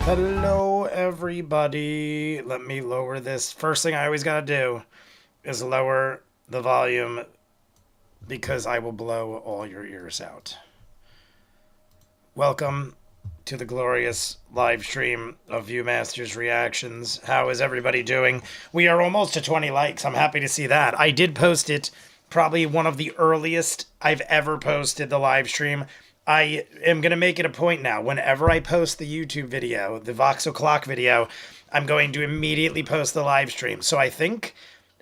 Hello, everybody. Let me lower this. First thing I always gotta do is lower the volume because I will blow all your ears out. Welcome to the glorious live stream of ViewMasters reactions. How is everybody doing? We are almost to 20 likes. I'm happy to see that. I did post it, probably one of the earliest I've ever posted the live stream. I am going to make it a point now. Whenever I post the YouTube video, the Vox O'Clock video, I'm going to immediately post the live stream. So I think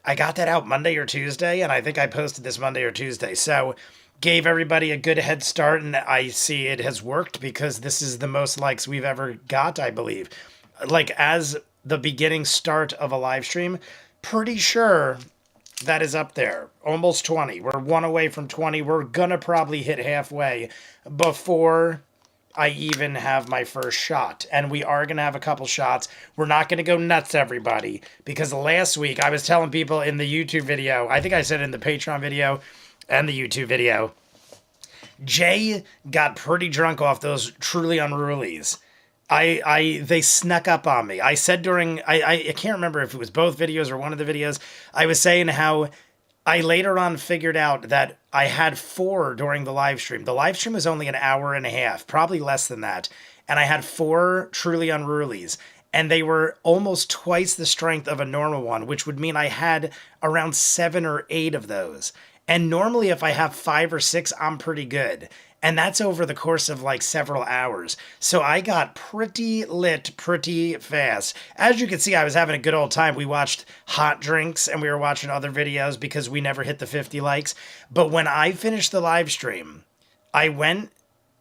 I got that out Monday or Tuesday, and I think I posted this Monday or Tuesday. So gave everybody a good head start, and I see it has worked because this is the most likes we've ever got, I believe. Like, as the beginning start of a live stream, pretty sure that is up there. Almost 20. We're one away from 20. We're gonna probably hit halfway before I even have my first shot. And we are going to have a couple shots. We're not going to go nuts, everybody, because last week I was telling people in the YouTube video, I think I said in the Patreon video and the YouTube video, Jay got pretty drunk off those truly unrulies. They snuck up on me. I said during, I can't remember if it was both videos or one of the videos, I was saying how I later on figured out that I had 4 during the live stream. The live stream was only an hour and a half, probably less than that. And I had 4 truly unrulies. And they were almost twice the strength of a normal one, which would mean I had around 7 or 8 of those. And normally if I have 5 or 6, I'm pretty good. And that's over the course of like several hours. So I got pretty lit pretty fast. As you can see, I was having a good old time. We watched Hot Drinks and we were watching other videos because we never hit the 50 likes. But when I finished the live stream, I went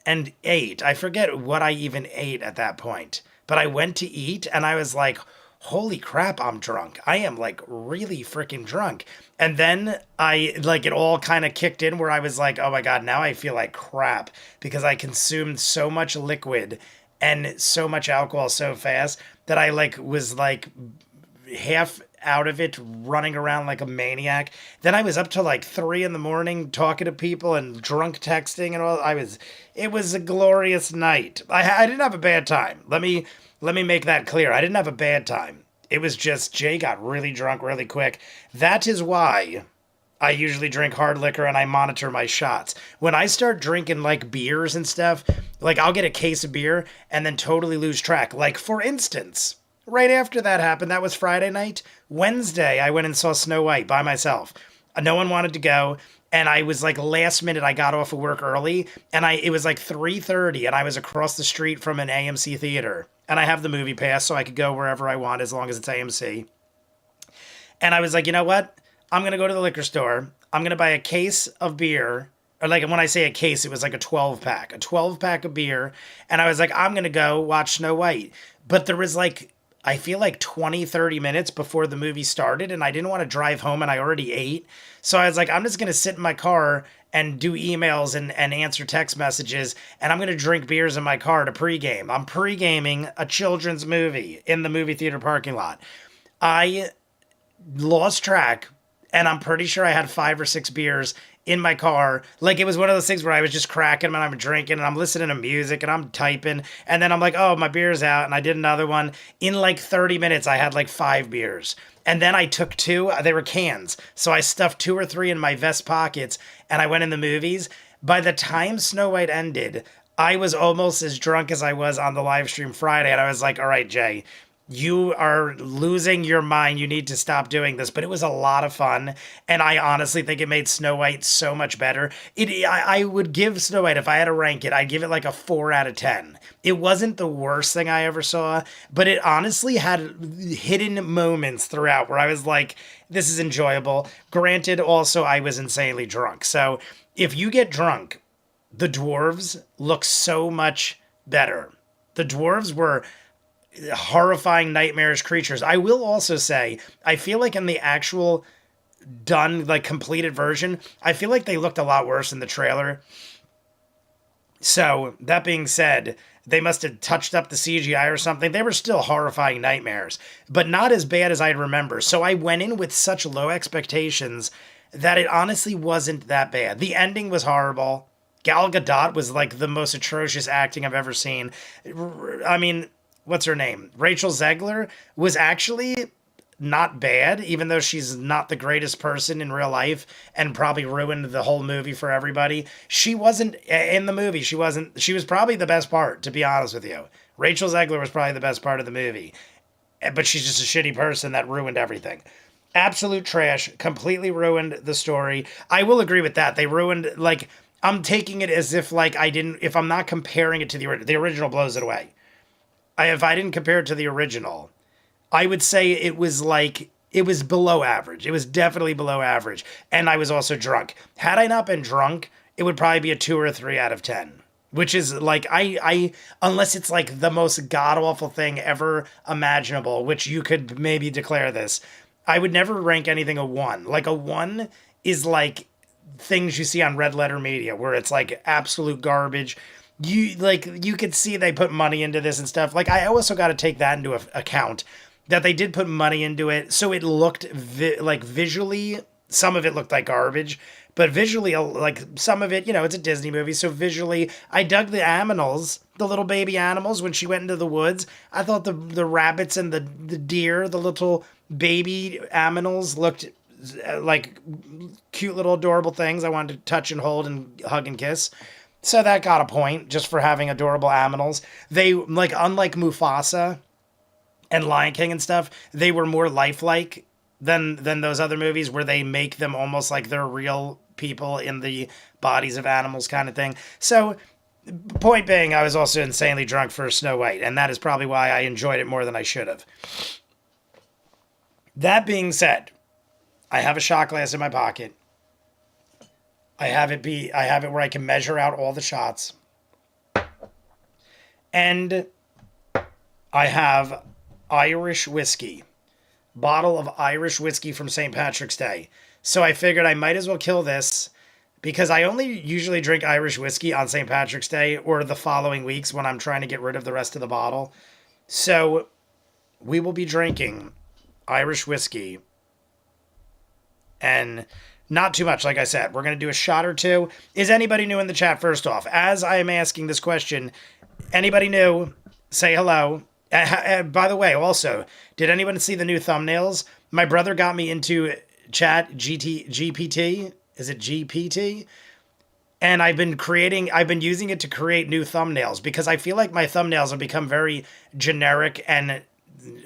and ate. I forget what I even ate at that point. But I went to eat and I was like, holy crap, I'm drunk. I am like really freaking drunk. And then it all kind of kicked in where I was like, oh my God, now I feel like crap because I consumed so much liquid and so much alcohol so fast that I was half out of it, running around like a maniac. Then I was up to like 3 in the morning talking to people and drunk texting and all. It was a glorious night. I didn't have a bad time. Let me make that clear. I didn't have a bad time. It was just Jay got really drunk really quick. That is why I usually drink hard liquor and I monitor my shots. When I start drinking like beers and stuff, like I'll get a case of beer and then totally lose track. Like for instance, right after that happened, that was Friday night. Wednesday, I went and saw Snow White by myself. No one wanted to go. And I was like last minute, I got off of work early and it was like 3:30 and I was across the street from an AMC theater. And I have the movie pass so I could go wherever I want as long as it's AMC. And I was like, you know what? I'm going to go to the liquor store. I'm going to buy a case of beer. Or like when I say a case, it was like a 12-pack. A 12-pack of beer. And I was like, I'm going to go watch Snow White. But there was I feel like 20, 30 minutes before the movie started. And I didn't want to drive home and I already ate. So I was like, I'm just going to sit in my car and do emails and answer text messages, and I'm going to drink beers in my car to pregame. I'm pregaming a children's movie in the movie theater parking lot. I lost track, and I'm pretty sure I had 5 or 6 beers in my car. Like it was one of those things where I was just cracking them and I'm drinking and I'm listening to music and I'm typing, and then I'm like, oh, my beer's out, and I did another one. In like 30 minutes, I had like 5 beers. And then I took 2, they were cans. So I stuffed 2 or 3 in my vest pockets and I went in the movies. By the time Snow White ended, I was almost as drunk as I was on the live stream Friday. And I was like, all right, Jay, you are losing your mind. You need to stop doing this. But it was a lot of fun. And I honestly think it made Snow White so much better. I would give Snow White, if I had to rank it, I'd give it like a 4 out of 10. It wasn't the worst thing I ever saw, but it honestly had hidden moments throughout where I was like, this is enjoyable. Granted, also, I was insanely drunk. So if you get drunk, the dwarves look so much better. The dwarves were horrifying, nightmarish creatures. I will also say, I feel like in the actual done, like completed version, I feel like they looked a lot worse in the trailer. So that being said, they must have touched up the CGI or something. They were still horrifying nightmares, but not as bad as I remember. So I went in with such low expectations that it honestly wasn't that bad. The ending was horrible. Gal Gadot was like the most atrocious acting I've ever seen. I mean, what's her name? Rachel Zegler was actually not bad, even though she's not the greatest person in real life and probably ruined the whole movie for everybody. She wasn't in the movie. She was probably the best part, to be honest with you. Rachel Zegler was probably the best part of the movie, but she's just a shitty person that ruined everything. Absolute trash, completely ruined the story. I will agree with that. They ruined, like, I'm taking it as if, like, if I'm not comparing it to the original blows it away. If I didn't compare it to the original, I would say it was below average. It was definitely below average. And I was also drunk. Had I not been drunk, it would probably be a 2 or a 3 out of 10. Which is like, unless it's like the most god awful thing ever imaginable, which you could maybe declare this, I would never rank anything a 1. Like a 1 is like things you see on Red Letter Media, where it's like absolute garbage. You could see they put money into this and stuff. Like, I also got to take that into account, that they did put money into it, so it looked like visually, some of it looked like garbage, but visually, like some of it, it's a Disney movie, so visually, I dug the animals, the little baby animals, when she went into the woods. I thought the rabbits and the deer, the little baby animals, looked like cute little adorable things I wanted to touch and hold and hug and kiss. So that got a point, just for having adorable animals. They, like, unlike Mufasa and Lion King and stuff, they were more lifelike than those other movies where they make them almost like they're real people in the bodies of animals kind of thing. So, point being, I was also insanely drunk for Snow White, and that is probably why I enjoyed it more than I should have. That being said, I have a shot glass in my pocket. I have it where I can measure out all the shots. And I have Irish whiskey. Bottle of Irish whiskey from St. Patrick's Day. So I figured I might as well kill this, because I only usually drink Irish whiskey on St. Patrick's Day or the following weeks when I'm trying to get rid of the rest of the bottle. So we will be drinking Irish whiskey. And not too much, like I said. We're going to do a shot or two. Is anybody new in the chat, first off? As I am asking this question, anybody new, say hello. By the way, also, did anyone see the new thumbnails? My brother got me into chat GPT. Is it GPT? And I've been using it to create new thumbnails, because I feel like my thumbnails have become very generic and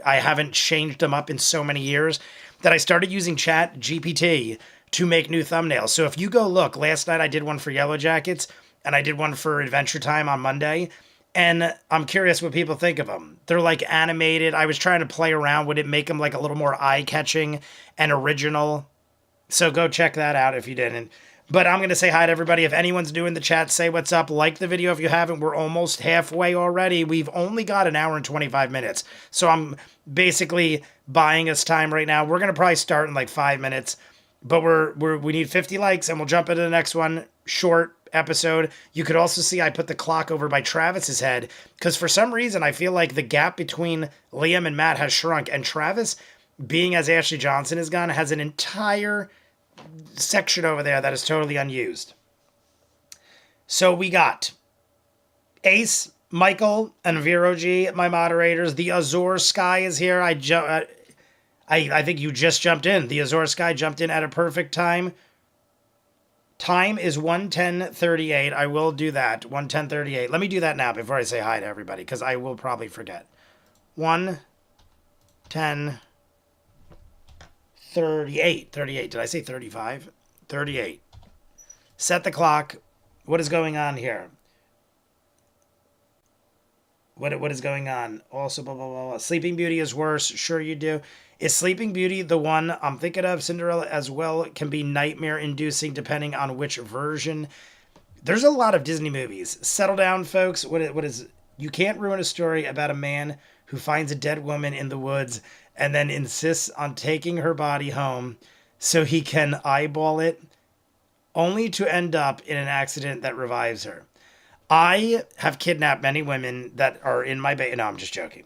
I haven't changed them up in so many years that I started using chat GPT to make new thumbnails. So if you go look, last night I did one for Yellow Jackets and I did one for Adventure Time on Monday. And I'm curious what people think of them. They're like animated. I was trying to play around. Would it make them like a little more eye-catching and original? So go check that out if you didn't. But I'm going to say hi to everybody. If anyone's new in the chat, say what's up. Like the video if you haven't. We're almost halfway already. We've only got an hour and 25 minutes. So I'm basically buying us time right now. We're going to probably start in like 5 minutes. But we need 50 likes and we'll jump into the next one. Short episode. You could also see I put the clock over by Travis's head, because for some reason I feel like the gap between Liam and Matt has shrunk, and Travis, being as Ashley Johnson is gone, has an entire section over there that is totally unused. So we got Ace, Michael, and Vero G, my moderators. The Azor Sky is here. I think you just jumped in. The Azor Sky jumped in at a perfect time. Time is 1:10:38. I will do that. 1:10:38. Let me do that now before I say hi to everybody, because I will probably forget. 1:10:38. 38. Did I say 35? 38. Set the clock. What is going on here? What is going on? Also, blah, blah, blah, blah. Sleeping Beauty is worse. Sure you do. Is Sleeping Beauty the one I'm thinking of? Cinderella as well can be nightmare-inducing depending on which version. There's a lot of Disney movies. Settle down, folks. What is? You can't ruin a story about a man who finds a dead woman in the woods and then insists on taking her body home so he can eyeball it, only to end up in an accident that revives her. I have kidnapped many women that are in my No, I'm just joking.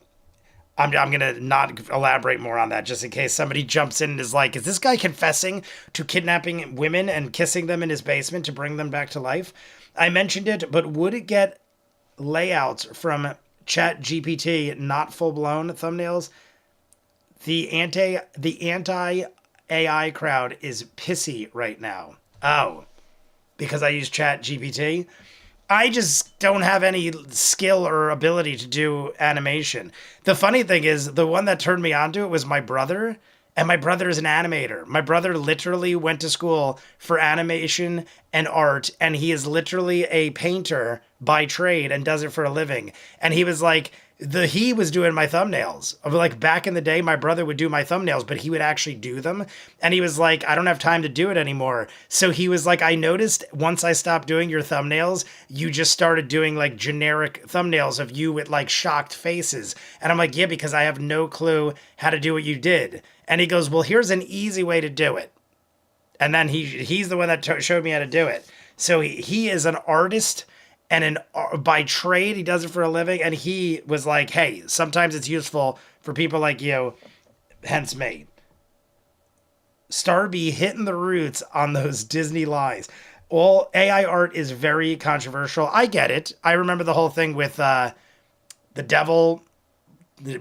I'm going to not elaborate more on that, just in case somebody jumps in and is like, is this guy confessing to kidnapping women and kissing them in his basement to bring them back to life? I mentioned it, but would it get layouts from Chat GPT, not full blown thumbnails. The anti AI crowd is pissy right now. Oh, because I use Chat GPT. I just don't have any skill or ability to do animation. The funny thing is, the one that turned me onto it was my brother, and my brother is an animator. My brother literally went to school for animation and art, and he is literally a painter by trade and does it for a living. And he was like, he was doing my thumbnails. Like back in the day, my brother would do my thumbnails, but he would actually do them. And he was like, I don't have time to do it anymore. So he was like, I noticed once I stopped doing your thumbnails, you just started doing like generic thumbnails of you with like shocked faces. And I'm like, yeah, because I have no clue how to do what you did. And he goes, well, here's an easy way to do it. And then he's the one that showed me how to do it. So he is an artist, and by trade, he does it for a living. And he was like, hey, sometimes it's useful for people like you, hence me. Starby hitting the roots on those Disney lies. All AI art is very controversial. I get it. I remember the whole thing with the devil.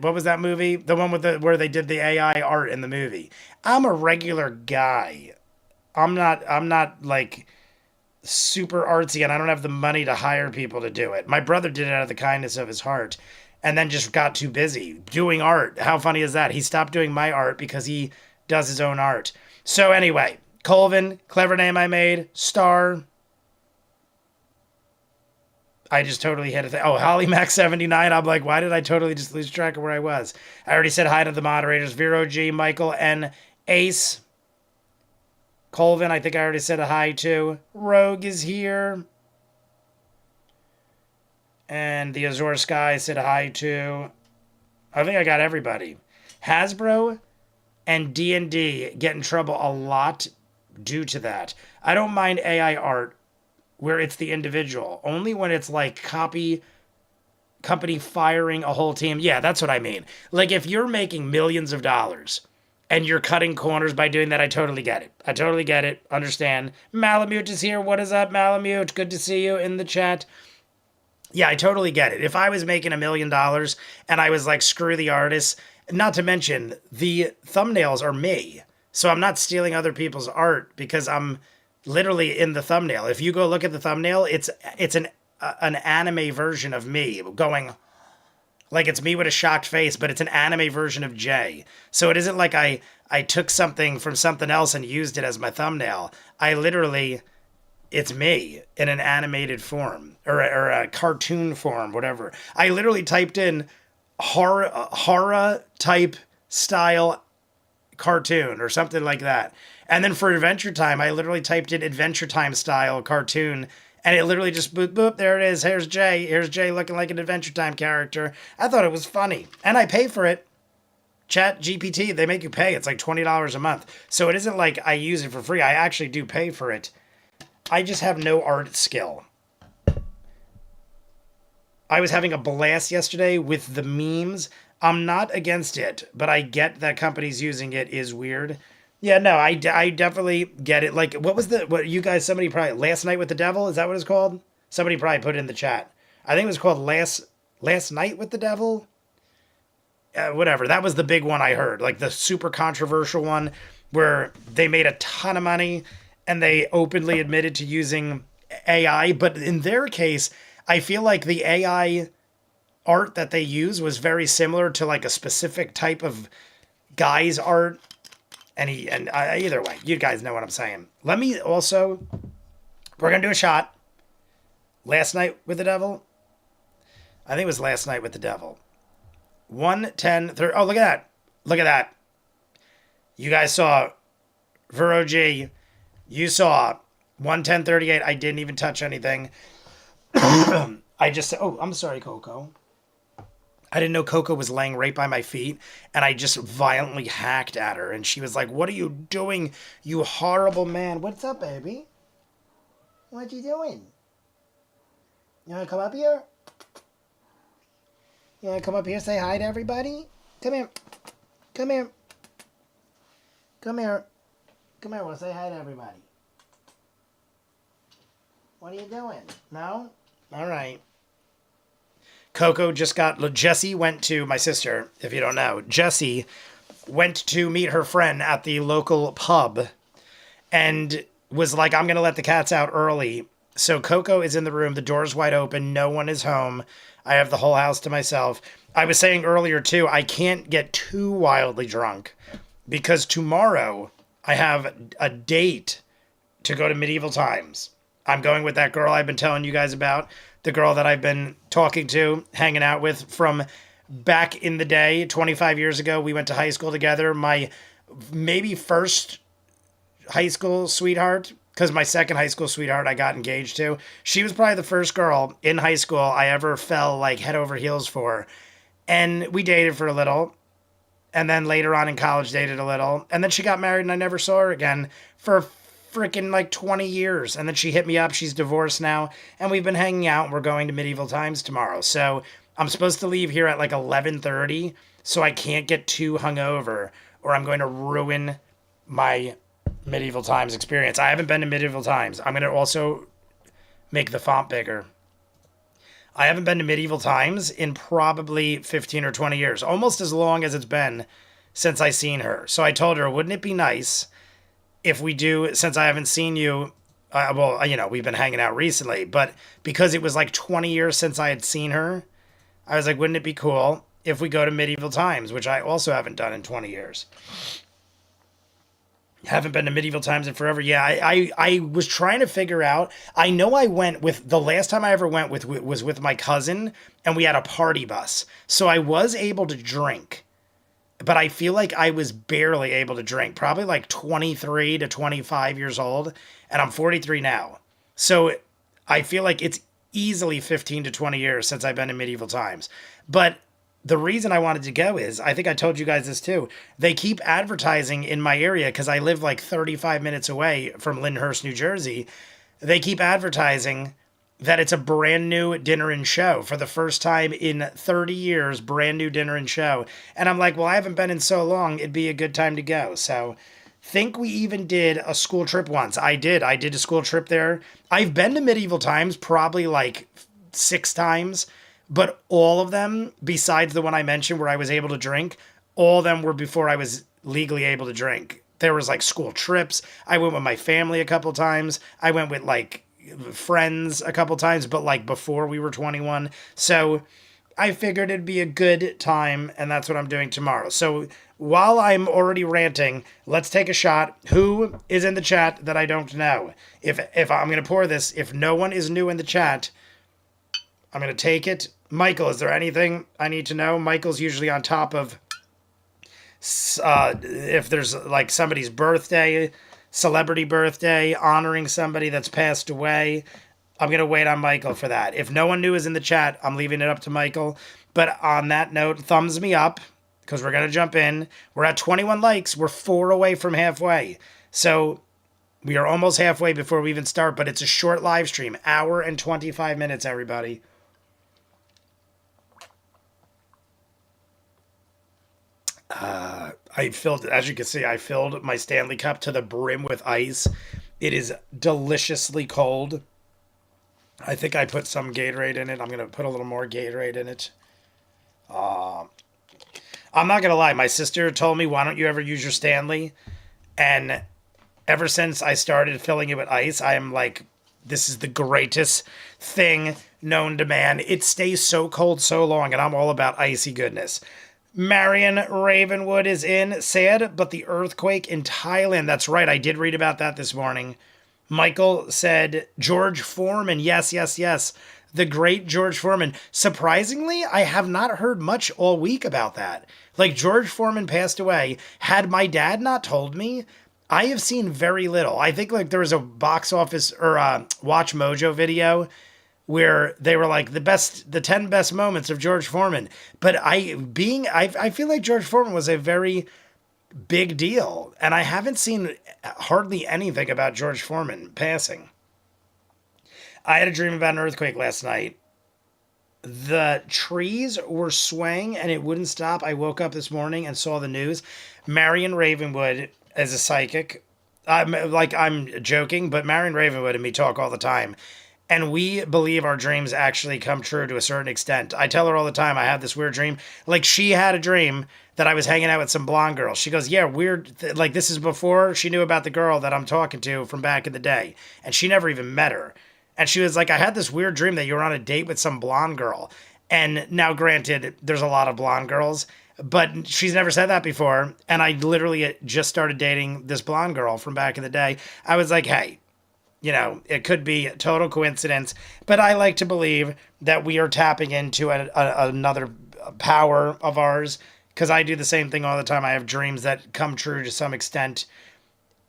What was that movie? The one with where they did the AI art in the movie. I'm a regular guy. I'm not like super artsy, and I don't have the money to hire people to do it. My brother did it out of the kindness of his heart, and then just got too busy doing art. How funny is that? He stopped doing my art because he does his own art. So anyway, Colvin, clever name I made. Star. I just totally hit it. Oh, HollyMac79. I'm like, why did I totally just lose track of where I was? I already said hi to the moderators. Vero G, Michael, and Ace. Colvin, I think I already said a hi to. Rogue is here. And the Azure Sky said hi to. I think I got everybody. Hasbro and D&D get in trouble a lot due to that. I don't mind AI art where it's the individual. Only when it's like company firing a whole team. Yeah, that's what I mean. Like if you're making millions of dollars and you're cutting corners by doing that, I totally get it. I totally get it. Understand. Malamute is here. What is up, Malamute? Good to see you in the chat. Yeah, I totally get it. If I was making $1 million and I was like, screw the artists, not to mention the thumbnails are me. So I'm not stealing other people's art because I'm literally in the thumbnail. If you go look at the thumbnail, it's an anime version of me going like it's me with a shocked face, but it's an anime version of Jay. So it isn't like I took something from something else and used it as my thumbnail. I literally, it's me in an animated form or a cartoon form, whatever. I literally typed in horror type style cartoon or something like that. And then for Adventure Time, I literally typed in Adventure Time style cartoon, and it literally just boop, boop, there it is. Here's Jay. Here's Jay looking like an Adventure Time character. I thought it was funny. And I pay for it. Chat GPT, they make you pay. It's like $20 a month. So it isn't like I use it for free. I actually do pay for it. I just have no art skill. I was having a blast yesterday with the memes. I'm not against it, but I get that companies using it is weird. Yeah, no, I definitely get it. Like, what you guys, somebody probably, Last Night with the Devil? Is that what it's called? Somebody probably put it in the chat. I think it was called Last Night with the Devil? Whatever. That was the big one I heard. Like, the super controversial one where they made a ton of money and they openly admitted to using AI. But in their case, I feel like the AI art that they use was very similar to like a specific type of guy's art. And either way, you guys know what I'm saying. Let me also, we're going to do a shot. Last Night with the Devil. I think it was Last Night with the Devil. 1:10, 30. Oh, look at that. Look at that. You guys saw Vero G. You saw 1:10:38. I didn't even touch anything. I just, oh, I'm sorry, Coco. I didn't know Coco was laying right by my feet, and I just violently hacked at her, and she was like, what are you doing, you horrible man? What's up, baby? What you doing? You want to come up here? You want to come up here, say hi to everybody? Come here. Come here. Come here. Come here, we'll say hi to everybody. What are you doing? No? All right. Coco just got, Jessie went to, my sister, if you don't know, Jessie went to meet her friend at the local pub and was like, I'm going to let the cats out early. So Coco is in the room. The door's wide open. No one is home. I have the whole house to myself. I was saying earlier, too, I can't get too wildly drunk because tomorrow I have a date to go to medieval times. I'm going with that girl I've been telling you guys about, the girl that I've been talking to, hanging out with from back in the day, 25 years ago. We went to high school together. My maybe first high school sweetheart, because my second high school sweetheart I got engaged to. She was probably the first girl in high school I ever fell like head over heels for. And we dated for a little. And then later on in college dated a little. And then she got married and I never saw her again for freaking like 20 years. And then she hit me up. She's divorced now. And we've been hanging out and we're going to medieval times tomorrow. So I'm supposed to leave here at like 11:30. So I can't get too hungover or I'm going to ruin my medieval times experience. I haven't been to medieval times. I'm going to also make the font bigger. I haven't been to medieval times in probably 15 or 20 years, almost as long as it's been since I seen her. So I told her, wouldn't it be nice if we do, since I haven't seen you, well, you know, we've been hanging out recently, but because it was like 20 years since I had seen her, I was like, wouldn't it be cool if we go to medieval times, which I also haven't done in 20 years. Haven't been to medieval times in forever. Yeah, I was trying to figure out. I know I went with, the last time I ever went with was with my cousin, and we had a party bus. So I was able to drink, but I feel like I was barely able to drink. Probably like 23 to 25 years old, and I'm 43 now. So I feel like it's easily 15 to 20 years since I've been in medieval times. But the reason I wanted to go is, I think I told you guys this too, they keep advertising in my area because I live like 35 minutes away from Lyndhurst, New Jersey. They keep advertising that it's a brand new dinner and show for the first time in 30 years, brand new dinner and show. And I'm like, well, I haven't been in so long. It'd be a good time to go. So think we even did a school trip once. I did a school trip there. I've been to medieval times probably like 6 times. But all of them, besides the one I mentioned where I was able to drink, all of them were before I was legally able to drink. There was like school trips. I went with my family a couple times. I went with like friends a couple times, but like before we were 21. So I figured it'd be a good time, and that's what I'm doing tomorrow. So while I'm already ranting, let's take a shot. Who is in the chat that I don't know? If I'm going to pour this, if no one is new in the chat, I'm going to take it. Michael, is there anything I need to know? Michael's usually on top of if there's like somebody's birthday, celebrity birthday, honoring somebody that's passed away. I'm going to wait on Michael for that. If no one new is in the chat, I'm leaving it up to Michael. But on that note, thumbs me up because we're going to jump in. We're at 21 likes. We're 4 away from halfway. So we are almost halfway before we even start, but it's a short live stream. Hour and 25 minutes, everybody. I filled, as you can see, I filled my Stanley Cup to the brim with ice. It is deliciously cold. I think I put some Gatorade in it. I'm going to put a little more Gatorade in it. I'm not going to lie. My sister told me, why don't you ever use your Stanley? And ever since I started filling it with ice, I am like, this is the greatest thing known to man. It stays so cold so long, and I'm all about icy goodness. Marion Ravenwood is in. Sad, but the earthquake in Thailand. That's right. I did read about that this morning. Michael said George Foreman. Yes, yes, yes. The great George Foreman. Surprisingly, I have not heard much all week about that. Like, George Foreman passed away. Had my dad not told me, I have seen very little. I think like there was a box office or a Watch Mojo video where they were like the 10 best moments of George Foreman. But I feel like George Foreman was a very big deal. And I haven't seen hardly anything about George Foreman passing. I had a dream about an earthquake last night. The trees were swaying and it wouldn't stop. I woke up this morning and saw the news. Marion Ravenwood is a psychic. I'm joking, but Marion Ravenwood and me talk all the time. And we believe our dreams actually come true to a certain extent. I tell her all the time, I have this weird dream. Like, she had a dream that I was hanging out with some blonde girl. She goes, yeah, weird. Like, this is before she knew about the girl that I'm talking to from back in the day. And she never even met her. And she was like, I had this weird dream that you were on a date with some blonde girl. And now, granted, there's a lot of blonde girls, but she's never said that before. And I literally just started dating this blonde girl from back in the day. I was like, hey, you know, it could be a total coincidence, but I like to believe that we are tapping into another power of ours, because I do the same thing all the time. I have dreams that come true to some extent.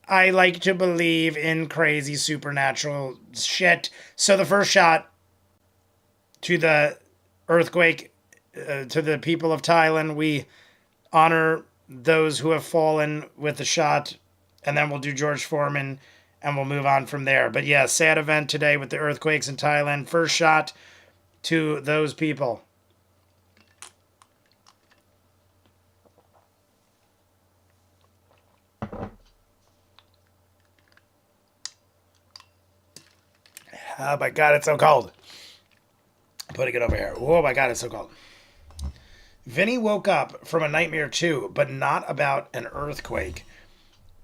I like to believe in crazy supernatural shit. So the first shot to the earthquake, to the people of Thailand, we honor those who have fallen with the shot, and then we'll do George Foreman, and we'll move on from there. But yeah, sad event today with the earthquakes in Thailand. First shot to those people. Oh my God, it's so cold. I'm putting it over here. Oh my God, it's so cold. Vinny woke up from a nightmare too, but not about an earthquake.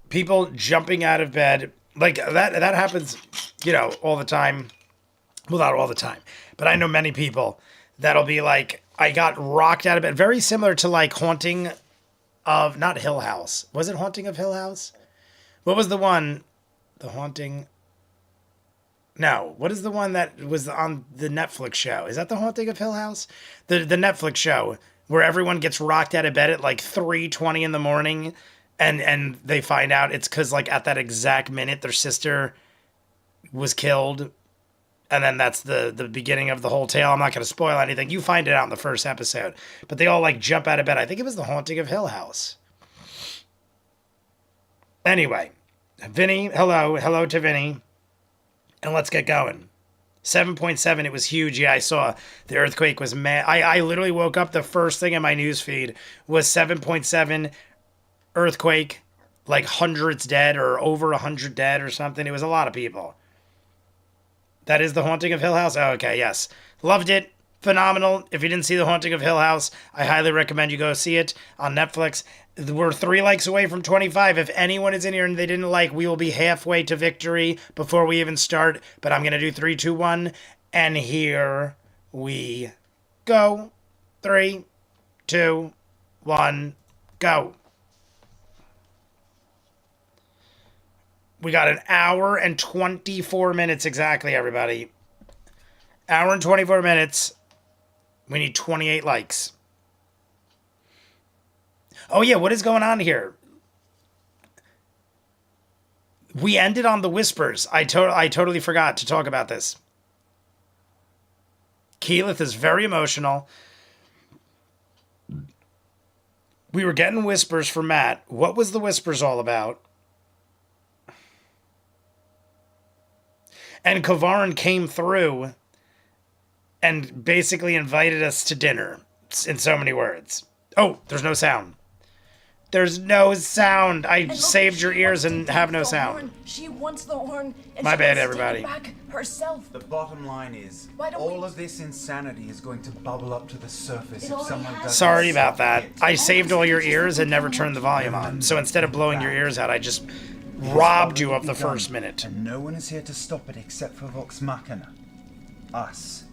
People jumping out of bed. Like, that happens, you know, all the time. Well, not all the time, but I know many people that'll be like, I got rocked out of bed. Very similar to, like, Haunting of, not Hill House. Was it Haunting of Hill House? What was the one? The Haunting... No, what is the one that was on the Netflix show? Is that The Haunting of Hill House? The Netflix show where everyone gets rocked out of bed at like 3:20 in the morning, and they find out it's because, like, at that exact minute their sister was killed, and then that's the beginning of the whole tale. I'm not going to spoil anything. You find it out in the first episode. But they all, like, jump out of bed. I think it was The Haunting of Hill House. Anyway, Vinny, hello to Vinny. And let's get going. 7.7, it was huge. Yeah, I saw the earthquake was mad. I literally woke up, the first thing in my news feed was 7.7 earthquake, like hundreds dead or over 100 dead or something. It was a lot of people. That is The Haunting of Hill House? Oh, okay, yes. Loved it. Phenomenal. If you didn't see The Haunting of Hill House, I highly recommend you go see it on Netflix. We're 3 likes away from 25. If anyone is in here and they didn't like, we will be halfway to victory before we even start. But I'm going to do 3, 2, 1. And here we go. 3, 2, 1, go. We got an hour and 24 minutes exactly, everybody. Hour and 24 minutes. We need 28 likes. Oh yeah, what is going on here? We ended on the whispers. I totally forgot to talk about this. Keyleth is very emotional. We were getting whispers from Matt. What was the whispers all about? And Kavarin came through and basically invited us to dinner, in so many words. Oh, there's no sound. There's no sound. I saved your ears and have no sound. She wants the horn. And my bad, everybody. Back herself. The bottom line is, all of this insanity is going to bubble up to the surface if someone doesn't. Sorry about that. I saved all your ears and never turned the volume on. So instead of blowing your ears out, I just robbed you of the first minute. And no one is here to stop it except for Vox Machina. Us.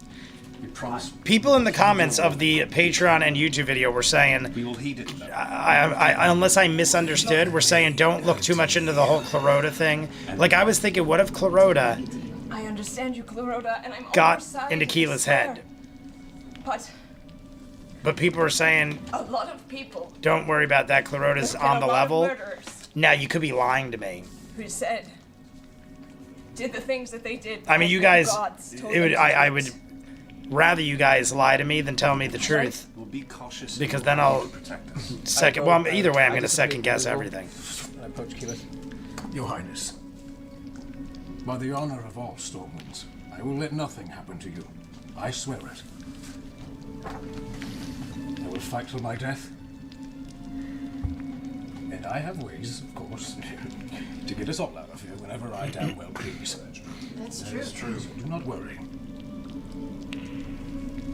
People in the comments of the Patreon and YouTube video were saying, we will heed it. unless I misunderstood, we're saying don't look too much into the whole Clarota thing. Like, I was thinking, what if Clarota I understand you, Clarota, and I'm got into Keela's head? But people are saying, a lot of people, don't worry about that, Clarota's on the level. Murderers Now, you could be lying to me. who did the things that they did. I mean, you guys, I would rather you guys lie to me than tell me the truth. We'll be cautious. Because then I'll second. Well, either way, I'm going to second guess everything. I approach Keyleth. Your Highness, by the honor of all Stormwinds, I will let nothing happen to you. I swear it. I will fight till my death. And I have ways, of course, to get us all out of here whenever I damn well please. That's true. So do not worry.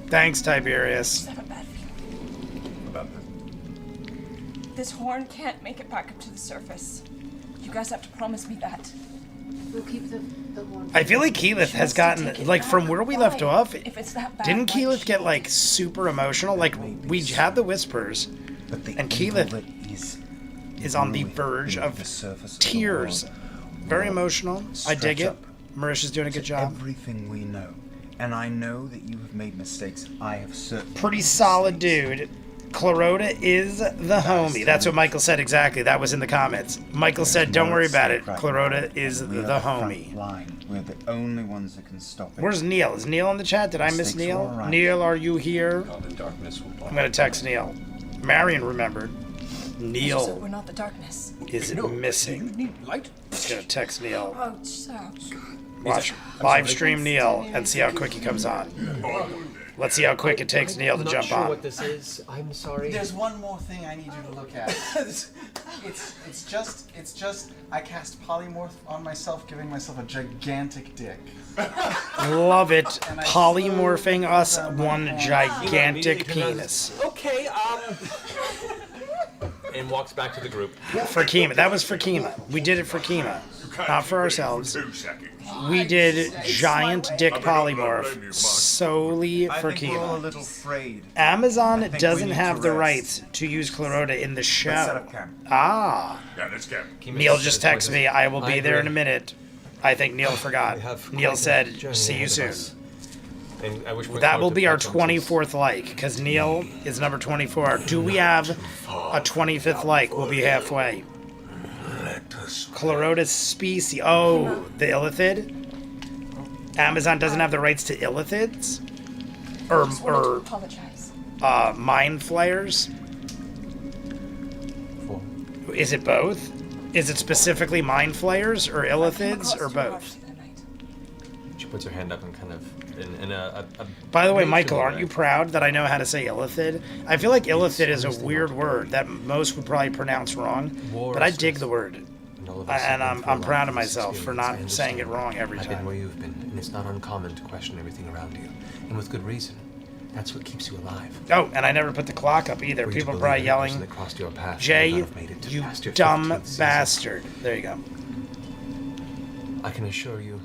Thanks, Tiberius. I have a bad feeling. About that. This horn can't make it back up to the surface. You guys have to promise me that. We'll keep the horn. I feel like Keyleth has gotten, like, from where we left off, If it's that bad, didn't why Keyleth should get, we? like, super emotional? Like, we had the whispers, But the and evil Keyleth that is on the brewing verge beneath of the surface of the tears. world Very will emotional. I dig stretch it. up Marisha's doing a good to job. everything we know. And I know that you have made mistakes. I have certainly Pretty made solid mistakes. dude. Clarota is the homie. That's what Michael said exactly. That was in the comments. Michael said, don't worry about it. Clarota is We are the front homie. line. We're the only ones that can stop it. Where's Neil? Is Neil in the chat? Did I miss Mistakes Neil? are alright. Neil, are you here? God in darkness will I'm going to text Neil. Marion remembered. So we're Neil not the darkness. is You missing. need light. Just going to text Neil. Oh, so. Watch live stream Neil and see how quick he comes on. Let's see how quick it takes Neil to I'm not jump sure on. what this is. I'm sorry. There's one more thing I need you to look at. it's just I cast polymorph on myself, giving myself a gigantic dick. Love it. And I Polymorphing us slowly put one my hand- gigantic penis. Okay, and walks back to the group. For Kima. That was for Kima. We did it for Kima. Not for ourselves. We did giant dick polymorph solely I for think we're all a Kima. little afraid. Amazon think we doesn't need have to the rest. rights to use Clarota in the Let's set show. up camp. Ah. Yeah, let's go. Neil just texted me, I will be I there in agree. a minute. I think Neil forgot. We have Neil quite a said, journey see you ahead of soon. us. And I wish my That will quote be our that comes 24th like, because Neil is number 24. Do we have a 25th like? We'll be halfway. Chlorotus species. Oh, the illithid? Amazon doesn't have the rights to illithids? I just wanted to Or apologize. mind flayers? For- Is it both? Is it specifically mind flayers or illithids or both? She puts her hand up and kind of in a By the way, emotional Michael, aren't you way. proud that I know how to say illithid? I feel like illithid is a weird word that most would probably pronounce wrong, but I dig the word. And all of us have And been through a I'm lot proud of of this myself for experience. I not saying it understand. wrong every I've been where time. you've been, and it's not uncommon to question everything around you, and with good reason. That's what keeps you alive. Oh, and I never put the clock up either. For you to People are believe probably every person yelling, that crossed your path Jay, would not have made it to you past your dumb 15th season. bastard. There you go. I can assure you,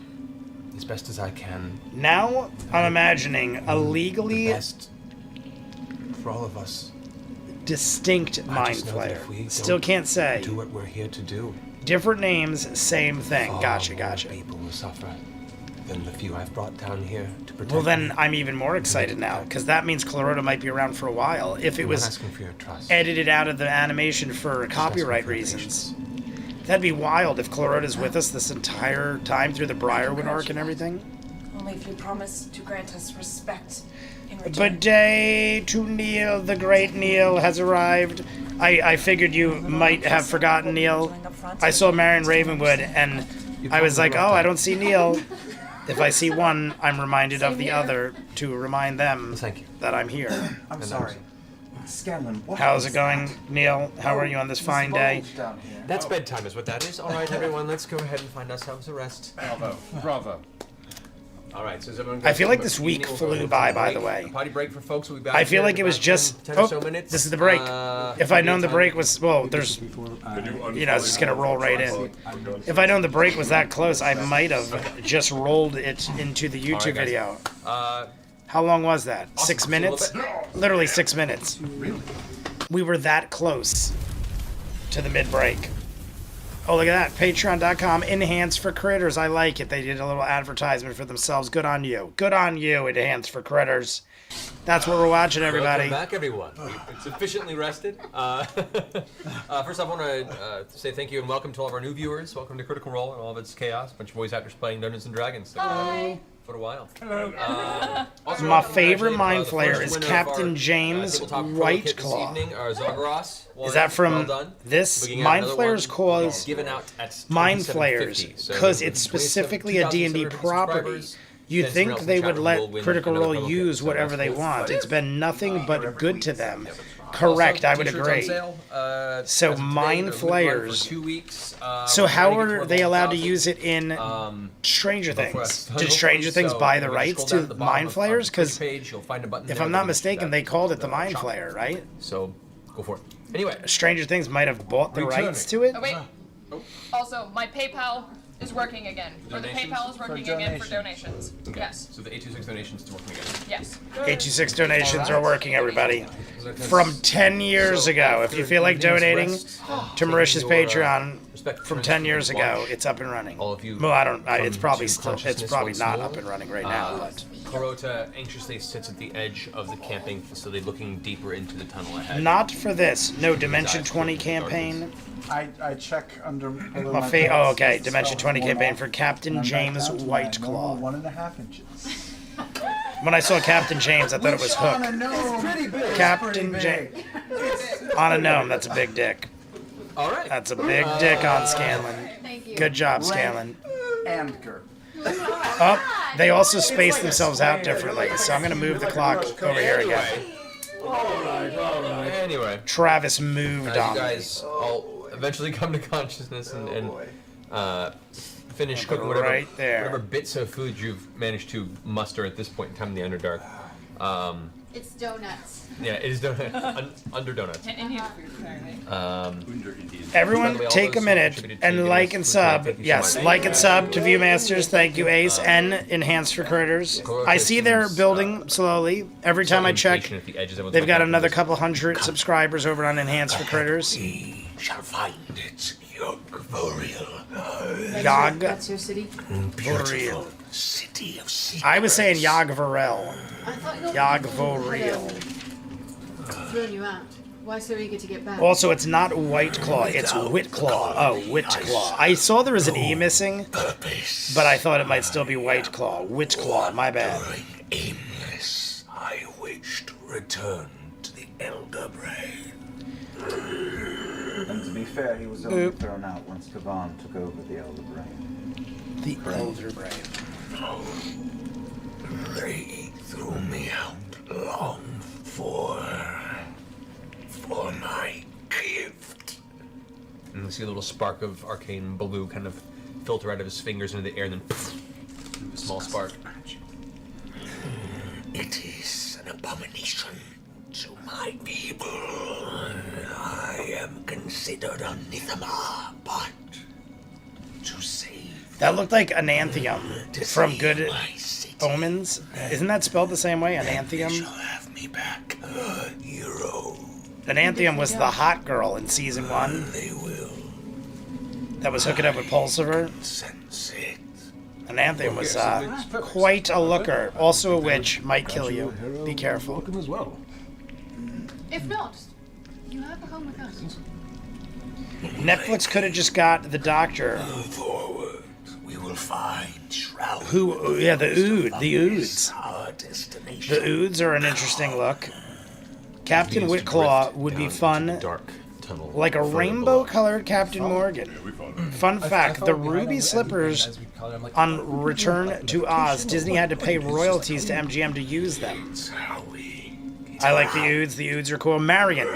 as best as I can, Now I'm imagining a the legally best for all of us. distinct I mind just know that flayer. if we Still don't can't say. do what we're here to do. Different names, same thing. far Gotcha, more gotcha. People will suffer than the few I've brought down here to protect. Well, then me. I'm even more excited now, because that means Clarota might be around for a while. If it I'm not was asking for your trust. edited out of the animation for Just asking copyright for your reasons. patience. That'd be wild if Clarota's with us this entire time through the Briarwood arc and everything. Only if you promise to grant us respect in return. But day to Neil, the great Neil, has arrived. I figured you might have forgotten Neil. I saw Marion Ravenwood, and I was like, oh, I don't see Neil. If I see one, I'm reminded of the other to remind them Thank you. that I'm here. I'm sorry. Scanlan, what How's is it going, Neil? How are you on this fine day? Bulge down here. That's bedtime, is what that is. All right, everyone, let's go ahead and find ourselves a rest. Bravo, bravo. All right, so is everyone? I feel like this week flew by the way. A potty break for folks. We'll be back. I feel here like in it was about just. 10 or Oh, so minutes. this is the break. If I'd known the break was. Well, there's. You know, it's just gonna roll right in. If I'd known the break was that close, I might have just rolled it into the YouTube guys. video. Uh, How long was that? 6 awesome. minutes? So a little Literally 6 minutes. Really? We were that close to the mid-break. Oh, look at that. Patreon.com. Enhanced for Critters. I like it. They did a little advertisement for themselves. Good on you. Good on you, Enhanced for Critters. That's what we're watching, everybody. Welcome back, everyone. Sufficiently rested. First off, I want to say thank you and welcome to all of our new viewers. Welcome to Critical Role and all of its chaos. Bunch of voice actors playing Dungeons and Dragons. Hi. For a while. My favorite mind the flayer first is winner of Captain our, James tabletop pro kit this Whiteclaw. evening, Zagros. Is that from well done. this? Bringing out Mind another Flayer's one, cause given out at Mind 27.50. Flayers, So because with it's 27 specifically a D&D 2,750 property. subscribers, You'd then think someone else in they the would chat room let will win Critical another Role promo kit, use so whatever that's they cool. want. It's been nothing but good to them. Correct, Also, I would t-shirts agree. On sale, So as of today, mind they're limited run flayers. For 2 weeks. So we're how trying to get are toward they allowed to 1,000. use it in Stranger But for Things? us, Did hopefully, Stranger Things so buy the when you rights scroll down to the bottom Mind of Flayers? the Twitch Because page, you'll find a button if there I'm that not you can mistaken, do they that. called it the So, Mind shop. Flayer, right? So go for it. Anyway, Stranger Things might have bought the Returning. rights to it. Oh, wait. Also, my PayPal is working again. Or the Donations? PayPal is working For again for donations. donations. okay. Yes. So the 826 donations to working again. Yes. 826 donations are working, everybody. Because- From 10 years So, ago. If you feel like your name's donating Rest, to Marisha's taking your, Patreon respect from for 10 years instance, ago, launch it's up and running. all of you Well, I don't. It's come probably to still. It's consciousness probably once not more. up and running right now. But Clarota anxiously sits at the edge of the camping facility, looking deeper into the tunnel ahead. not for this. No Dimension 20 campaign. I check under. below My my fa- pants, oh, okay. it's Dimension spelled 20 one campaign off, for Captain and I'm back James down to my normal Whiteclaw. 1.5 inches. When I saw Captain James, I thought it was On a Hook. gnome. It's pretty big. Captain James. On a gnome, that's a big dick. All right. That's a big dick on Scanlan. Thank you. Good job, Scanlan. And girth. Oh, they also space themselves out differently, so I'm going to move the clock over here again. Anyway, Travis moved as you on me. guys all eventually come to consciousness and finish cooking whatever, Right there. whatever bits of food you've managed to muster at this point in time in the Underdark. It's donuts. Yeah, it is under donuts. And Indian food, apparently. Under Indian. Everyone, By the way, all take a those who minute contributed to and giving like us and food sub. thank you so Yes, much. like and sub to ViewMasters. Thank you, Ace. And Enhanced for Critters. I see they're building slowly. Every time I check, Impatient at the edges, everyone's they've got looking another at couple hundred subscribers over on Enhanced for Critters. We shall find its Yug'Voril, Yog. That's your city? Voril. city of secrets. I was saying Yug'Voril. I thought you Yug'Voril. thrown you out. Why so eager to get back? Also, it's not Whiteclaw, it's Whitclaw. Oh, Whitclaw. I saw there was an E missing, Purpose. but I thought it might still be Whiteclaw. Whitclaw, my bad. Wandering aimless, I wish to return to the Elder Brain. And to be fair, he was only thrown out once Kavan took over the Elder Brain. The Elder Brain. They threw me out long for my gift. And you see a little spark of arcane blue kind of filter out of his fingers into the air, and then poof, a small spark. It is an abomination to my people. I am considered anathema, but to save That looked like Ananthium from Good my city, Omens. Isn't that spelled the same way? they Ananthium? shall have me back, hero. Ananthium was the hot girl in season 1 They will that was hooking up with Pulsiver. sense it. Ananthium was quite a looker. Also a witch. Might kill you. Be careful. Welcome as well. If not, you have a home with us. Netflix could have just got the doctor. Forward, we will find shroud. Who? Yeah, the Ood. The Oods. Our destination. The Oods are an interesting look. Captain Whitclaw would be fun. Dark tunnel. Like a further rainbow-colored Captain Morgan. We found it. Fun fact, the ruby slippers on Return to Oz, Disney had to pay royalties to MGM to use them. That's how we I like the Oods. The Oods are cool. Marion.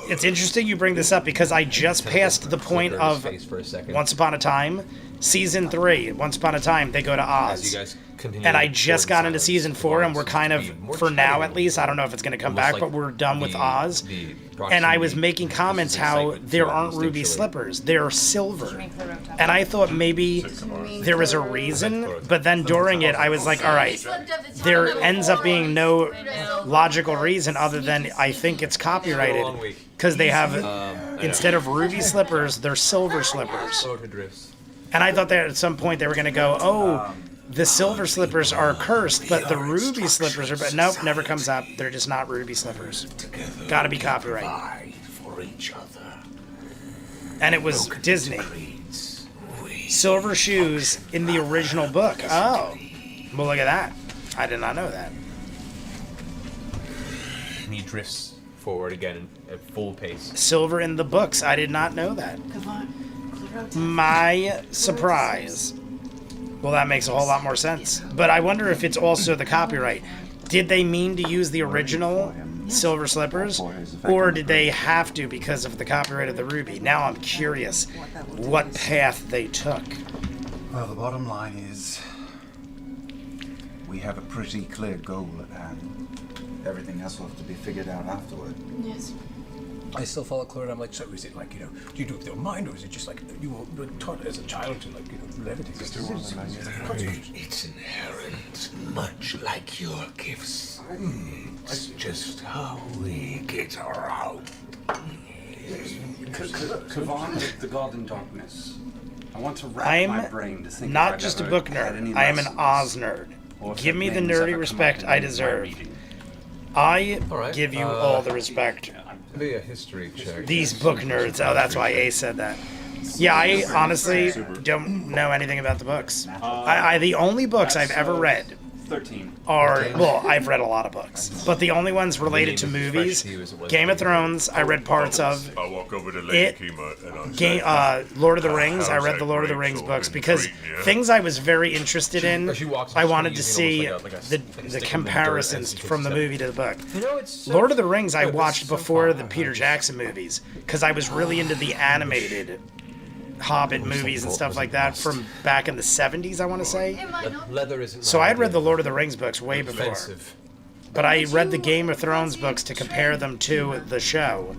It's interesting you bring this up because I just passed the point below. of Face for a second. Once Upon a Time. Season 3, Once Upon a Time, they go to As Oz. you guys continue And I forward just in got into silence, season the 4 and vibes we're kind seem of, to be more for now chatting at least, I don't know if it's going to come almost back, like but we're done with the- Oz. the And I was proximity making comments how excitement there to it aren't ruby instinctually. slippers. They're silver. Mean Clarota. And I thought maybe there was a reason, but then during it, I was like, all right, there ends up being no logical reason other than I think it's copyrighted because they have, instead of ruby slippers, they're silver slippers. Clarota drifts. And I thought that at some point they were going to go, oh, the silver slippers are cursed, but the ruby slippers are, but nope, never comes up. They're just not ruby slippers. Gotta be copyright. fight for each other. And it was Disney. Creeds. We Silver shoes in the original book. Oh, well, look at that. I did not know that. And he drifts forward again at full pace. Silver in the books. I did not know that. Come on. Clarota. My surprise. Well, that makes a whole lot more sense. But I wonder if it's also the copyright. Did they mean to use the original silver slippers, or did they have to because of the copyright of the ruby? Now I'm curious what path they took. Well, the bottom line is we have a pretty clear goal at hand. Everything else will have to be figured out afterward. Yes. I still follow Claire. I'm like, so is it like, you know, do you do it with your mind, or is it just like you were taught as a child to, like, you know, levitate? It's inherent, much like your gifts. It's just how we get around. Kavan, the God in Darkness. I want to wrap I'm my brain to think if not I've just a ever book had nerd. any I am an lessons, Oz nerd. or if Give that me the name has ever nerdy come respect up in I any of my deserve. reading. I Alright, give you all the respect. Maybe a history check. These book nerds. Oh, that's why Ace said that. Yeah, I honestly don't know anything about the books. I the only books I've ever read 13. are, well, I've read a lot of books, but the only ones related to movies, Game of Thrones, I read parts of. I walk over to Lady It, Kima and Lord of the Rings, I read the Lord of the Rings books because things I was very interested in, I wanted to see the comparisons from the movie to the book. You know, it's so Lord of the Rings I watched before the Peter Jackson movies because I was really into the animated Hobbit movies and stuff like that from back in the 70s, I want to say. It might not. leather isn't. So I had read the Lord of the Rings books way before. Offensive. But I read the Game of Thrones books to compare them to the show.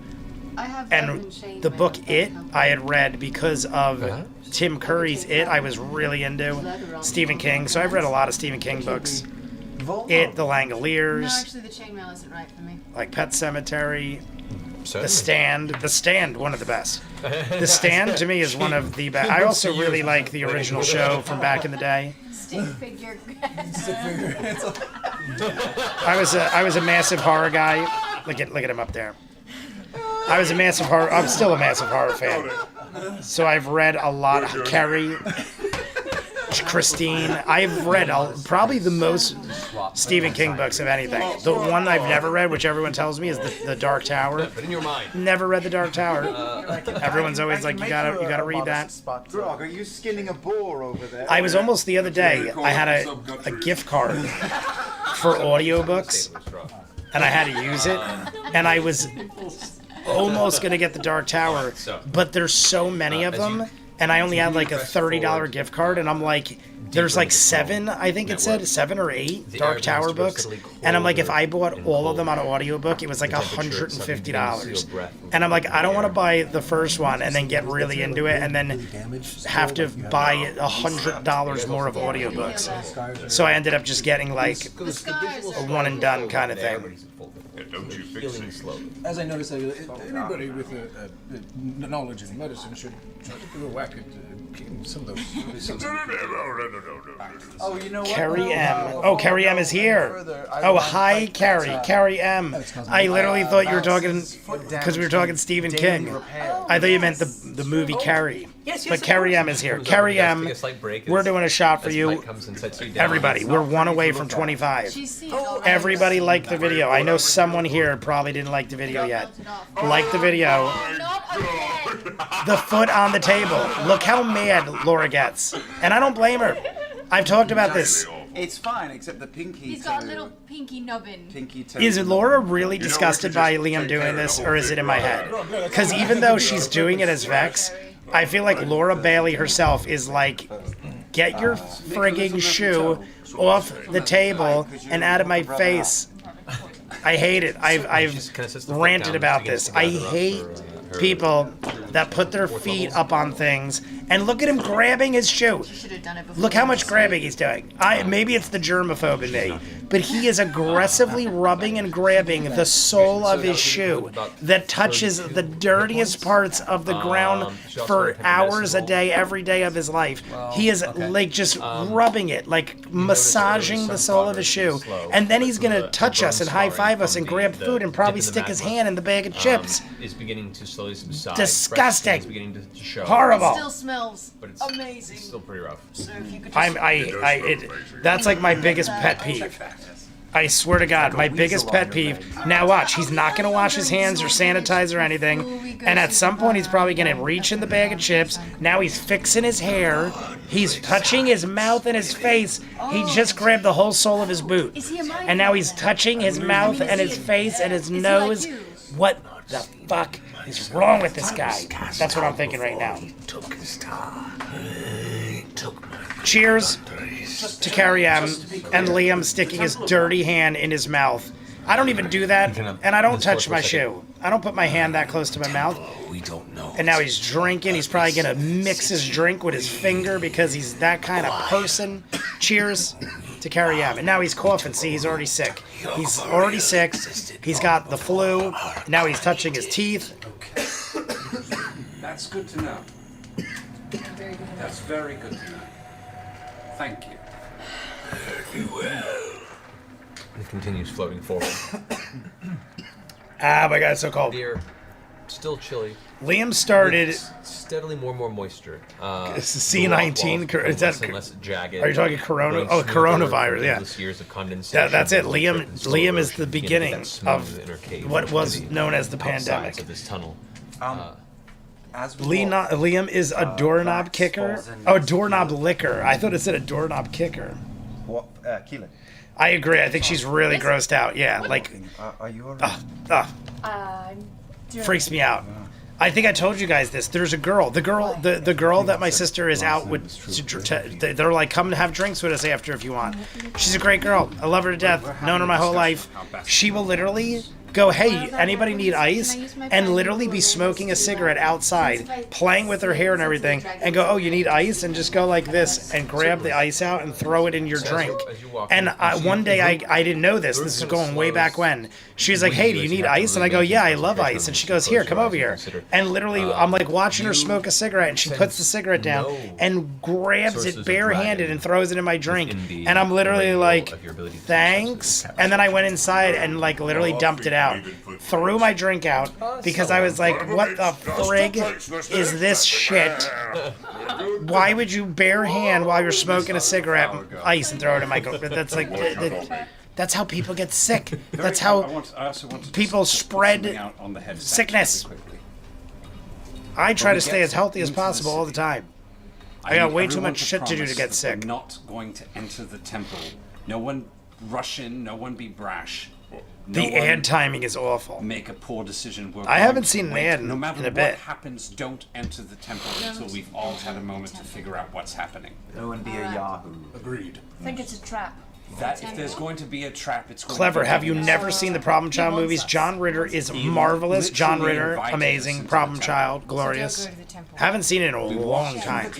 I have And the book It, I had read because of Tim Curry's It, I was really into. Stephen King, so I've read a lot of Stephen King books. It, The No, Langoliers, actually, the chainmail isn't right for me. like Pet Cemetery, Certainly. The Stand, one of the best. The Stand to me is one of the best. I also really like the original show from back in the day. Stick figure. I was a massive horror guy. Look at him up there. I'm still a massive horror fan. So I've read a lot of Carrie, Christine. I've read probably the most Stephen King books of anything. The one I've never read, which everyone tells me, is the Dark Tower. But in your mind. Never read the Dark Tower. Everyone's always like, you gotta read that. Grog, are you skinning a boar over there? I was almost the other day. I had a gift card for audiobooks, and I had to use it, and I was almost gonna get the Dark Tower, but there's so many of them. And I only had like a $30 gift card, and I'm like, there's like 7, I think it said, 7 or 8 Dark Tower books. And I'm like, if I bought all of them on an audiobook, it was like $150. And I'm like, I don't want to buy the first one and then get really into it and then have to buy $100 more of audiobooks. So I ended up just getting like a one and done kind of thing. Don't you fix it. As I noticed, anybody with a knowledge of medicine should try to give a whack at keeping some of those. Oh, you know what? Carrie M. Oh, Carrie M is here. Oh, hi, Carrie. Carrie M. I literally thought you were talking because we were talking Stephen King. I thought you meant the movie Carrie. But Carrie M is here. Carrie M, we're doing a shot for you. Everybody, we're 1 away from 25. She's seen it already. Everybody liked the video. I know someone here probably didn't like the video yet. Like the video. Not again. The foot on the table. Look how mad Laura gets. And I don't blame her. I've talked about this. It's fine, except the pinky. He's got a little pinky nubbin. Pinky toe. Is Laura really disgusted by Liam doing this, or is it in my head? Because even though she's doing it as Vex, I feel like Laura Bailey herself is like, get your frigging shoe off the table and out of my face. I hate it. I've ranted about this. I hate people that put their feet up on things. And look at him grabbing his shoe. Should have done it before. Look how much grabbing he's doing. Maybe it's the germaphobe in me, but he is aggressively rubbing and grabbing the sole of his shoe that touches the dirtiest parts of the ground for hours a day, every day of his life. He is like just rubbing it, like massaging the sole of his shoe. And then he's gonna touch us and high five us and grab food and probably stick his hand in the bag of chips. Is beginning to slowly subside. Disgusting. Is beginning to show. Horrible. Still smells But it's amazing. still pretty rough. So if you could just That's like my biggest pet peeve. I swear to God, my biggest pet peeve. Now watch, he's not gonna wash his hands or sanitize or anything. And at some point, he's probably gonna reach in the bag of chips. Now he's fixing his hair. He's touching his mouth and his face. He just grabbed the whole sole of his boot. And now he's touching his mouth and his face and his nose. What the fuck is wrong with this guy? That's what I'm thinking right now. Cheers to Carrie M and Liam sticking his dirty hand in his mouth. I don't even do that, and I don't touch my shoe. I don't put my hand that close to my mouth. And now he's drinking. He's probably gonna mix his drink with his finger because he's that kind of person. Cheers to Carrie M. And now he's coughing. See, he's already sick. He's already sick. He's got the flu. Now he's touching his teeth. That's good to know. That's very good to know. Thank you. Very well. It continues floating forward. Ah, my God, it's so cold. Dear, still chilly. Liam started. With steadily more and more moisture. This is C19. Is that? Less and less jagged. Are you talking corona? Going Oh, smoother, coronavirus. Yeah. endless years of condensation. That's it. and Liam. certain slow Liam is the erosion. You can't get beginning that smooth of inner cave what was of the known as the outsides pandemic. of this tunnel. As we walk, Liam is a doorknob Vax kicker. falls in Oh, a next doorknob to- licker. I thought it said a doorknob kicker. What, Keelan? I agree. I think she's really grossed out. Yeah, like, Are you alright? freaks me out. I think I told you guys this. There's a girl. The girl that my sister is out with. They're like, come have drinks with us after if you want. She's a great girl. I love her to death. Known her my whole life. She will literally go, hey, anybody need ice? And literally be smoking a cigarette outside, playing with her hair and everything, and go, oh, you need ice? And just go like this and grab the ice out and throw it in your drink. And one day I didn't know this. This is going way back when. She was like, hey, do you need ice? And I go, yeah, I love ice. And she goes, here, come over here. And literally, I'm like watching her smoke a cigarette, and she puts the cigarette down and grabs it barehanded and throws it in my drink. And I'm literally like, thanks. And then I went inside and like literally dumped it out. Threw my drink out because I was like, what the frig is this shit? Why would you bare hand while you're smoking a cigarette ice and throw it in my go? That's like, that's how people get sick. That's how people spread sickness. I try to stay as healthy as possible all the time. I got way too much shit to do to get sick. We're not going to enter the temple. No one rush in. No one be brash. The ad timing is awful. Make a poor decision. I haven't seen an ad No matter in a what bit. happens, don't enter the temple until we've all had a moment to figure out what's happening. No one be a yahoo. Agreed. I think it's a trap. That if there's going to be a trap, it's going Clever. to be Have you obvious. never seen the Problem Child movies? John Ritter is marvelous. John Ritter, amazing. Problem Child, glorious. Haven't seen it in a long time.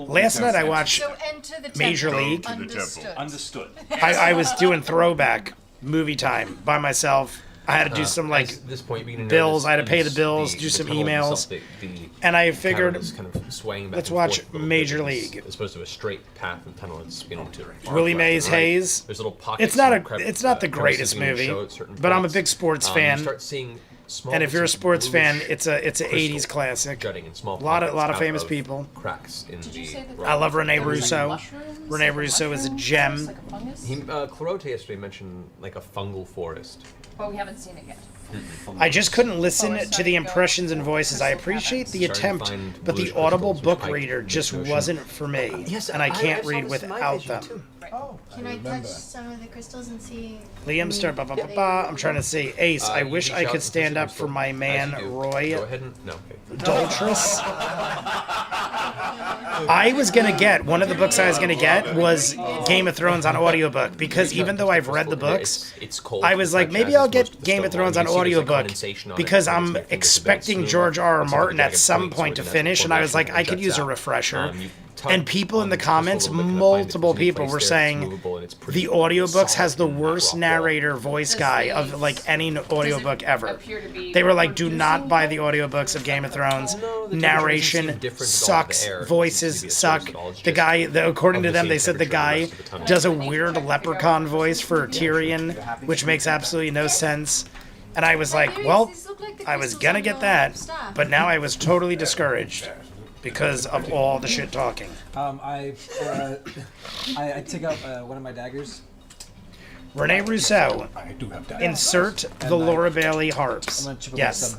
Last night I watched So enter the temple. Major League. Understood. Understood. I was doing throwback movie time by myself. I had to do some like At this point, you begin to bills. notice I had to pay the this- bills, do some tunnel emails. itself, the And I cavern figured, is kind of swaying back let's and watch forth a little Major bit. League. As opposed to a straight path in the tunnel, it's you know, to far Willie left Mays and right. Hayes. There's little pockets. It's not and it's not the crevices greatest being movie, shown at certain but I'm a points. big sports You fan. start seeing small And if you're a bits of sports fan, bluish it's a crystal 80s classic. jutting in small Lot of pockets famous out people. Cracks in the say that I love Rene There was, like, Russo. mushrooms, Rene like Russo is a mushrooms, gem. like a fungus? Clarote yesterday mentioned like a fungal forest. But we haven't seen it yet. I just couldn't listen to the impressions and voices. I appreciate the attempt, but the Audible book reader just wasn't for me. And I can't read without them. Can I touch some of the crystals and see? Liam start ba ba ba ba. I'm trying to see Ace. I wish I could stand up for my man Go Roy ahead and no. Okay. Adulteress. I was gonna get one of the books I was gonna get was Game of Thrones on audiobook because even though I've read the books, It's cold. I was like, maybe I'll get Game of Thrones on audiobook because I'm expecting George R.R. Martin at some point to finish, and I was like, I could use a refresher. And people in the comments, multiple people were saying the audiobooks has the worst narrator voice guy of like any audiobook ever. They were like, do not buy the audiobooks of Game of Thrones. Narration sucks. Voices suck. The guy, according to them, they said the guy does a weird leprechaun voice for Tyrion, which makes absolutely no sense. And I was like, well, I was gonna get that, but now I was totally discouraged because of all the shit talking. I take out one of my daggers. Rene Russo. I do have that. Insert the Laura Bailey harps. Yes.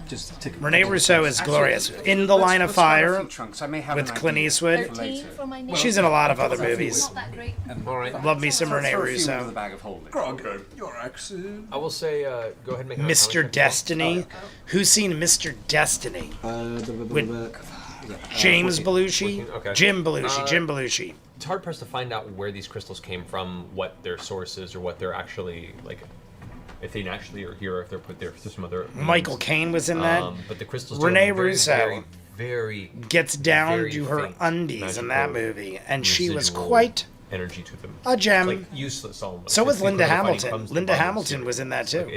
Just take a Rene couple Russo is glorious. In The Line of Let's grab a Fire few chunks. I may have with an Clint idea Eastwood. for later. For my name. She's in a lot of other movies. Not that great. All right. Love me some Rene Throw a few into the Russo. bag of holding. Grog, your accent. I will say, go ahead and make a Mr. Destiny. Who's seen Mr. Destiny? James Belushi? Okay. Jim Belushi. Jim Belushi. It's hard for us to find out where these crystals came from, what their source is, or what they're actually like. If they naturally are here, if they're put there for some other. Michael Caine was in that. But the crystals. Renee do have a Russo very, very gets down very to her faint undies in that magical movie, and she was residual quite energy to them. a gem. Like useless almost. So was It's Linda because they're fighting Hamilton. crumbs in Linda the bottom of the Hamilton series. was in that too. Like,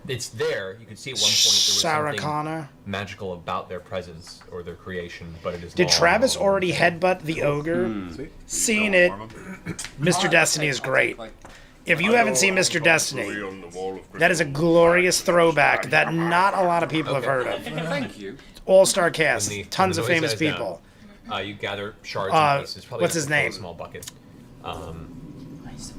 it's there. You could see at one point there was Sarah something Connor. magical about their presence or their creation, but it is. Did not Travis all- already headbutt the ogre? Seen it. Mr. Destiny is great. If you haven't seen Mr. Destiny, that is a glorious throwback that not a lot of people have heard of. Thank you. All-star cast, When tons the of noise famous dies down, people. You gather shards and pieces. Probably what's like his to fill a name? small bucket.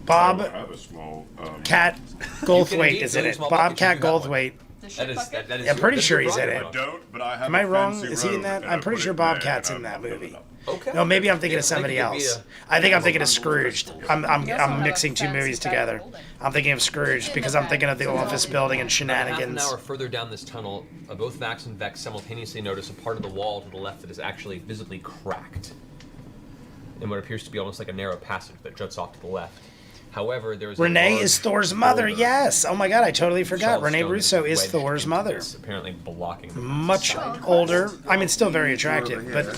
Bob have a small. Cat You Goldthwait can is in indeed it. fill a small Bobcat bucket, you do have one. Goldthwait. The That ship is, bucket? that is Yeah, I'm pretty that's sure your he's in prerogative. it. Don't, but I have Am I a wrong? fancy Is he in robe, that? and I'm I pretty put sure it there, Bobcat's and in that I'm movie. up. Okay. No, maybe I'm thinking of Yeah, I think somebody it could be else. I think I'm thinking of Scrooged. I'm also have mixing a two fancy movies bag together. of holding. I'm thinking of Scrooged because I'm thinking of the office building and About half an shenanigans. hour further down this tunnel, both Vax and Vex simultaneously notice a part of the wall to the left that is actually visibly cracked in what appears to be almost like a narrow passage that juts off to the left. However, there is a Renee large is Thor's mother. boulder, Yes. Oh my God, I totally forgot. solid Renee stone that Russo is wedged Thor's into mother. this, apparently blocking the Much older. I mean, still very attractive, but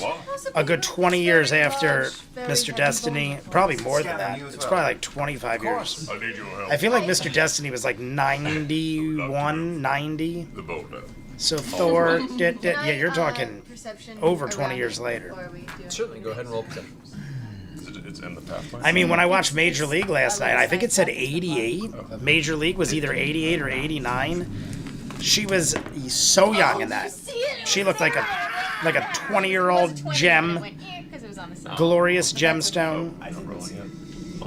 a good 20 years after Mr. Destiny. Probably more than that. It's probably like 25 years. I need your help. I feel like Mr. Destiny was like 91, 90. The boulder. So Thor did, yeah, you're talking over 20 years later. Certainly, go ahead and roll perception. It's in the pathway. I mean, when I watched Major League last night, I think it said 88. Major League was either 88 or 89. She was so young in that. She looked like a 20-year-old gem, glorious gemstone.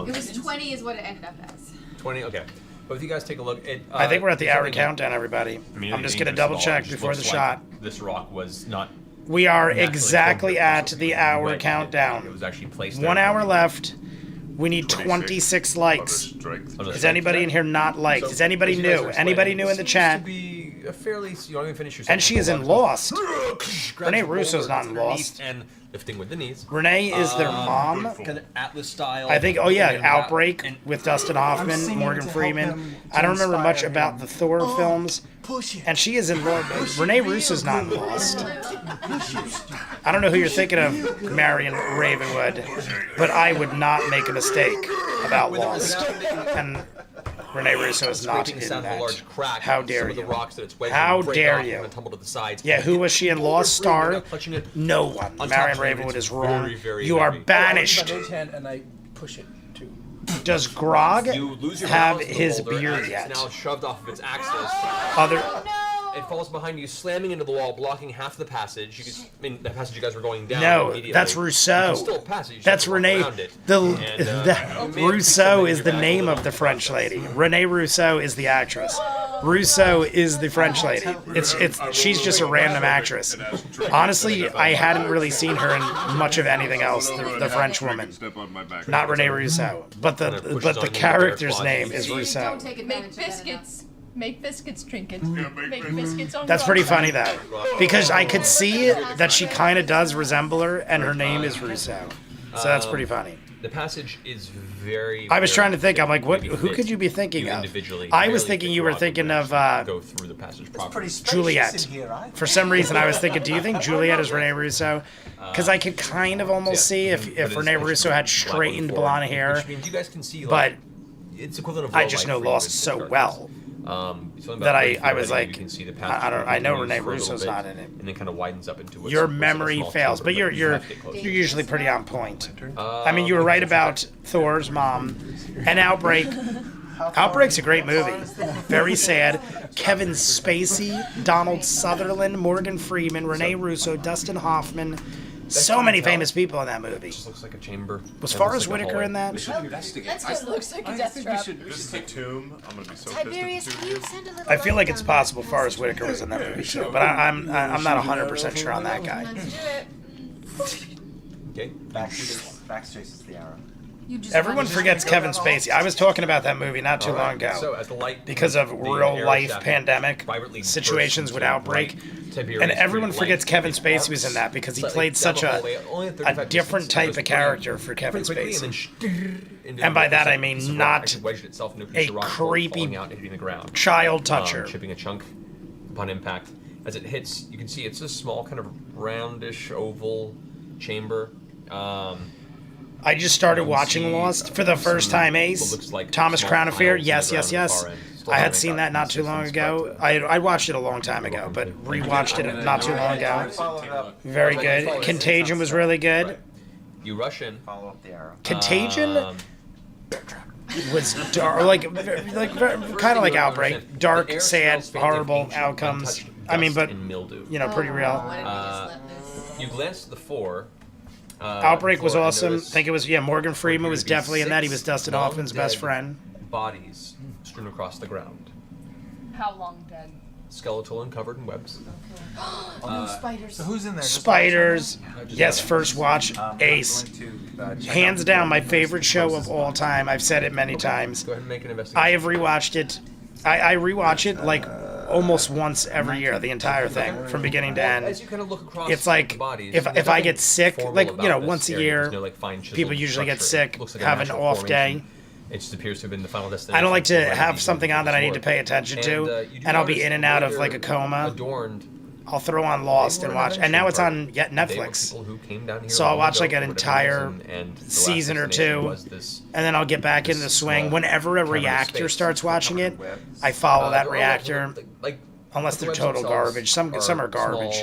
It was 20 is what it ended up as. 20. Okay. But if you guys take a look, I think we're at the hour certainly- countdown, everybody. I mean, I'm just gonna it's double small, check it just before the looks shot. like this rock was not. We are naturally exactly formed, at it was the hour wedged. It countdown. was actually placed 1 there. hour left. We need 26 likes. Strength. Is anybody in here not liked? Is anybody as you guys new? are Anybody explaining, new in the seems chat? To be a fairly, you don't even finish your And she is in Lost. Renee Russo's not in Lost. And lifting with the knees. Renee is their mom. Kind of Atlas style. I think. Oh yeah, and Outbreak and with Dustin I'm Hoffman, singing Morgan to help Freeman. him, I don't to remember much inspire about him. the Thor films, Push it. and she is in Lost. Renee Russo's not in Lost. I don't know who you're thinking of, Marion Ravenwood, but I would not make a mistake about Lost. And Renee Russo is not scraping in the sound of a that. large crack. How in dare some of you. the rocks that it's wedged How in break dare off you. And tumble to the sides. Yeah, who was she in Lost Star? Without clutching it. No one. On top Marion of it, Ravenwood it's is wrong. very, very You are heavy. banished. And I push it too. Does Grog You lose your have balance with his the boulder, beard and yet? It's now shoved off of its axis. Other. It falls behind you, slamming into the wall, blocking half the passage. You could, I mean, the passage you guys were going down. No, immediately. that's Rousseau. It's still a passage. You just That's have to walk Renee. around it. The And, you may have Rousseau picked is something the in your name back of the a French little lady. Renee Rousseau is the actress. Rousseau is the French lady. It's she's just a random actress. Honestly, I hadn't really seen her in much of anything else. The French woman, not Renee Rousseau, but the character's name is Rousseau. Don't take Make advantage of that enough. biscuits. Make biscuits, trinkets. Make biscuits on That's pretty rocks. funny though, because I could see that she kind of does resemble her, and her name is Rousseau. So that's pretty funny. The passage is very. I was very trying to think. I'm like, what? maybe Who fit could you be thinking you of? individually. I was Barely thinking fit you were Rock thinking would of go through the passage Pretty properly. spacious Juliet. in here, I For some reason, I was thinking, do you think Juliet is Renee Russo? Because I could kind of almost see But if it's Renee Russo had black straightened uniform, blonde hair, Which means you guys can see, but like, it's equivalent of I low just light know for you Lost with so darkness. well Something that about right I here, was you like, can see the I know continues Renee for a little Russo's bit, not in it. and then kind of widens up into what's Your looks like a memory small fails, chamber, but you're you have to get closer. you're usually pretty on point. I mean, you were right about Thor's mom and Outbreak. Outbreak's a great movie. Very sad. Kevin Spacey, Donald Sutherland, Morgan Freeman, Renee Russo, Dustin Hoffman, So many famous people in that movie. It just looks like a chamber. Was It Forrest looks like a Whitaker in hallway. that? We should investigate. Let's go. Looks like a I death think trap. we should. This is the tomb. I'm gonna be so Tiberius, pissed can at you the tomb. send a little I feel like it's light possible down Forrest past Whitaker the- was in that movie too, but I'm not 100% sure on that guy. Let's do it. Okay. Bax chases the arrow. You just Everyone wanna- forgets Kevin Spacey. I was talking about that movie not too All right. long ago. So as the light Because of the real arrow life shaft pandemic vibrantly situations bursts with into outbreak. bright Tiberius And everyone green forgets light. Kevin It Spacey was in arcs that because he slightly played down such the a hallway, only at 35 different distance, type goes of character pretty for Kevin quickly, Spacey. and then And by that I piece mean of rock not actually wedged itself into a a piece of rock before creepy falling out and hitting the ground. child toucher. Chipping a chunk upon impact. As it hits, you can see it's a small kind of roundish oval chamber. I just started You can watching see Lost for the first some- time, what Ace. looks like Thomas small Crown Affair, tiles in yes, the yes, ground on the yes. far end. Still I had haven't seen got that not too long distance, ago. but, I watched it a long time ago, but rewatched it not too long ago. Follow it up. Very good. Contagion was really good. you rush in. Follow up the arrow. Contagion Um, was dark, kind of like Outbreak. Dark, the air sad, smells faintly of horrible ancient, outcomes. untouched I mean, dust but and mildew. you know, pretty Why real. did we just let this? You glance at the floor. Outbreak was floor and awesome. I notice think it was Morgan Freeman was appear to be definitely in that. He was 6 Dustin long Hoffman's best dead friend. Bodies strewn across the ground. How long dead? Skeletal and covered in webs. Oh no, spiders. So who's in there? Just Spiders. Yes, first watch. Ace. I'm going to, check Hands out down, the my favorite show of closest all one. time. I've said it many times. Go ahead and make an investigation. I have rewatched it. I rewatch it like almost once every year, the entire thing from beginning to As end. you kind of look across It's like the bodies, if there's I get nothing sick, formal like, about this once a area. year, There's no, like, fine chiseled people usually get structure. sick, Looks like a have an natural off day. formation. It just appears to have been the final destination. I don't like to for have these something on that I need to pay attention to, you do and I'll be notice in and out of later like a coma. Adorned. I'll throw on Lost and watch, and now it's on Netflix. So I'll watch like an entire season or two, and then I'll get back in the swing. Whenever a reactor starts watching it, I follow that reactor, unless they're total garbage. Some are garbage,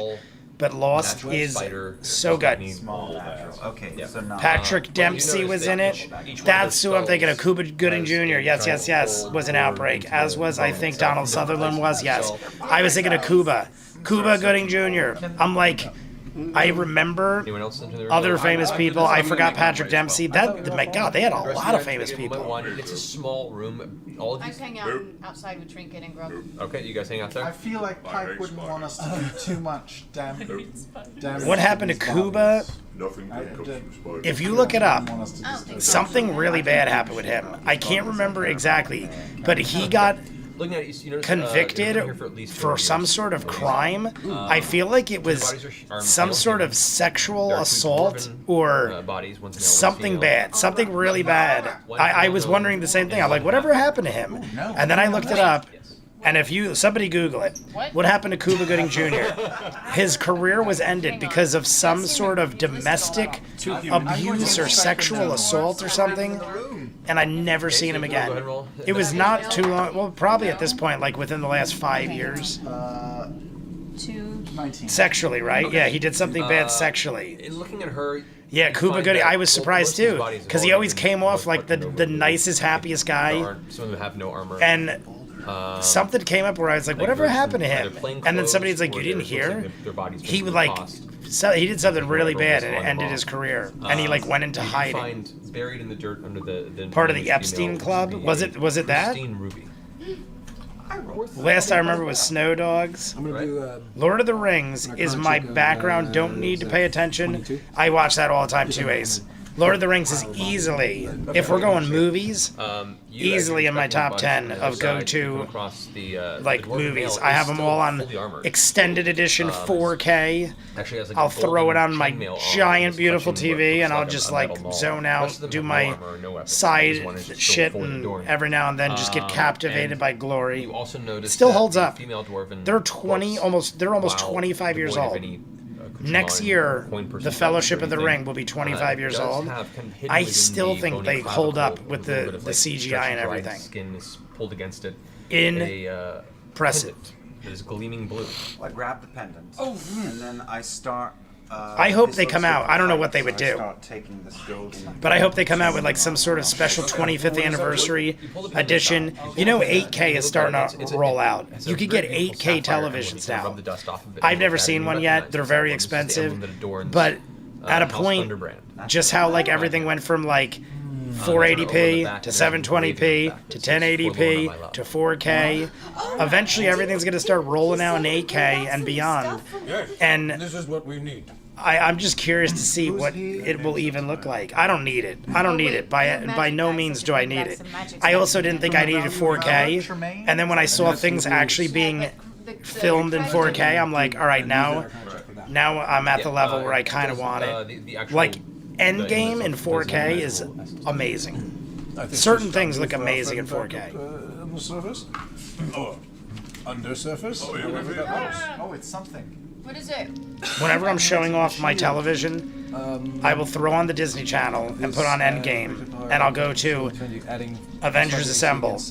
but Lost is so good. Small natural. Okay, so not. Patrick Dempsey was in it. That's who I'm thinking of. Cuba Gooding Jr. Yes, yes, yes. Was in Outbreak. As was, I think, Donald Sutherland was. Yes. I was thinking of Cuba. Cuba Gooding Jr. I'm like, I remember other famous people. I forgot Patrick Dempsey. My God, they had a lot of famous people. It's a small room. All of I these. hang out outside with Trinket and Grub. Okay, you guys hang out there. I feel like Pike wouldn't want us to do too much damage. What happened to Cuba? Nothing good comes from spiders. If you look it up, I don't think so. something really bad happened with him. I can't remember exactly, but he got Looking at it, you notice, convicted you've been here for at least for 4 some years. sort of crime. I feel like it was some sort of sexual assault or bodies, one's male, one's something female. bad, something really bad. I was wondering the same thing. I'm like, whatever happened to him? And then I looked it up. And if somebody Google it, what happened to Cuba Gooding Jr.? His career was ended because of some sort of domestic abuse or sexual assault or something. And I never seen him again. It was not too long. Well, probably at this point, like within the last 5 years. 2. Sexually, right? Yeah, he did something bad sexually. In looking at her. Yeah, you Cuba find Gooding. that I was most surprised of these too, bodies because have he all always been came off like the fucked over. nicest, happiest guy. Some of them have no armor. And something came up where I was like, whatever happened to him? And then somebody's like, you didn't hear? He would like, he did something really bad and it ended his career. And he like went into hiding. Find buried in the dirt under the Part of the Epstein Club? Was it that? Pristine ruby. Last I remember was Snow Dogs. I'm gonna do. Lord of the Rings is my background. Don't need to pay attention. I watch that all the time too, Ace. Lord of the Rings is easily, if we're going movies, easily in my top 10 of go-to like movies. I have them all on extended edition 4K. I'll throw it on my giant beautiful TV and I'll just like zone out, do my side shit, and every now and then just get captivated by glory. Still holds up. They're 20, they're almost 25 years old. Next year, the Fellowship of the Ring will be 25 years old. I still think they hold up with the CGI and everything. Skin is pulled against it. Impressive. It is gleaming blue. Well, I grab the pendant, and then I start. I hope they come out. I don't know what they would do. Start taking this gold. But I hope they come out with like some sort of special 25th anniversary edition. You know 8K is starting to roll out. You could get 8K televisions now. I've never seen one yet. They're very expensive. But at a House point, Thunderbrand. just how like everything went from like 480p to 720p to 1080p to 4K. Eventually, everything's gonna start rolling out in 8K and beyond. Yes. And This is what we need. I'm just curious to see what it will even look like. I don't need it. I don't need it. By no means do I need it. I also didn't think I needed 4K. And then when I saw things actually being filmed in 4K, I'm like, all right, now I'm at the level where I kind of want it. Like, Endgame in 4K is amazing. I think Certain this things time look with our amazing friend in back 4K. up, on the surface? Or undersurface? Oh, yeah, Whatever that was. Oh, it's something. What is it? Whenever I'm showing off my television, I will throw on the Disney Channel and put on Endgame, and I'll go to Avengers Assemble.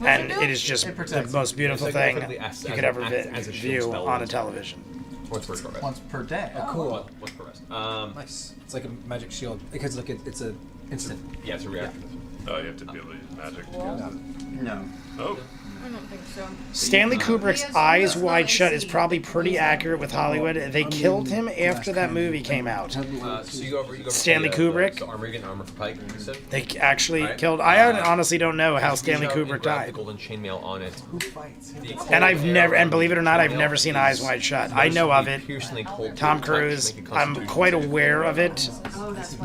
And it is just the most beautiful thing you could ever view on a television. Once per rest. Once per day. Cool. Once per rest. Nice. It's like a magic shield because look, it's a instant. Yeah, it's a reaction. Oh, you have to be able to use magic. No. Oh. I don't think so. Stanley Kubrick's Eyes Wide Shut is probably pretty accurate with Hollywood. They killed him after that movie came out. So you go over Stanley Kubrick? The armor, you get an armor for Pike, you said? They actually killed. I honestly don't know how Stanley Kubrick The died. golden chainmail on it. And I've never, and believe it or not, I've never seen Eyes Wide Shut. I know of it. Piercingly cold Tom touch, Cruise. make a I'm constitution quite save. aware of it,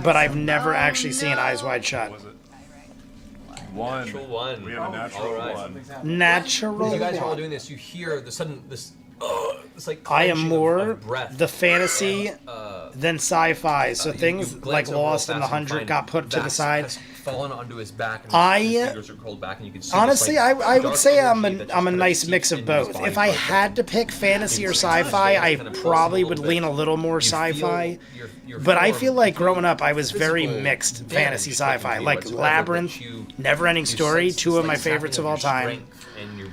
but I've never actually seen Eyes Wide Shut. Was it? One. Natural one. We have a natural All right. one. Natural. As you guys are all doing this, you hear the sudden it's like I am clenching more of breath. the fantasy than sci-fi. So You things glance like over real Lost and The fast and 100 find got put to the Vax side. has fallen onto his back and I- his fingers are curled back and you can see Honestly, this, like, I would dark say I'm energy that just a kind of nice seeps mix of into his both. body If I for a had to pick fantasy or sci-fi, I probably would lean a little more sci-fi. But I feel like growing up, I was very mixed fantasy sci-fi. Like Labyrinth, Never-Ending Story, two of my favorites of all time.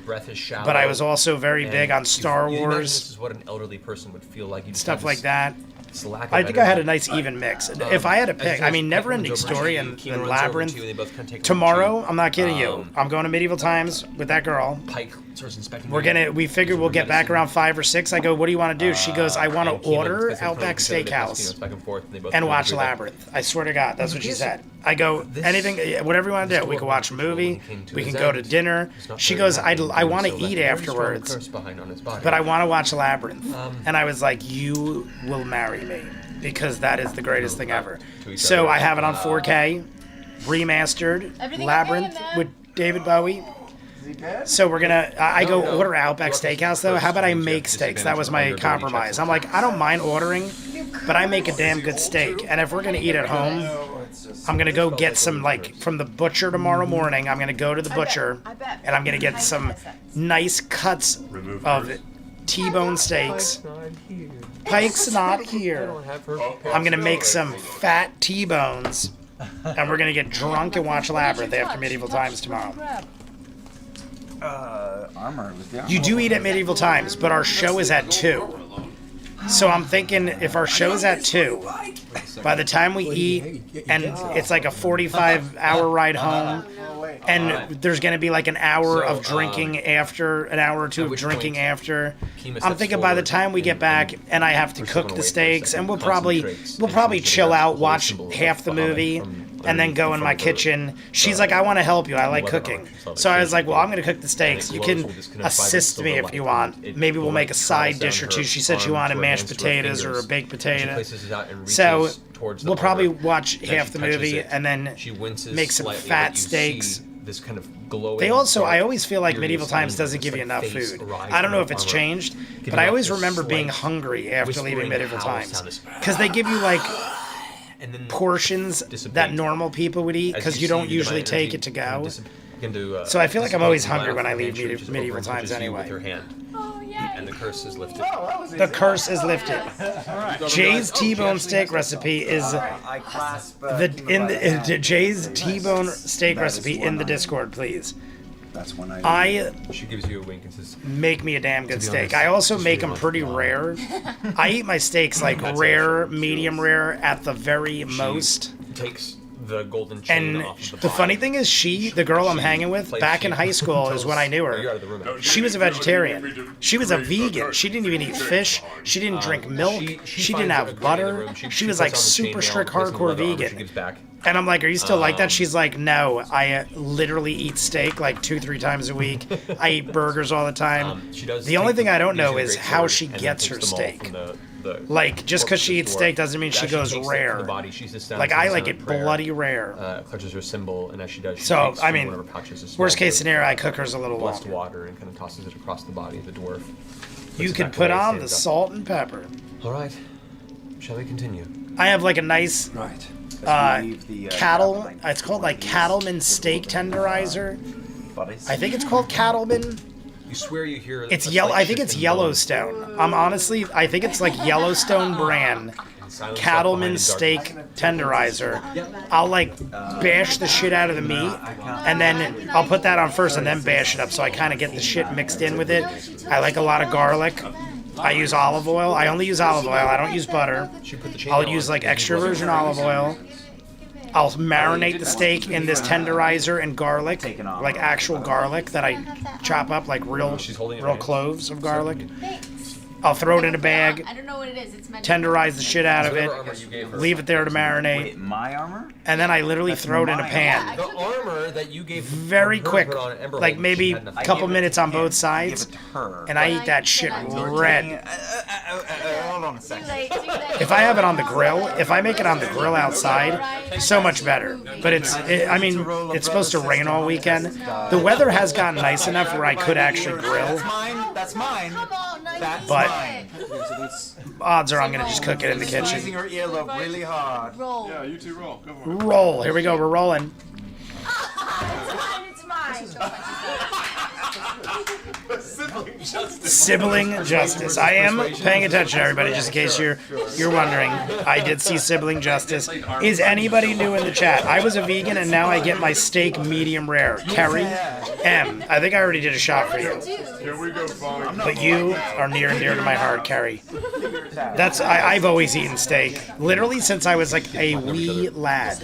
But I was also very big on Star This Wars, is what an elderly person would feel like. You just stuff have like this- that. this lack of I think I had a energy. nice even mix. If I had to As you pick, I guys mean, cut Never-Ending runs over Story to you, and Keenan runs over to Labyrinth. you, and they both kind of take over Tomorrow, to I'm not kidding you. I'm going to Medieval Times with that girl. Pike starts inspecting We figure we'll get back around 5 or 6. I go, what do you want to do? She goes, I want and to Keenan order gets in front of Outback each other, they pass, Steakhouse back and forth, and they both and kind of watch agree that- Labyrinth. I swear to God, that's what she said. I go, anything, whatever you want to do. We can watch a movie. We can go to dinner. She goes, I want to eat afterwards, but I want to watch Labyrinth. And I was like, you will marry me because that is the greatest thing ever. So I have it on 4K, remastered, Everything Labyrinth okay in there? with David Bowie. So we're gonna. I go order Outback Steakhouse though. How about I make steaks? That was my compromise. I'm like, I don't mind ordering, but I make a damn good steak. And if we're gonna eat at home, I'm gonna go get some like from the butcher tomorrow morning. I'm gonna go to the butcher, and I'm gonna get some nice cuts of T-bone steaks. Pike's not here. I'm gonna make some fat T-bones, and we're gonna get drunk and watch Labyrinth after Medieval Times tomorrow. Armor with the armor. You do eat at Medieval Times, but our show is at 2. So I'm thinking if our show's at 2, by the time we eat, and it's like a 45-hour ride home, and there's going to be like an hour of drinking after, an hour or two of drinking after. I'm thinking by the time we get back and I have to cook the steaks, and we'll probably chill out, watch half the movie, and then go in my kitchen. She's like, I want to help you. I like cooking. So I was like, well, I'm going to cook the steaks. You can assist me if you want. Maybe we'll make a side dish or two. She said she wanted mashed potatoes or a baked potato. So we'll probably watch half the movie and then make some fat steaks. This kind of glowing. They also, dark, I always feel like Medieval furious Times anger doesn't just, give you like, enough face food. arise I don't know from if it's armor, changed, giving but I off always this remember being slight hungry after leaving whispering Medieval howl Times. sound is- Because they give you like and then portions dissipate. that normal people would eat As because you you don't see usually divine take energy it to go. begin to, So I feel like I'm always hungry when I violence leave and reaches Medieval over and Times touches you anyway. with your hand, Oh, yay. and the curse is lifted. The curse is lifted. Jay's T-bone steak recipe is I clasp. Jay's T-bone steak recipe in the Discord, please. That's when I. She gives you a wink and says, Make me a damn good be steak. honest, I also just make feel them like, pretty rare. I eat my steaks like rare, medium rare at the very most. takes the golden chain And off of the the body. funny thing is, the girl I'm She hanging with, plays- back in she high school is when I knew You're out her. of the room. actually. She was a vegetarian. She was a vegan. She didn't even eat fish. She didn't drink milk. She didn't finds a have crate in the butter. room. She was like puts on the super chainmail, strict, places the hardcore leather armor, She vegan. gives back. And I'm like, are you still like that? She's like, no, I literally eat steak like 2-3 times a week. I eat burgers all the time. She does The only take thing I don't using know a is great how sword she and then gets takes her them all steak. from the Like, just because she corpse eats dwarf. steak doesn't mean she As goes takes it from rare. the body, she sits down, Like, says I a like silent it prayer, bloody rare. clutches her symbol, and as she does, she So, takes I from mean, one of her pouches a small worst case bit of scenario, I cook hers a little blessed longer. water and kind of tosses it across the body of the dwarf. Puts You it could back put away, on the stands up. salt and pepper. All right, shall we continue? I have like a nice Right. cattle. It's called like Cattleman Steak Tenderizer. I think it's called Cattleman. You swear you hear It's a yellow. slight I think shift it's in Yellowstone. I think it's like Yellowstone brand. bone. Silence Cattleman behind steak darkness. tenderizer. I'll like bash the shit out of the meat, and then I'll put that on first, and then bash it up, so I kind of get the shit mixed in with it. I like a lot of garlic. I use olive oil. I only use olive oil. I don't use butter. She put the chain I'll on use like because extra he wasn't virgin very olive oil. I'll marinate the steak in this tenderizer and garlic, like actual garlic that I chop up, like real cloves of garlic. I'll throw it in a bag, I don't know what it is. It's meant tenderize the shit out of it, Whatever armor you gave her. leave it there to marinate, My armor? and then I literally throw it in a pan. The armor that you gave Very her to quick, put on Emberhold, like she maybe had a nothing. couple minutes on both Give sides, it to her. and I eat that shit red. Hold on a too second. late. Too late. If I have it on the grill, if I make it on the grill outside, so much better. But I mean, it's supposed to rain all weekend. The weather has gotten nice enough where I could actually grill. That's mine. That's mine. Come on, no, That's But- mine. Odds are I'm gonna just cook it in the Squeezing kitchen. her earlobe really hard. roll. Yeah, you two roll. Go for it. Roll. Here we go. We're rolling. It's mine. Sibling justice. I am paying attention, everybody, just in case you're wondering. I did see sibling justice. Is anybody new in the chat? I was a vegan and now I get my steak medium rare. Kerry M. I think I already did a shot for you, Here we go, Fong. but you are near and dear to my heart, Kerry. I've always eaten steak, literally since I was like a wee lad.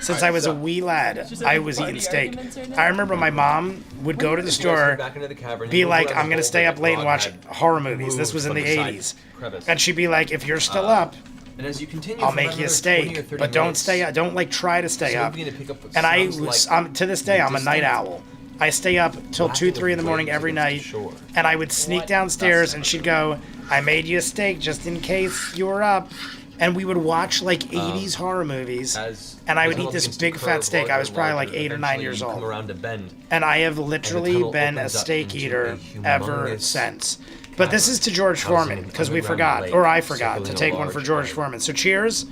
Since I was a wee lad, I was eating steak. I remember my mom would go to the store, Back into the cavern, be you like, move I'm gonna around stay the up late and hole watch that horror movies. moved This was in from the side 80s. crevice. And she'd be like, if you're still up, And as you continue I'll for make about you a another 20 or steak, 30 but don't minutes, stay. Don't like try to stay you'll up. begin to pick up what And I sounds was, like to this day, I'm a night owl. I stay up till 2, 3 in the morning every night, and I would sneak downstairs, and she'd go, "I made you a steak just in case you were up," and we would watch like 80s horror movies, and I would eat this big fat steak. I was probably like 8 or 9 years old, around a bend. and I have literally been a steak eater ever since. But this is to George Foreman, because we forgot, or I forgot, to take one for George Foreman. So cheers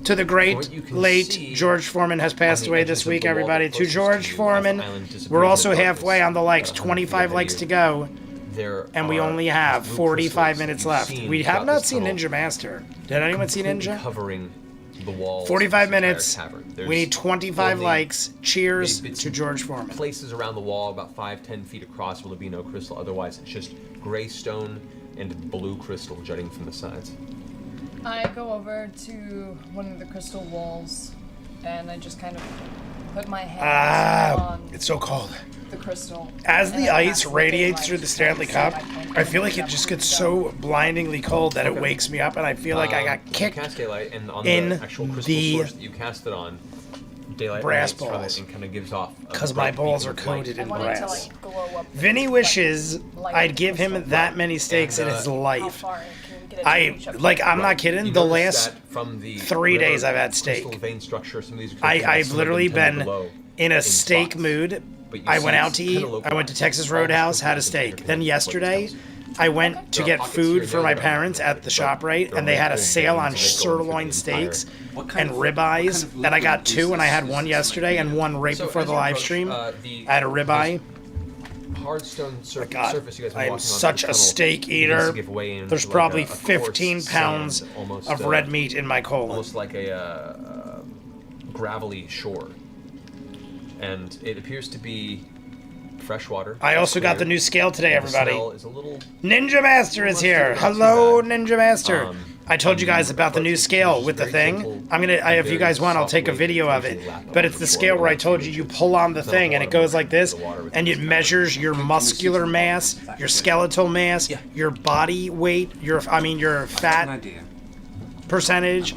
to the great, late George Foreman has passed away this week, everybody. To George Foreman. We're also halfway on the likes, 25 likes to go, and we only have 45 minutes left. We have not seen Ninja Master. Did anyone see Ninja? Covering the walls. 45 of the entire minutes. cavern. We need 25 only likes. Cheers bits to George Foreman. Places around the wall, about 5-10 feet across, will there be no crystal. Otherwise, it's just gray stone and blue crystal jutting from the sides. I go over to one of the crystal walls, and I just kind of put my hands on It's so cold. the crystal. As and the I ice cast radiates light through the to Stanley see Cup, if can I feel like it get just them gets to so blindingly cold that it wakes me up, and I feel like I got You kicked cast daylight, and on in the actual crystal the source that you cast it on, daylight brass emanates from balls. it and kind of gives off. a because my bright balls are beacon of light. coated I in want it to brass. like glow up. Vinny wishes I'd give him that many steaks in his How life. far can get it to reach up to? I'm not kidding. You The notice last that from the 3 river days I've had steak. crystal vein structure, some of these I've some of literally them tend to been glow in a in steak spots. mood. But you I see went out it's to kinda eat. local. I went to Texas All the Roadhouse, had a crystals steak. are Then connected. yesterday, I went to There are get pockets food here for and my there that are parents at the ShopRite, There and they are had a multiple sale on veins that go through the sirloin entire- steaks and ribeyes, and I got 2, and I had one yesterday and one right So before as the you live approach, stream. the- I had a ribeye. hard stone God, surface you guys have been I am walking on such the a tunnel steak begins eater. to give way into There's like probably a coarse 15 sand, pounds almost, of red meat in my colon. almost like a gravelly shore, and it appears to be fresh water. I also got the clear. new scale today, The everybody. smell is a little Ninja Master is here. Not too Hello, bad. Ninja Master. I told you guys about the new scale with the thing. If you guys want, I'll take a video of it. But it's the scale where I told you feel on the thing and it goes like this, and it measures your muscular mass, your skeletal mass, your body weight, your fat percentage,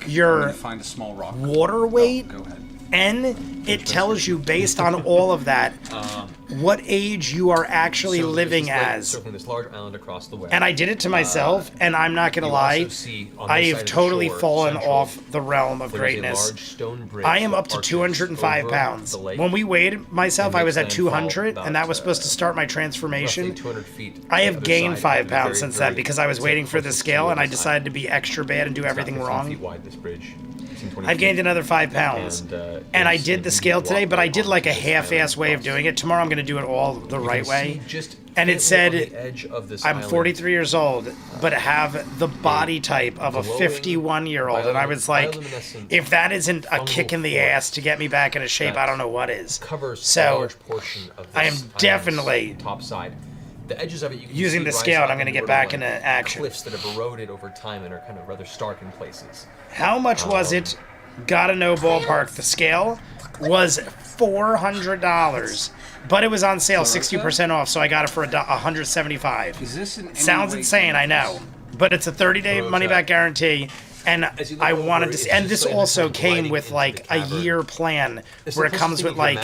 your find a small rock. water weight, Go ahead. and it tells you based on all of that what age you are actually living as. Circling this large island across the way. And I did it to myself, and I'm not gonna lie, I've totally fallen off the realm of greatness. I am up to 205 pounds. When we weighed myself, I was at 200, and that was supposed to start my transformation. 200 feet. I have gained 5 pounds since then because I was waiting for the scale, and I decided to be extra bad and do everything wrong. Wide, this bridge. I've gained another 5 pounds. And I did the scale today, but I did like a half-ass way of doing it. Tomorrow I'm going to do it all the right way. And it said, I'm 43 years old, but have the body type of a 51-year-old. And I was like, if that isn't a kick in the ass to get me back into shape, I don't know what is. So, I am definitely top side. The edges of it, you can using see the rise scale, up and I'm going to get back into action. Cliffs that have eroded over time and are kind of rather stark in places. How much was it? Gotta know ballpark. The scale was $400, but it was on sale 60% off, so I got it for $175. Is this in any Sounds way insane, I know, but it's a 30-day money-back guarantee. And I wanted to see, and this also came with like a year plan where it comes with like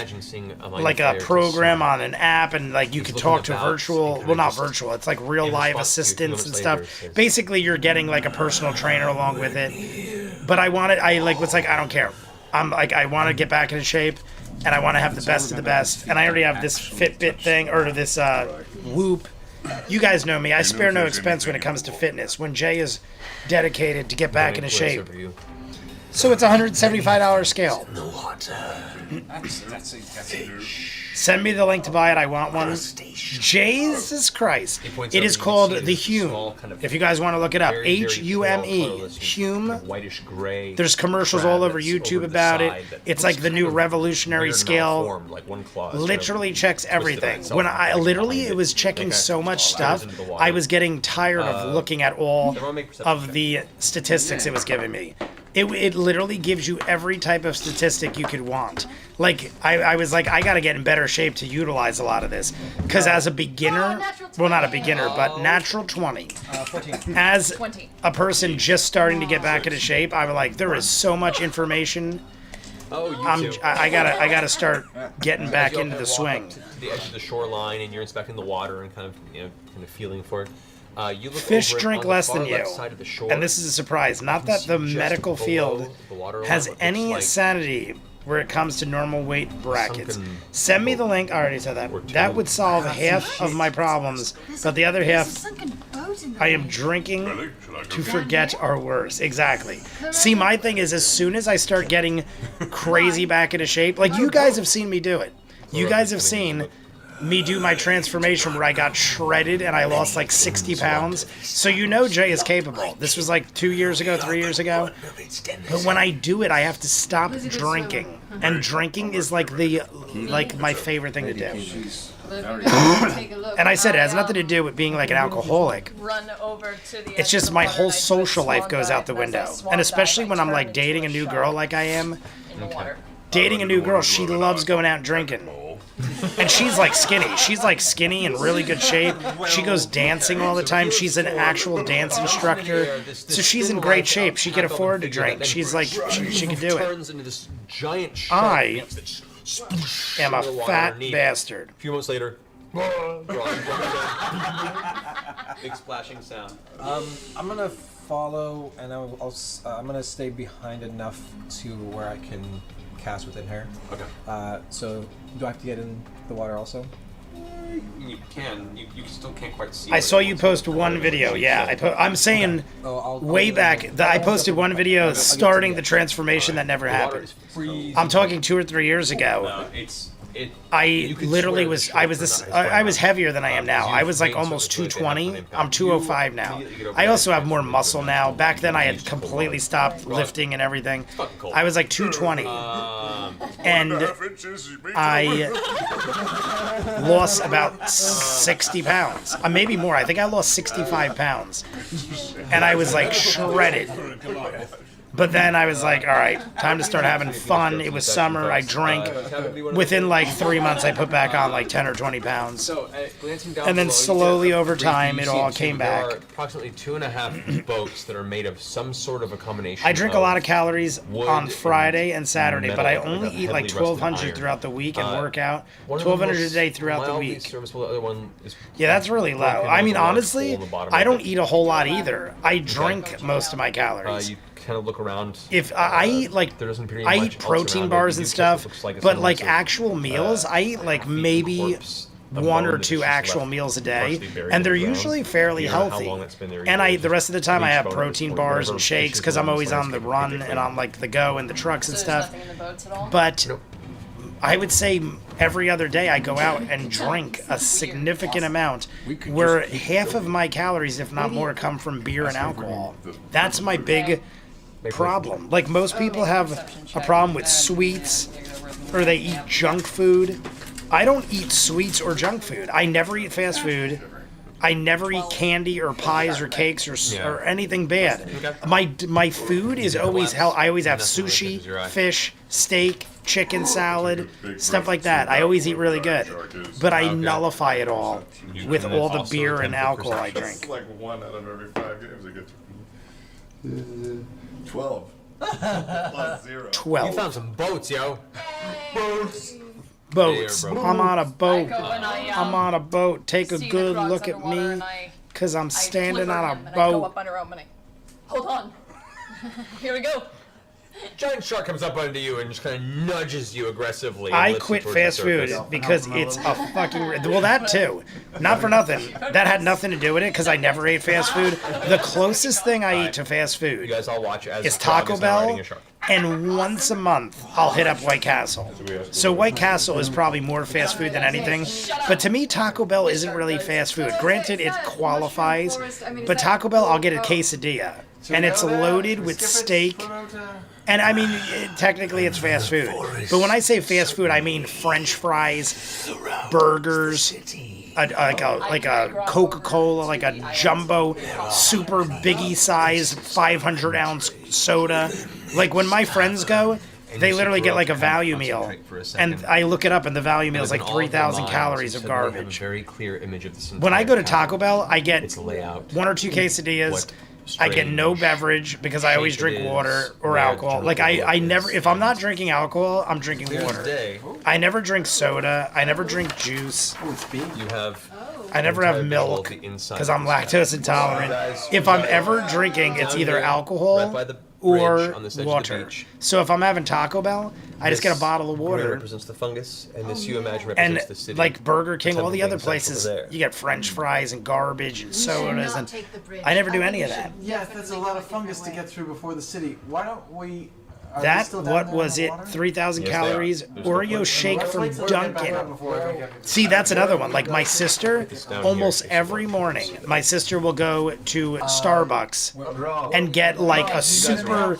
a program on an app, and like you can talk to virtual, well not virtual, it's like real live assistants and stuff. Basically you're getting like a personal trainer along with it. But I don't care. I want to get back into shape, and I want to have the best of the best. And I already have this Fitbit thing, or this Whoop. You guys know me. I spare no expense when it comes to fitness. When Jay is dedicated to get back into shape. So it's a $175 scale. Send me the link to buy it. I want one. Jesus Christ. It is called the Hume. If you guys want to look it up. H-U-M-E. Hume. Whitish gray. There's commercials all over YouTube about it. It's like the new revolutionary scale. Literally checks everything. When it was checking so much stuff, I was getting tired of looking at all of the statistics it was giving me. It literally gives you every type of statistic you could want. Like, I was like, I gotta get in better shape to utilize a lot of this. Because as a beginner, well, not a beginner, but natural 20. 14. As 20. a person just starting to get back into shape, I was like, there is so much information. I gotta start getting back into the swing. The edge of the shoreline, and you're inspecting the water and kind of feeling for it. You look Fish over drink on less the far than you, left side of the shore. and this is a surprise. Not that the medical field has any sanity where it comes to normal weight brackets. Send me the link. I already said that. That would solve half of my problems, but the other half, I am drinking to forget are worse. Exactly. See, my thing is, as soon as I start getting crazy back into shape, like you guys have seen me do it. You guys have seen me do my transformation where I got shredded and I lost like 60 pounds. So you know Jay is capable. This was like 2 years ago, 3 years ago. But when I do it, I have to stop drinking. And drinking is like my favorite thing to do. And I said it has nothing to do with being like an alcoholic. It's just my whole social life goes out the window. And especially when I'm like dating a new girl like I am. Dating a new girl, she loves going out and drinking. And she's like skinny. She's like skinny and really good shape. She goes dancing all the time. She's an actual dance instructor. So she's in great shape. She can afford to drink. She's like, she can do it. I am a fat bastard. A few months later, big splashing sound. I'm gonna follow, and I'm gonna stay behind enough to where I can cast within her. Okay. So do I have to get in the water also? You can. You still can't quite see. I saw you post one video. Yeah, I'm saying way back. I posted one video starting the transformation that never happened. I'm talking 2 or 3 years ago. I literally was. I was heavier than I am now. I was like almost 220. I'm 205 now. I also have more muscle now. Back then, I had completely stopped lifting and everything. I was like 220, and I lost about 60 pounds, maybe more. I think I lost 65 pounds, and I was like shredded. But then I was like, all right, time to start having fun. It was summer. I drank. Within like 3 months, I put back on like 10 or 20 pounds. And then slowly over time, it all came back. There are approximately 2.5 boats that are made of some sort of a combination. I drink a lot of calories on Friday and Saturday, but I only eat like 1,200 throughout the week and work out 1,200 a day throughout the week. Yeah, that's really low. I mean, honestly, I don't eat a whole lot either. I drink most of my calories. Kind of look around. If I eat like, I eat protein bars and stuff, but like actual meals, I eat like maybe 1 or 2 actual meals a day, and they're usually fairly healthy. And the rest of the time I have protein bars and shakes because I'm always on the run and on like the go and the trucks and stuff. But I would say every other day I go out and drink a significant amount, where half of my calories, if not more, come from beer and alcohol. That's my big problem. Like most people have a problem with sweets, or they eat junk food. I don't eat sweets or junk food. I never eat fast food. I never eat candy or pies or cakes or anything bad. My food is always hell. I always have sushi, fish, steak, chicken salad, stuff like that. I always eat really good, but I nullify it all with all the beer and alcohol I drink. It's like 1 out of every 5 games I get to 12 plus 0. 12. You found some boats, yo. Boats. I'm on a boat. I'm on a boat. Take a good look at me, because I'm standing on a boat. Hold on. Here we go. Giant shark comes up under you and just kind of nudges you aggressively. I quit fast food because it's a fucking... Well, that too. Not for nothing. That had nothing to do with it because I never ate fast food. The closest thing I eat to fast food is Taco Bell, and once a month I'll hit up White Castle. So White Castle is probably more fast food than anything. But to me, Taco Bell isn't really fast food. Granted, it qualifies, but Taco Bell, I'll get a quesadilla. And it's loaded with steak. And I mean, technically it's fast food. But when I say fast food, I mean French fries, burgers, like a Coca-Cola, like a jumbo, super biggie size 500-ounce soda. Like when my friends go, they literally get like a value meal. And I look it up, and the value meal is like 3,000 calories of garbage. When I go to Taco Bell, I get 1 or 2 quesadillas. I get no beverage because I always drink water or alcohol. Like I never, if I'm not drinking alcohol, I'm drinking water. I never drink soda. I never drink juice. I never have milk because I'm lactose intolerant. If I'm ever drinking, it's either alcohol or water. So if I'm having Taco Bell, I just get a bottle of water. Represents the fungus, and this you imagine represents the city. Like Burger King, all the other places, you get French fries and garbage and sodas, and I never do any of that. Yeah, that's a lot of fungus to get through before the city. Why don't we... What was it? 3,000 calories? Oreo shake from Dunkin'. See, that's another one. Like my sister, almost every morning, my sister will go to Starbucks and get like a super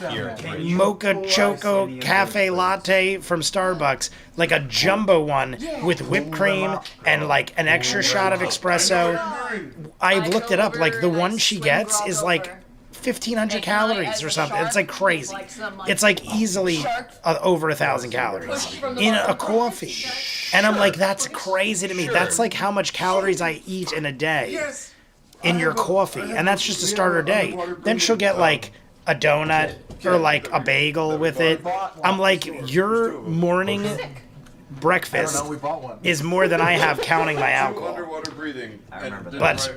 mocha choco cafe latte from Starbucks, like a jumbo one with whipped cream and like an extra shot of espresso. I've looked it up. Like the one she gets is like 1,500 calories or something. It's like crazy. It's like easily over 1,000 calories in a coffee. And I'm like, that's crazy to me. That's like how much calories I eat in a day in your coffee. And that's just a starter day. Then she'll get like a donut or like a bagel with it. I'm like, your morning breakfast is more than I have counting my alcohol. Underwater breathing. But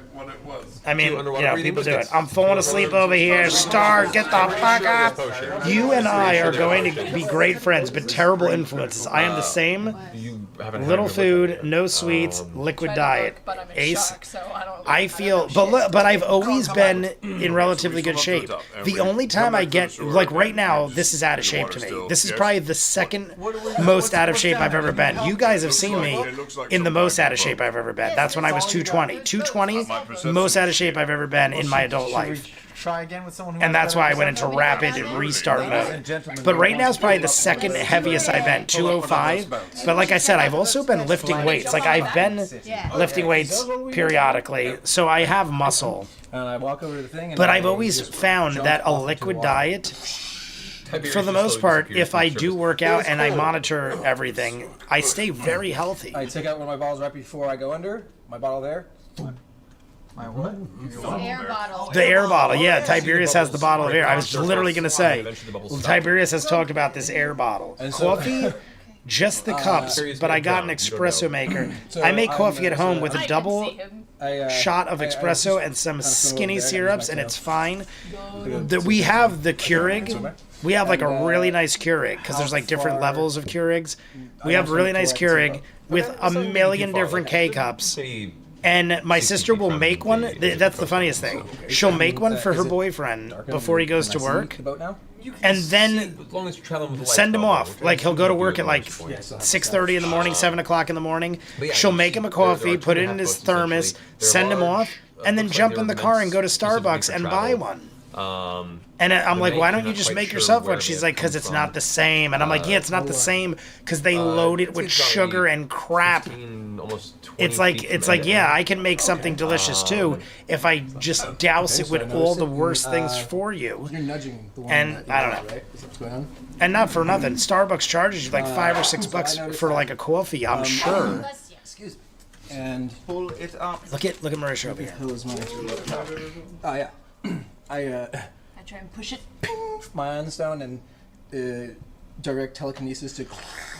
I mean, people do it. I'm falling asleep over here. Star, get the fuck up. You and I are going to be great friends, but terrible influences. I am the same. haven't little had a look at food, it no sweets, liquid Try to diet. look, but I'm in Ace. shock, so I don't. I feel, but I've always been in relatively good shape. The only time I get, like right now, this is out of shape to me. This is probably the second most out of shape I've ever been. You guys have seen me in the most out of shape I've ever been. That's when I was 220. 220, most out of shape I've ever been in my adult life. Try again with someone who And that's why I went into rapid restart mode. But right now is probably the second heaviest I've been, 205. But like I said, I've also been lifting weights. Like I've been lifting weights periodically, so I have muscle. And I walk over to the thing. And But I've always found that a liquid diet, for the most part, if I do work out and I monitor everything, I stay very healthy. I take out one of my bottles right before I go under. My bottle there. My what? Air bottle. The air bottle, yeah. Tiberius has the bottle of air. I was literally going to say, Tiberius has talked about this air bottle. Coffee, just the cups, but I got an espresso maker. I make coffee at home with a double shot of espresso and some skinny syrups, and it's fine. We have the Keurig. We have like a really nice Keurig, because there's like different levels of Keurigs. We have really nice Keurig with a million different K-cups. And my sister will make one. That's the funniest thing. She'll make one for her boyfriend before he goes to work, and then send him off. Like he'll go to work at like 6:30 in the morning, 7 o'clock in the morning. She'll make him a coffee, put it in his thermos, send him off, and then jump in the car and go to Starbucks and buy one. And I'm like, why don't you just make yourself one? She's like, because it's not the same. And I'm like, yeah, it's not the same because they load it with sugar and crap. It's like, yeah, I can make something delicious too if I just douse it with all the worst things for you. And I don't know. And not for nothing, Starbucks charges you like $5 or $6 for like a coffee, I'm sure. Excuse me. And pull it up. Look at Marisha over here. Oh yeah. I try and push it. my Ironstone and direct telekinesis to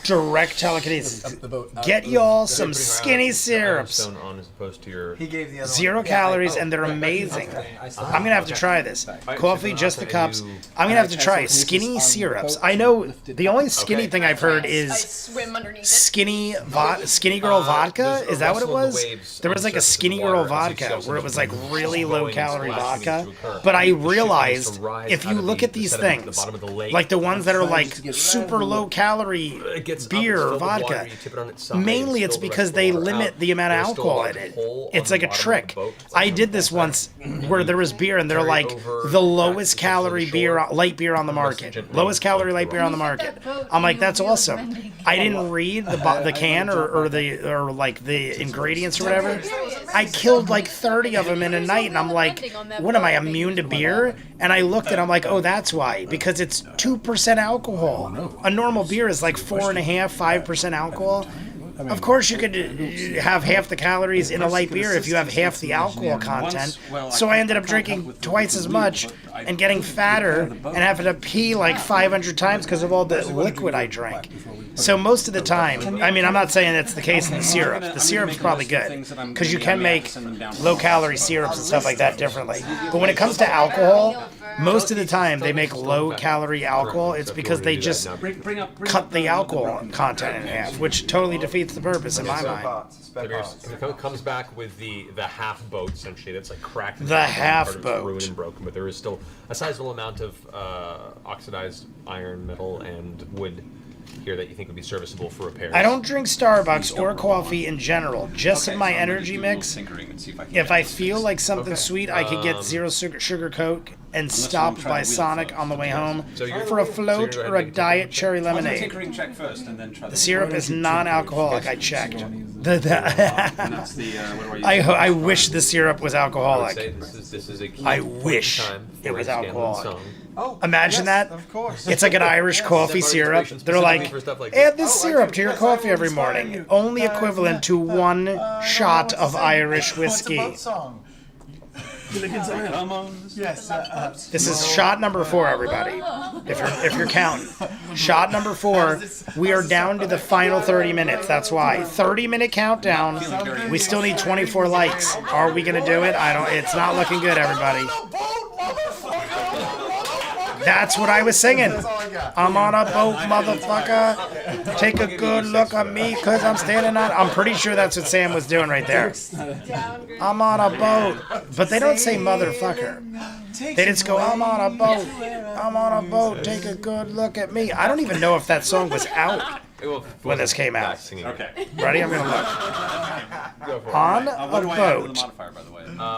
direct telekinesis. Up the boat. Get y'all some skinny syrups. On as opposed to your He gave the other 0 one. calories, and they're amazing. I'm gonna have to try this. Coffee, just the cups. I'm gonna have to try skinny syrups. I know the only skinny thing I've heard I is swim underneath it. skinny girl vodka. Is that what it was? There was like a skinny girl vodka where it was like really low calorie vodka. But I realized if you look at these things, like the ones that are like super low calorie beer or vodka, mainly it's because they limit the amount of alcohol in it. It's like a trick. I did this once where there was beer and they're like the lowest calorie beer, light beer on the market. Lowest calorie light beer on the market. I'm like, that's awesome. I didn't read the can or the ingredients or whatever. I killed like 30 of them in a night, and I'm like, what am I, immune to beer? And I looked and I'm like, oh, that's why, because it's 2% alcohol. A normal beer is like 4.5–5% alcohol. Of course, you could have half the calories in a light beer if you have half the alcohol content. So I ended up drinking twice as much and getting fatter and having to pee like 500 times because of all the liquid I drank. So most of the time, I mean, I'm not saying that's the case in the syrup. The syrup's probably good because you can make low-calorie syrups and stuff like that differently. But when it comes to alcohol, most of the time they make low-calorie alcohol. It's because they just cut the alcohol content in half, which totally defeats the purpose in my mind. It comes back with the half boat essentially that's like cracked. The half boat. Ruined and broken, but there is still a sizable amount of oxidized iron, metal, and wood here that you think would be serviceable for repairs. I don't drink Starbucks or coffee in general, just in my energy mix. If I feel like something sweet, I could get zero sugar Coke and stop by Sonic on the way home for a float or a diet cherry lemonade. The syrup is non-alcoholic, I checked. I wish the syrup was alcoholic. I wish it was alcoholic. Imagine that. Of course. It's like an Irish coffee syrup. They're like, add this syrup to your coffee every morning. Only equivalent to 1 shot of Irish whiskey. Yes. This is shot number 4, everybody. If you're counting. Shot number 4. We are down to the final 30 minutes. That's why. 30-minute countdown. We still need 24 likes. Are we gonna do it? It's not looking good, everybody. That's what I was singing. That's all I got. I'm on a boat, motherfucker. Take a good look at me, cause I'm standing on. I'm pretty sure that's what Sam was doing right there. I'm on a boat, but they don't say motherfucker. They just go, I'm on a boat. I'm on a boat. Take a good look at me. I don't even know if that song was out when this came out. Okay. Ready? I'm gonna look. On a boat.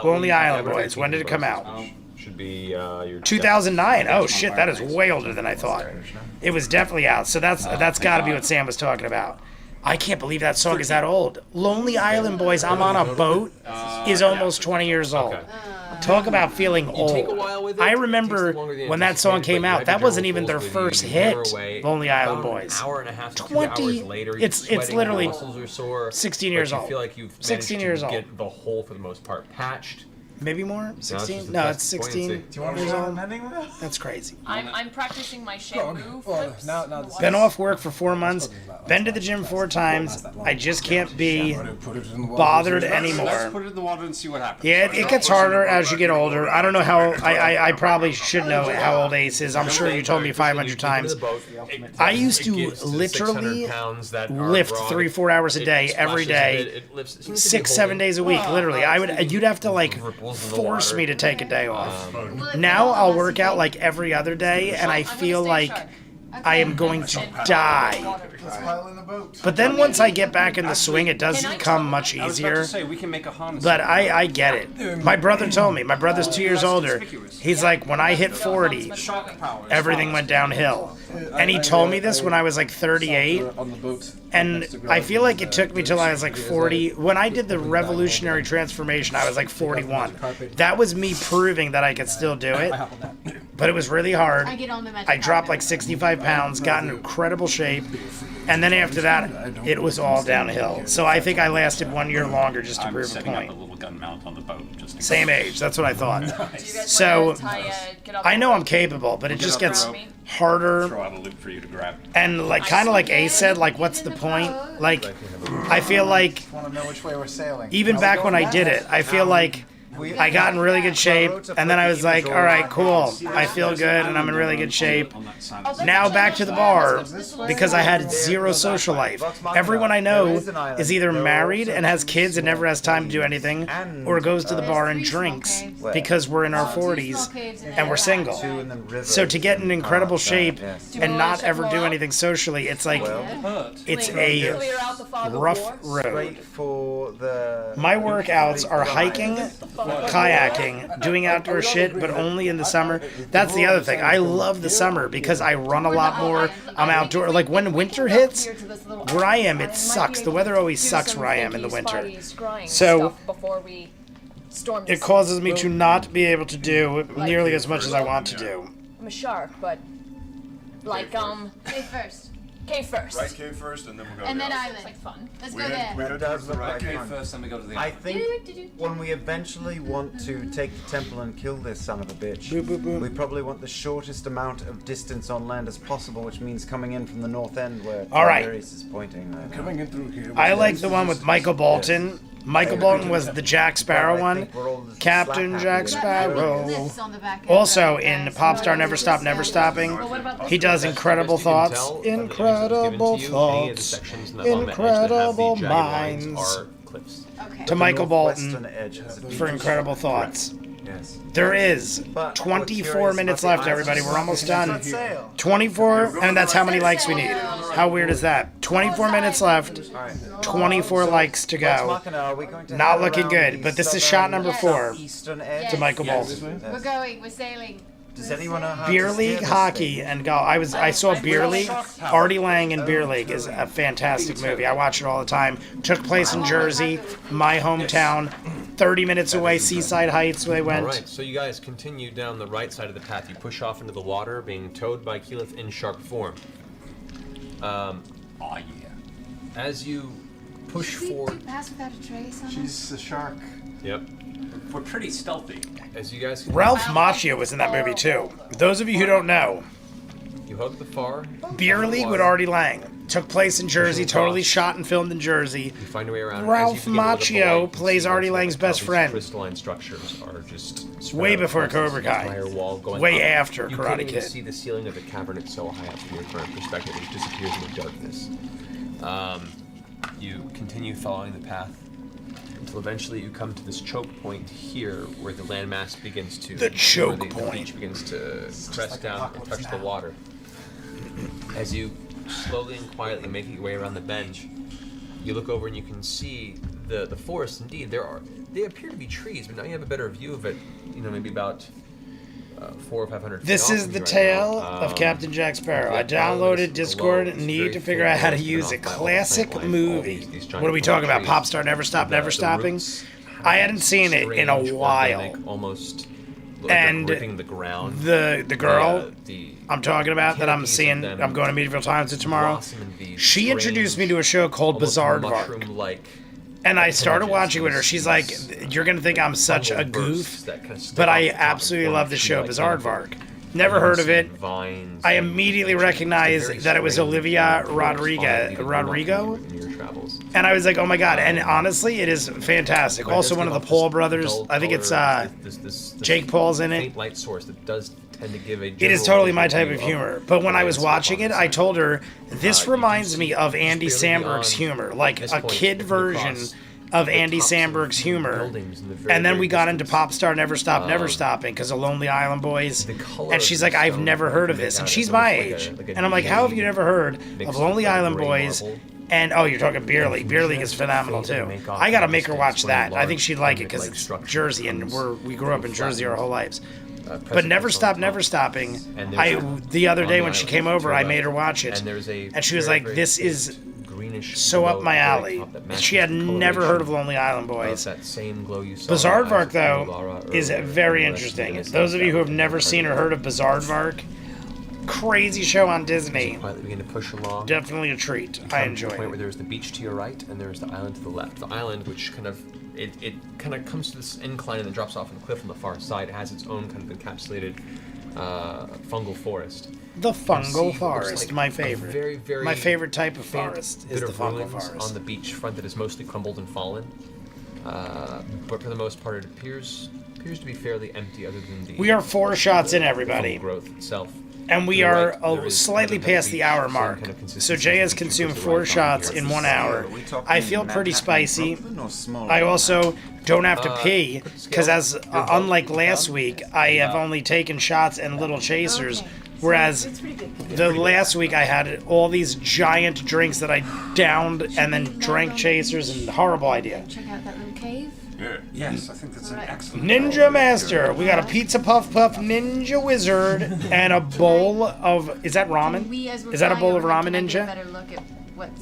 Lonely Island Boys. When did it come out? Should be your 2009. Oh shit, that is way older than I thought. It was definitely out. So that's got to be what Sam was talking about. I can't believe that song is that old. Lonely Island Boys, I'm on a boat is almost 20 years old. Talk about feeling old. I remember when that song came out, that wasn't even their first hit, Lonely Island Boys. 20, it's literally 16 years old. 16 years old. Get the hole for the most part patched. Maybe more? 16? No, it's 16 years old. That's crazy. I'm practicing my shampoo flips. Been off work for 4 months. Been to the gym 4 times. I just can't be bothered anymore. Let's put it in the water and see what happens. Yeah, it gets harder as you get older. I don't know how. I probably should know how old Ace is. I'm sure you told me 500 times. I used to literally lift 3-4 hours a day, every day, 6-7 days a week. Literally, you'd have to like force me to take a day off. Now I'll work out like every other day, and I feel like I am going to die. But then once I get back in the swing, it does become much easier. But I get it. My brother told me. My brother's 2 years older. He's like, when I hit 40, everything went downhill. And he told me this when I was like 38. And I feel like it took me till I was like 40. When I did the revolutionary transformation, I was like 41. That was me proving that I could still do it. But it was really hard. I dropped like 65 pounds, got in incredible shape. And then after that, it was all downhill. So I think I lasted 1 year longer just to prove a point. Same age, that's what I thought. So I know I'm capable, but it just gets harder. And like kind of like Ace said, like what's the point? Like I feel like even back when I did it, I feel like I got in really good shape, and then I was like, all right, cool. I feel good, and I'm in really good shape. Now back to the bar, because I had zero social life. Everyone I know is either married and has kids and never has time to do anything, or goes to the bar and drinks because we're in our 40s and we're single. So to get in incredible shape and not ever do anything socially, it's like, it's a rough road. My workouts are hiking, kayaking, doing outdoor shit, but only in the summer. That's the other thing. I love the summer because I run a lot more. I'm outdoor. Like when winter hits, where I am, it sucks. The weather always sucks where I am in the winter. So it causes me to not be able to do nearly as much as I want to do. I'm a shark, but like Cave first. Cave first. Right cave first, and then we'll go And to then the island. other. Like fun. Let's We go had- we there. had- does look Right like cave fun. first, then we go to the I other. think when we eventually want to take the temple and kill this son of a bitch, Boop, boop, boop. we probably want the shortest amount of distance on land as possible, which means coming in from the north end where All right. Tal'dorei is pointing. Coming in through here. I like the one with Michael Bolton. Michael Bolton was the Jack Sparrow But I one. think we're all just Captain slap Jack happy. Sparrow. This on the back end, Also right? in Popstar Never Stop, Never Stopping, he does incredible thoughts. Incredible thoughts. Incredible minds. Okay. To Michael Bolton Northwestern edge has a for incredible thoughts. Yes. There is But 24 minutes about the left, everybody. We're almost done. Sail. 24, and that's how many likes we need. How weird is that? 24 minutes left. 24 likes to Vox go. Machina, are we going to Not head looking around good, the but this is shot number 4 southeastern edge? to Michael Bolton. We're going. We're sailing. Does anyone know how Beer to League steer this hockey thing? and golf. I saw Beer League. Artie Lang in Beer League is a fantastic movie. I watch it all the time. Took place in Jersey, my hometown. 30 minutes away, Seaside Heights, where they went. Alright, so you guys continue down the right side of the path. You push off into the water, being towed by Keyleth in shark form. Oh yeah. As you push Should we forward... do pass without a trace on us? She's a shark. Yep. We're pretty stealthy. As you guys... Ralph Macchio was in that movie too. Those of you who don't know, You hug the far... Beer League with Artie Lang. Took place in Jersey, totally shot and filmed in Jersey. You find your way around. Ralph Macchio plays Artie Lang's best friend. Crystalline structures are just Way before Cobra Kai. Entire wall going Way up. after you Karate can't even Kid. see the ceiling of the cavern. It's so high up from your current perspective, it disappears in the darkness. You continue following the path until eventually you come to this choke point here, where the landmass begins to The choke the point. beach begins to crest down and touch the water. As you slowly and quietly make your way around the bend, you look over and you can see the forest. Indeed, they appear to be trees, but now you have a better view of it. You know, maybe about 400 or 500 feet This off is from the you right tale now. of Captain Jack Sparrow. I yeah, downloaded below Discord is and need very to figure out how to thin, use a off by all the classic plant life, all movie. these giant What are we talking about? trees. Pop Star Never Stop, Never The Stopping? roots I hadn't seen it in a strange, while. organic, almost like And they're gripping the ground. The girl the I'm talking about that I'm canopies of seeing, them I'm going to Medieval Times tomorrow. blossom in these She introduced me to a show called almost Bizarre mushroom-like And I started appendages, watching with her. these- She's like, these you're going to think I'm such a fungal bursts goof, that kind of stick but off I the top and absolutely form love a the show tree-like Bizarre canopy. Never heard of it. Vines I and immediately very recognized that it was strange Olivia things that Rodrigo. in your travels. And I was like, oh my god. And honestly, it is fantastic. But it Also, does one of give the off Paul this brothers. dull I think it's color, this Jake Paul's in it. faint light source that does tend to give a It is general totally my type view of humor. But when the I was landscape watching on it, the I side. told her, this You reminds do me see of just Andy barely Samberg's beyond humor. Like this a point, kid if you version cross of the Andy tops of Samberg's humor. buildings in the very, And then very we got into distance. Pop Star Never Stop, Never Stopping because of Lonely Island Boys. The color And of she's the like, I've stone never heard of make this. And out she's as my almost age. like a And I'm like, how have you jade never heard mixed of with Lonely like Island gray Boys? marble. And oh, you're talking Beer League. And Beer from League is just phenomenal fade to too. make off I gotta in the make her distance watch when a that. I think large she'd like it because pyramid-like it's structure Jersey and becomes we grew up in Jersey our whole lives. But precipice Never on Stop, top. Never Stopping. And there's The other on day the when she island, came over, to I the made her left. watch it. And there's a And she was very, like, very this is faint greenish so glow up my at the very alley. top that She matches had the never heard of coloration Lonely Island of Boys. that same glow you saw Bizarre in Vark, though, Laura is earlier. very And the rest of interesting. it is Those of you who have that never seen or heard of Bizarre Vark, crazy show on Disney. Quietly begin to push along. Definitely a treat. You I come to enjoy the point it. where there's the beach to your right, and there's the island to the left. The island, which kind of it kind of comes to this incline and then drops off in a cliff on the far side. It has its own kind of encapsulated fungal forest. The You see fungal what looks forest, like my a favorite. very, very My favorite type of faint forest bit is the of fungal ruins forest. on the beachfront that is mostly crumbled and fallen. But for the most part, it appears to be fairly empty, other than the. We are 4 shots in, the everybody. fungal growth itself. And we To the are right, there is slightly kind of past the beach, hour same mark. kind of consistency So Jay has as the beach consumed with the 4 right shots on in here. 1 hour. I feel pretty spicy. I also don't have to pee because, as unlike last week, I have only taken shots and little chasers. Whereas the last week I had all these giant drinks that I downed and then drank chasers, and horrible idea. Check out that little cave. Yeah. Yes, I think that's an excellent. Ninja Master. We got a Pizza Puff Puff Ninja Wizard and a bowl of. Is that ramen? We, as we're Is that a flying bowl of overhead, ramen, can I get a Ninja? better look at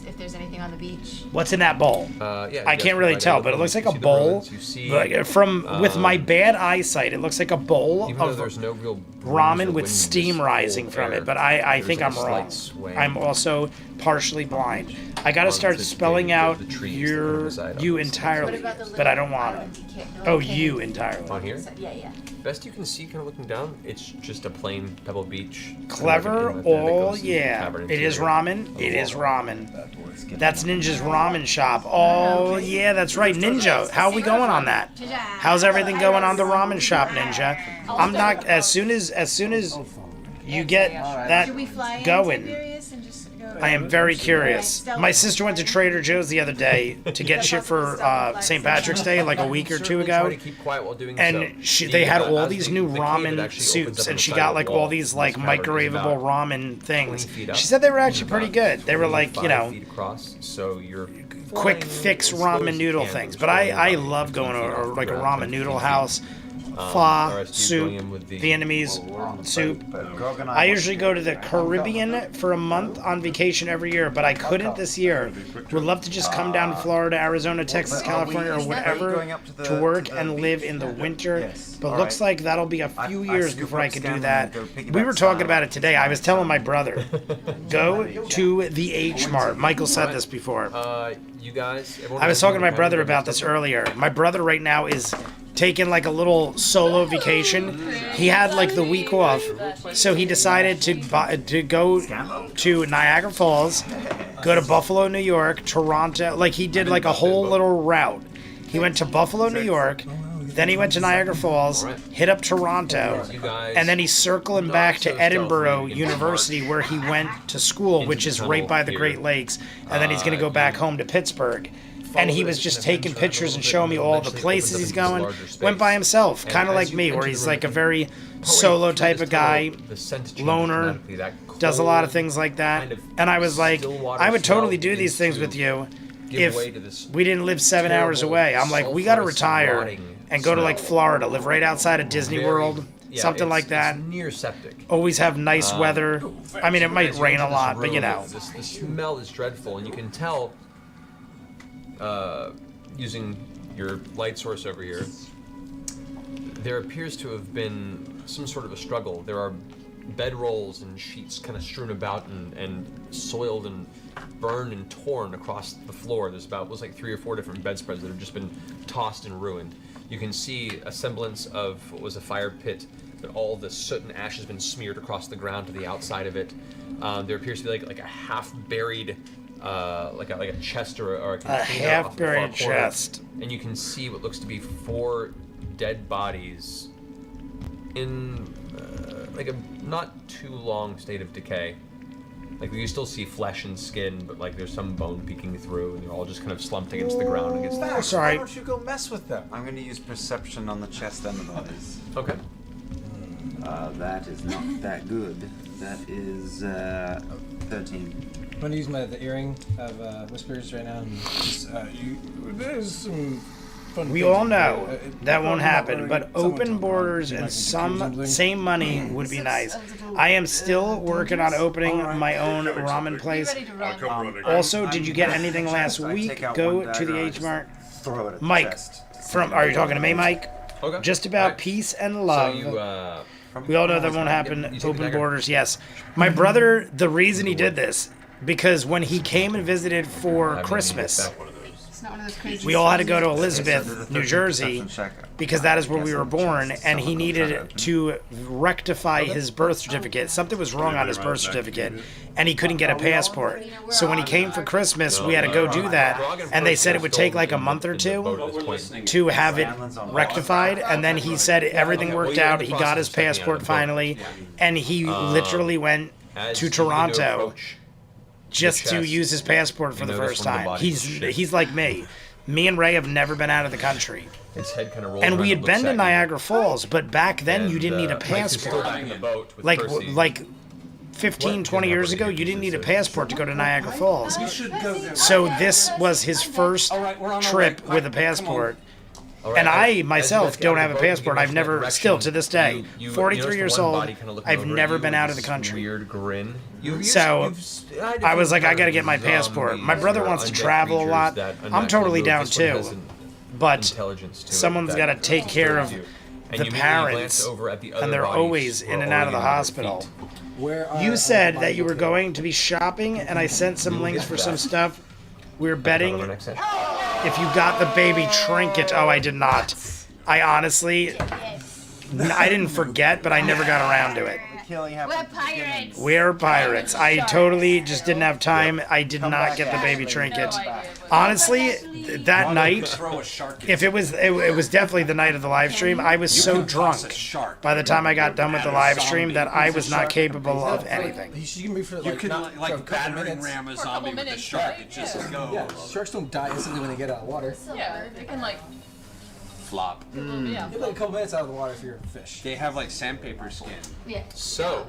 if there's anything on the beach. What's in that bowl? Yeah, I yes, can't really right, tell, you but it look looks like you a see the bowl. ruins, you see, Like, from with my bad eyesight, it looks like a bowl even though of there's no real breeze or ramen with wind, steam just rising cold from air, it. But I there's think like I'm a slight wrong. sway I'm also partially blind. I got to start onto spelling the out trees that your reside on you this. entirely, but I don't want to. Oh, you entirely. On here? Yeah. Best you can see, kind of looking down, it's just a plain pebble beach. Clever. Kind of like an inlet, and then it Oh goes into the yeah, cavern it is interior ramen. of the It is wall. ramen. That's Ninja's ramen shop. Oh yeah, that's right, Ninja. How are we going on that? How's everything going on the ramen shop, Ninja? I'm not. As soon as you get Should we fly that into going, Siberius and just go? I am very curious. My sister went to Trader Joe's the other day to get shit for St. Patrick's Day, like a week or two Certainly try ago. to keep quiet while doing And so. they had all as these the- new the cave, it ramen actually opens soups, up on and the she side got of the like wall. all these like This cavern is microwavable about ramen things. 20 feet up, She said they were actually pretty about good. They were like, 25 feet across, so you're quick flying fix as slow as ramen you noodle can, things. which But is I about love 15 going feet to off the like a ground, ramen 15 noodle feet. house, the pho, rest of you going soup, in with the- Vietnamese soup. I usually go to the Caribbean for a month on vacation every year, but I couldn't this year. Would love to just come down to Florida, Arizona, Texas, California, or whatever to work and live in the winter. But looks like that'll be a few years before I could do that. We were talking about it today. I was telling my brother, go to the H Mart. Michael said this before. You guys. I was talking to my brother about this earlier. My brother right now is taking like a little solo vacation. He had like the week off, so he decided to go to Niagara Falls, go to Buffalo, New York, Toronto. Like, he did like a whole little route. He went to Buffalo, New York, then he went to Niagara Falls, hit up Toronto, and then he's circling back to Edinburgh University where he went to school, which is right by the Great Lakes, and then he's going to go back home to Pittsburgh. And he was just taking pictures and showing me all the places he's going. Went by himself, kind of like me, where he's like a very solo type of guy, loner, does a lot of things like that. And I was like, I would totally do these things with you if we didn't live 7 hours away. I'm like, we got to retire and go to like Florida, live right outside of Disney World, something like that. Near septic. Always have nice weather. I mean, it might rain a lot, but you know. The smell is dreadful, and you can tell, using your light source over here, there appears to have been some sort of a struggle. There are bedrolls and sheets kind of strewn about and soiled and burned and torn across the floor. There's about, looks like 3 or 4 different bedspreads that have just been tossed and ruined. You can see a semblance of what was a fire pit, but all the soot and ash has been smeared across the ground to the outside of it. There appears to be like a half-buried, like a chest or a container A half-buried off the far corner. chest. And you can see what looks to be 4 dead bodies in like a not too long state of decay. Like, you still see flesh and skin, but like there's some bone peeking through, and they're all just kind of slumped against the ground against the Sorry. Why don't you go mess with them? I'm going to use perception on the chest and the bodies. Okay. That is not that good. That is 13. I'm gonna use the earring of whispers right now. And just, there's some fun We things all in know here. that won't happen, but Someone open told me borders you and might be some confusing. same money would be nice. I am still working on opening my own ramen place. Ready to run. Come running. Also, did you get anything last I week? take out Go one to dagger, the I H just Mart. Throw it at the Mike, chest. are you talking to me, Mike? Okay. Just about Right. peace and So love. you, We all know that won't happen. you take the Open dagger. borders, yes. My brother, the reason he did this, because when he came and visited for Christmas, It's not one of those crazy. we all had to go to So Elizabeth, the New 13 Jersey, perception check. because that is where we Guess were on the born, chest, and he someone will try to needed open to rectify his birth certificate. Something was wrong on his birth certificate, and he couldn't get a passport. So when he came for Christmas, we had to go do that, and they said it would take like a month or two to have it rectified, and then he said everything worked out. He got his passport finally, and he literally went to Toronto just to use his passport for the first time. He's like me. Me and Ray have never been out of the country. His head kind of rolled And around we had and been looks to at you. Niagara Falls, but back then you didn't need a Mike is still passport. back in the boat with Like Percy. like 15, 20 years ago, you didn't need a passport to go to Niagara Falls. So this was his first trip with a passport. All right, And as I you myself guys get don't out have a of the boat, you passport. get I've in never, that still direction. to this day, You 43 notice the years one old, body kinda looking I've over at never you been with out of the this country. Weird grin. So, I was like, I gotta get my passport. My brother wants to travel a lot. I'm totally down too. But someone's got to take care of the parents, and they're always in and out of the hospital. Where are You said that you were going to be shopping, and I sent some links for some stuff. We were betting if you got the baby trinket. Oh, I did not. I honestly, I didn't forget, but I never got around to it. We're pirates. We're pirates. I totally just didn't have time. I did not get the baby trinket. Honestly, that night, if it was definitely the night of the live stream. I was so drunk by the time I got done with the live stream that I was not capable of anything. You can be for like, could not, like for a couple battering minutes. ram a For a couple zombie with a minutes, shark. right? It just Yeah, goes. sharks don't die instantly when they get out of the water. Yeah, they can like, Flop. yeah. You have like a couple minutes out of the water for your fish. They have like sandpaper skin. Yeah. So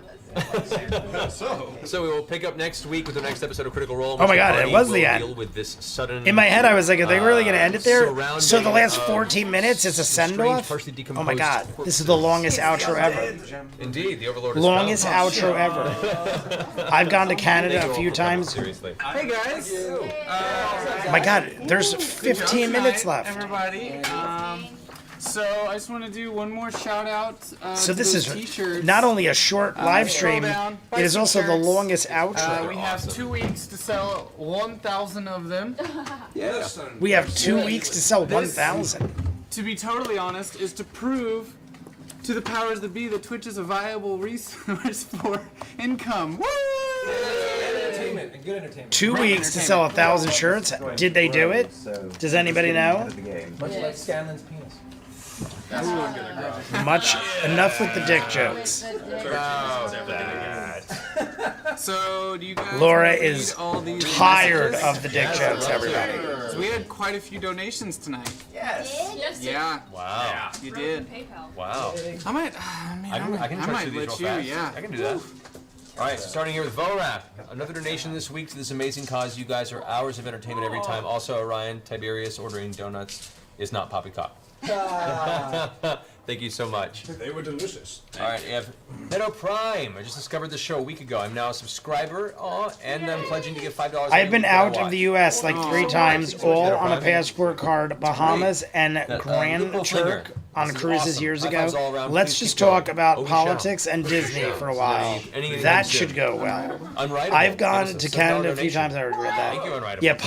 we will pick up next week with the next episode of Critical Role. Oh my God, it Barney was will the end. deal with this sudden, In my head, I was like, are they really going to end it there? surrounding So the last of 14 minutes is a strange, send-off? partially Oh my decomposed God, this corpses. is the longest outro ever. Indeed, the Overlord is Longest found. outro ever. I've gone to Canada a few times. Seriously. Hey guys. My God, there's 15 minutes left. Everybody. So I just want to do one more shout out. So to this those is t-shirts. not only a short live stream, down, buy it is some also the shirts. longest outro. We have 2 weeks to sell 1,000 of them. We have 2 weeks to sell 1,000. To be totally honest, is to prove to the powers that be that Twitch is a viable resource for income. Woo! Good entertainment. 2 weeks to sell 1,000 shirts. Did they do it? Does anybody know? Much like Scanlan's penis. Enough with the dick jokes. So, do you guys Laura wanna read is all these tired messages? of the dick jokes, everybody. So we had quite a few donations tonight. Yes. Yeah. Wow. You did. Wow. I might. I can I try might to do let these you. real fast. Yeah. I can do that. All right, so starting here with Vorap. Another donation this week to this amazing cause. You guys are hours of entertainment every time. Also, Orion Tiberius ordering donuts is not poppycock. Thank you so much. They were delicious. All right, we have Meadow Prime. I just discovered the show a week ago. I'm now a subscriber, and I'm pledging to give $5. I've been every week that I out of the U.S. like 3 times, all on a passport card. Bahamas and Grand Turk on cruises years ago. Let's just talk about politics and Disney for a while. That should go well. I've gone to Canada a few times. I regret that. Yeah,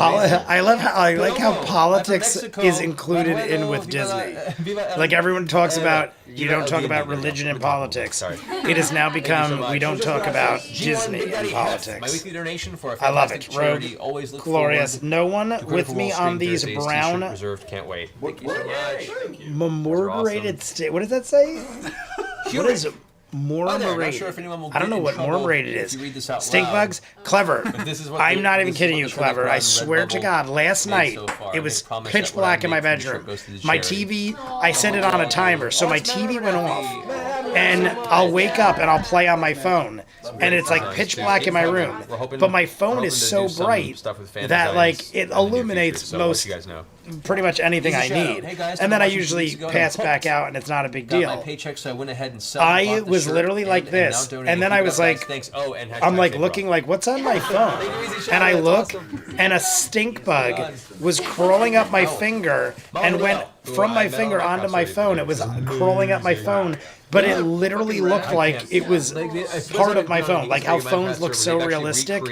I like how politics is included in with Disney. Like everyone talks about, you don't talk about religion and politics. It has now become, we don't talk about Disney and politics. My weekly donation for a I love fantastic it. Rogue, charity. Always look glorious. forward No one to with Critical me Role on Stream these Thursdays. brown T-shirt reserved. Can't wait. Thank you so much. marmorated steak. What does that say? What is it? Marmorated. I don't know what marmorated is. Stink bugs? Clever. I'm not even kidding you, Clever. I swear to God, last night it was pitch black in my bedroom. My TV, I set it on a timer, so my TV went off. And I'll wake up and I'll play on my phone. And it's like pitch black in my room. But my phone is so bright that like it illuminates pretty much anything I need. And then I usually pass back out and it's not a big deal. I was literally like this, and then I was like, I'm like looking like, what's on my phone? And I look, and a stink bug was crawling up my finger and went from my finger onto my phone. It was crawling up my phone, but it literally looked like it was part of my phone, like how phones look so realistic.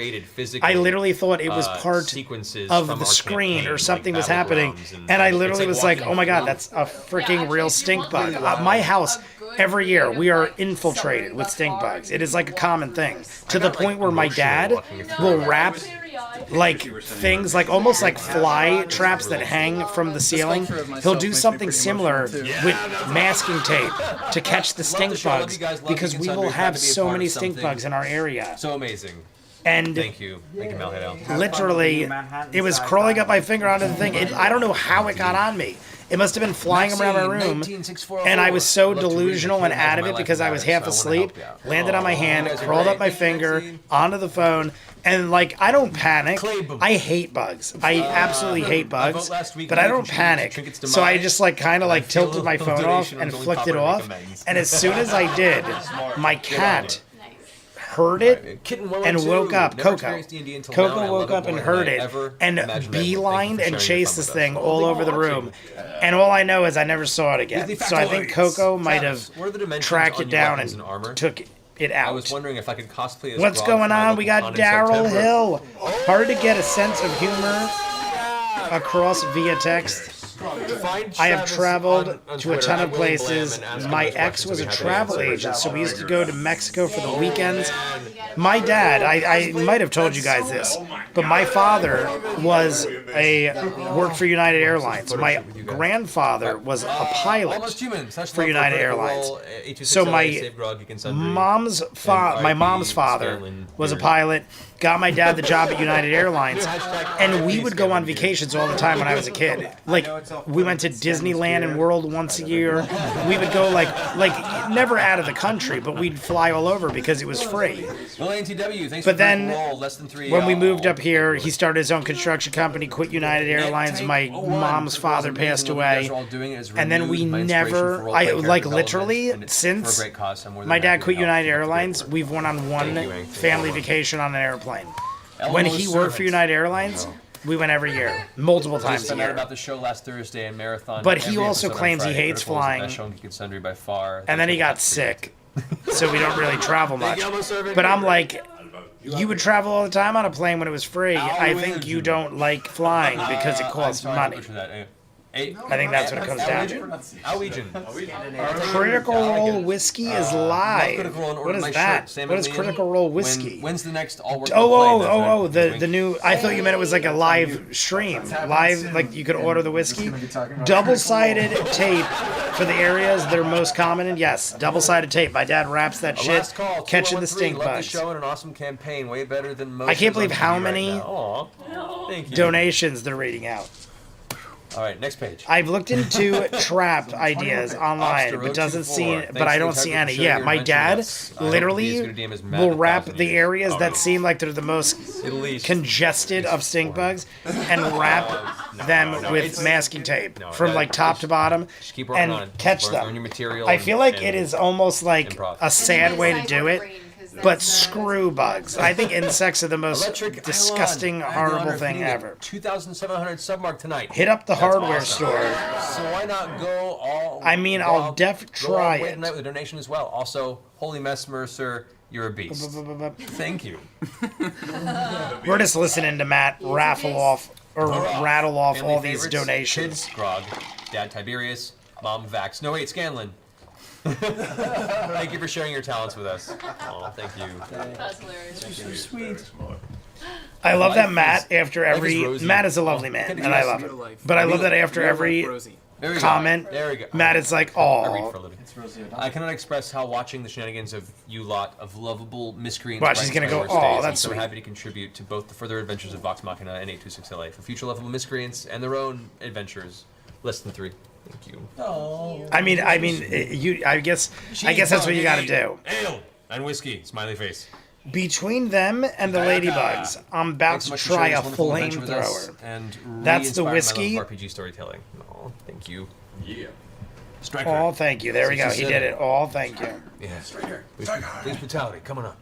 I literally thought it was part of the screen or something was happening, and I literally was like, oh my God, that's a freaking real stink bug. My house, every year, we are infiltrated with stink bugs. It is like a common thing, to the point where my dad will wrap like things, like almost like fly traps that hang from the ceiling. He'll do something similar with masking tape to catch the stink bugs, because we will have so many stink bugs in our area. So amazing. And thank you, Malhead. Literally, it was crawling up my finger onto the thing. I don't know how it got on me. It must have been flying around my room, and I was so delusional and out of it because I was half asleep, landed on my hand, crawled up my finger, onto the phone, and like, I don't panic. I hate bugs. I absolutely hate bugs, but I don't panic. So I just like kind of like tilted my phone off and flicked it off, and as soon as I did, my cat heard it and woke up. Coco woke up and heard it and beelined and chased this thing all over the room. And all I know is I never saw it again. So I think Coco might have tracked it down and took it out. I was wondering if I could cosplay as What's going on? We got Daryl Hill. Hard to get a sense of humor across via text. I have traveled to a ton of places. My ex was a travel agent, so we used to go to Mexico for the weekends. My dad, I might have told you guys this, but my father worked for United Airlines. My grandfather was a pilot for United Airlines. So my mom's father was a pilot. Got my dad the job at United Airlines, and we would go on vacations all the time when I was a kid. Like, we went to Disneyland and World once a year. We would go like never out of the country, but we'd fly all over because it was free. But then when we moved up here, he started his own construction company, quit United Airlines. My mom's father passed away, and then we never, literally since my dad quit United Airlines, we've went on one family vacation on an airplane. When he worked for United Airlines, we went every year, multiple times a year. About the show last Thursday in Marathon. But he also claims he hates flying, and then he got sick, so we don't really travel much. But I'm like, you would travel all the time on a plane when it was free. I think you don't like flying because it costs money. I think that's what it comes down to. Critical Role Whiskey is live. What is that? What is Critical Role Whiskey? When's the next all work? The new. I thought you meant it was like a live stream. Live, like you could order the whiskey. Double-sided tape for the areas that are most common in. Yes, double-sided tape. My dad wraps that shit. Last call, Catching the stink love bugs. the show and an awesome campaign, way better than most. I can't believe on how TV right many now. Aw, thank you. donations they're reading out. All right, next page. I've looked into trapped ideas online, but I don't see any. Yeah, my dad literally will wrap the areas that seem like they're the most congested of stink bugs and wrap them with masking tape from like top to bottom and catch them. I feel like it is almost like a sad way to do it. But screw bugs. I think insects are the most disgusting, horrible thing ever. 2,700 submark tonight. Hit up the hardware store. So why not go all? I mean, I'll try it. Tonight with a donation as well. Also, holy mess, Mercer, you're a beast. Thank you. We're just listening to Matt rattle off all these donations. Kids, Grog, Dad Tiberius, Mom Vax. No wait, Scanlan. Thank you for sharing your talents with us. Oh, thank you. That's hilarious. You're so sweet. I love that Matt, after every... Matt is a lovely man, and I love it. But I love that after every comment, Matt is like, oh. I cannot express how watching the shenanigans of you lot of lovable miscreants... Watch, he's gonna go, oh, that's so sweet. happy to contribute to both the further adventures of Vox Machina and 826LA for future lovable miscreants and their own adventures. Less than 3. Thank you. Oh. I mean, I guess that's what you got to do. Ale and whiskey. Smiley face. Between them and the ladybugs, I'm about to try a flamethrower. That's the whiskey. RPG storytelling. Oh, thank you. Yeah. Striker. Oh, thank you. There we go. He did it. Oh, thank you. Yeah, Striker. Police brutality. Coming up.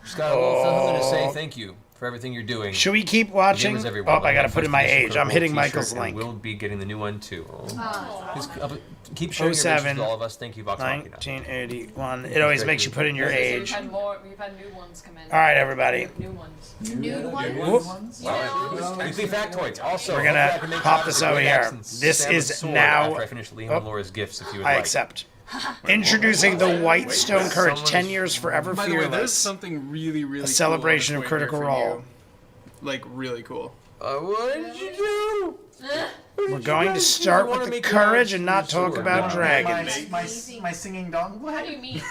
Just got a little something to say. Thank you for everything you're doing. Should we keep watching? Oh, I gotta put in my age. I'm hitting Michael's link. We'll be getting the new one too. Oh. Keep sharing your adventures with all of us. Thank you, Vox Machina. 1981. It always makes you put in your age. We've had new ones come in. All right, everybody. New ones. New ones? Weekly factoids. Also, we're gonna pop this over here. This is now. I finished Liam and Laura's gifts. If you would I like. accept. Introducing the White Stone Courage, 10 years forever By the way, there's fearless. something really, really A celebration cool of Critical Role. Like, really cool. What did you do? We're going to start with the courage and not talk about dragons. My singing dog. How do you mean?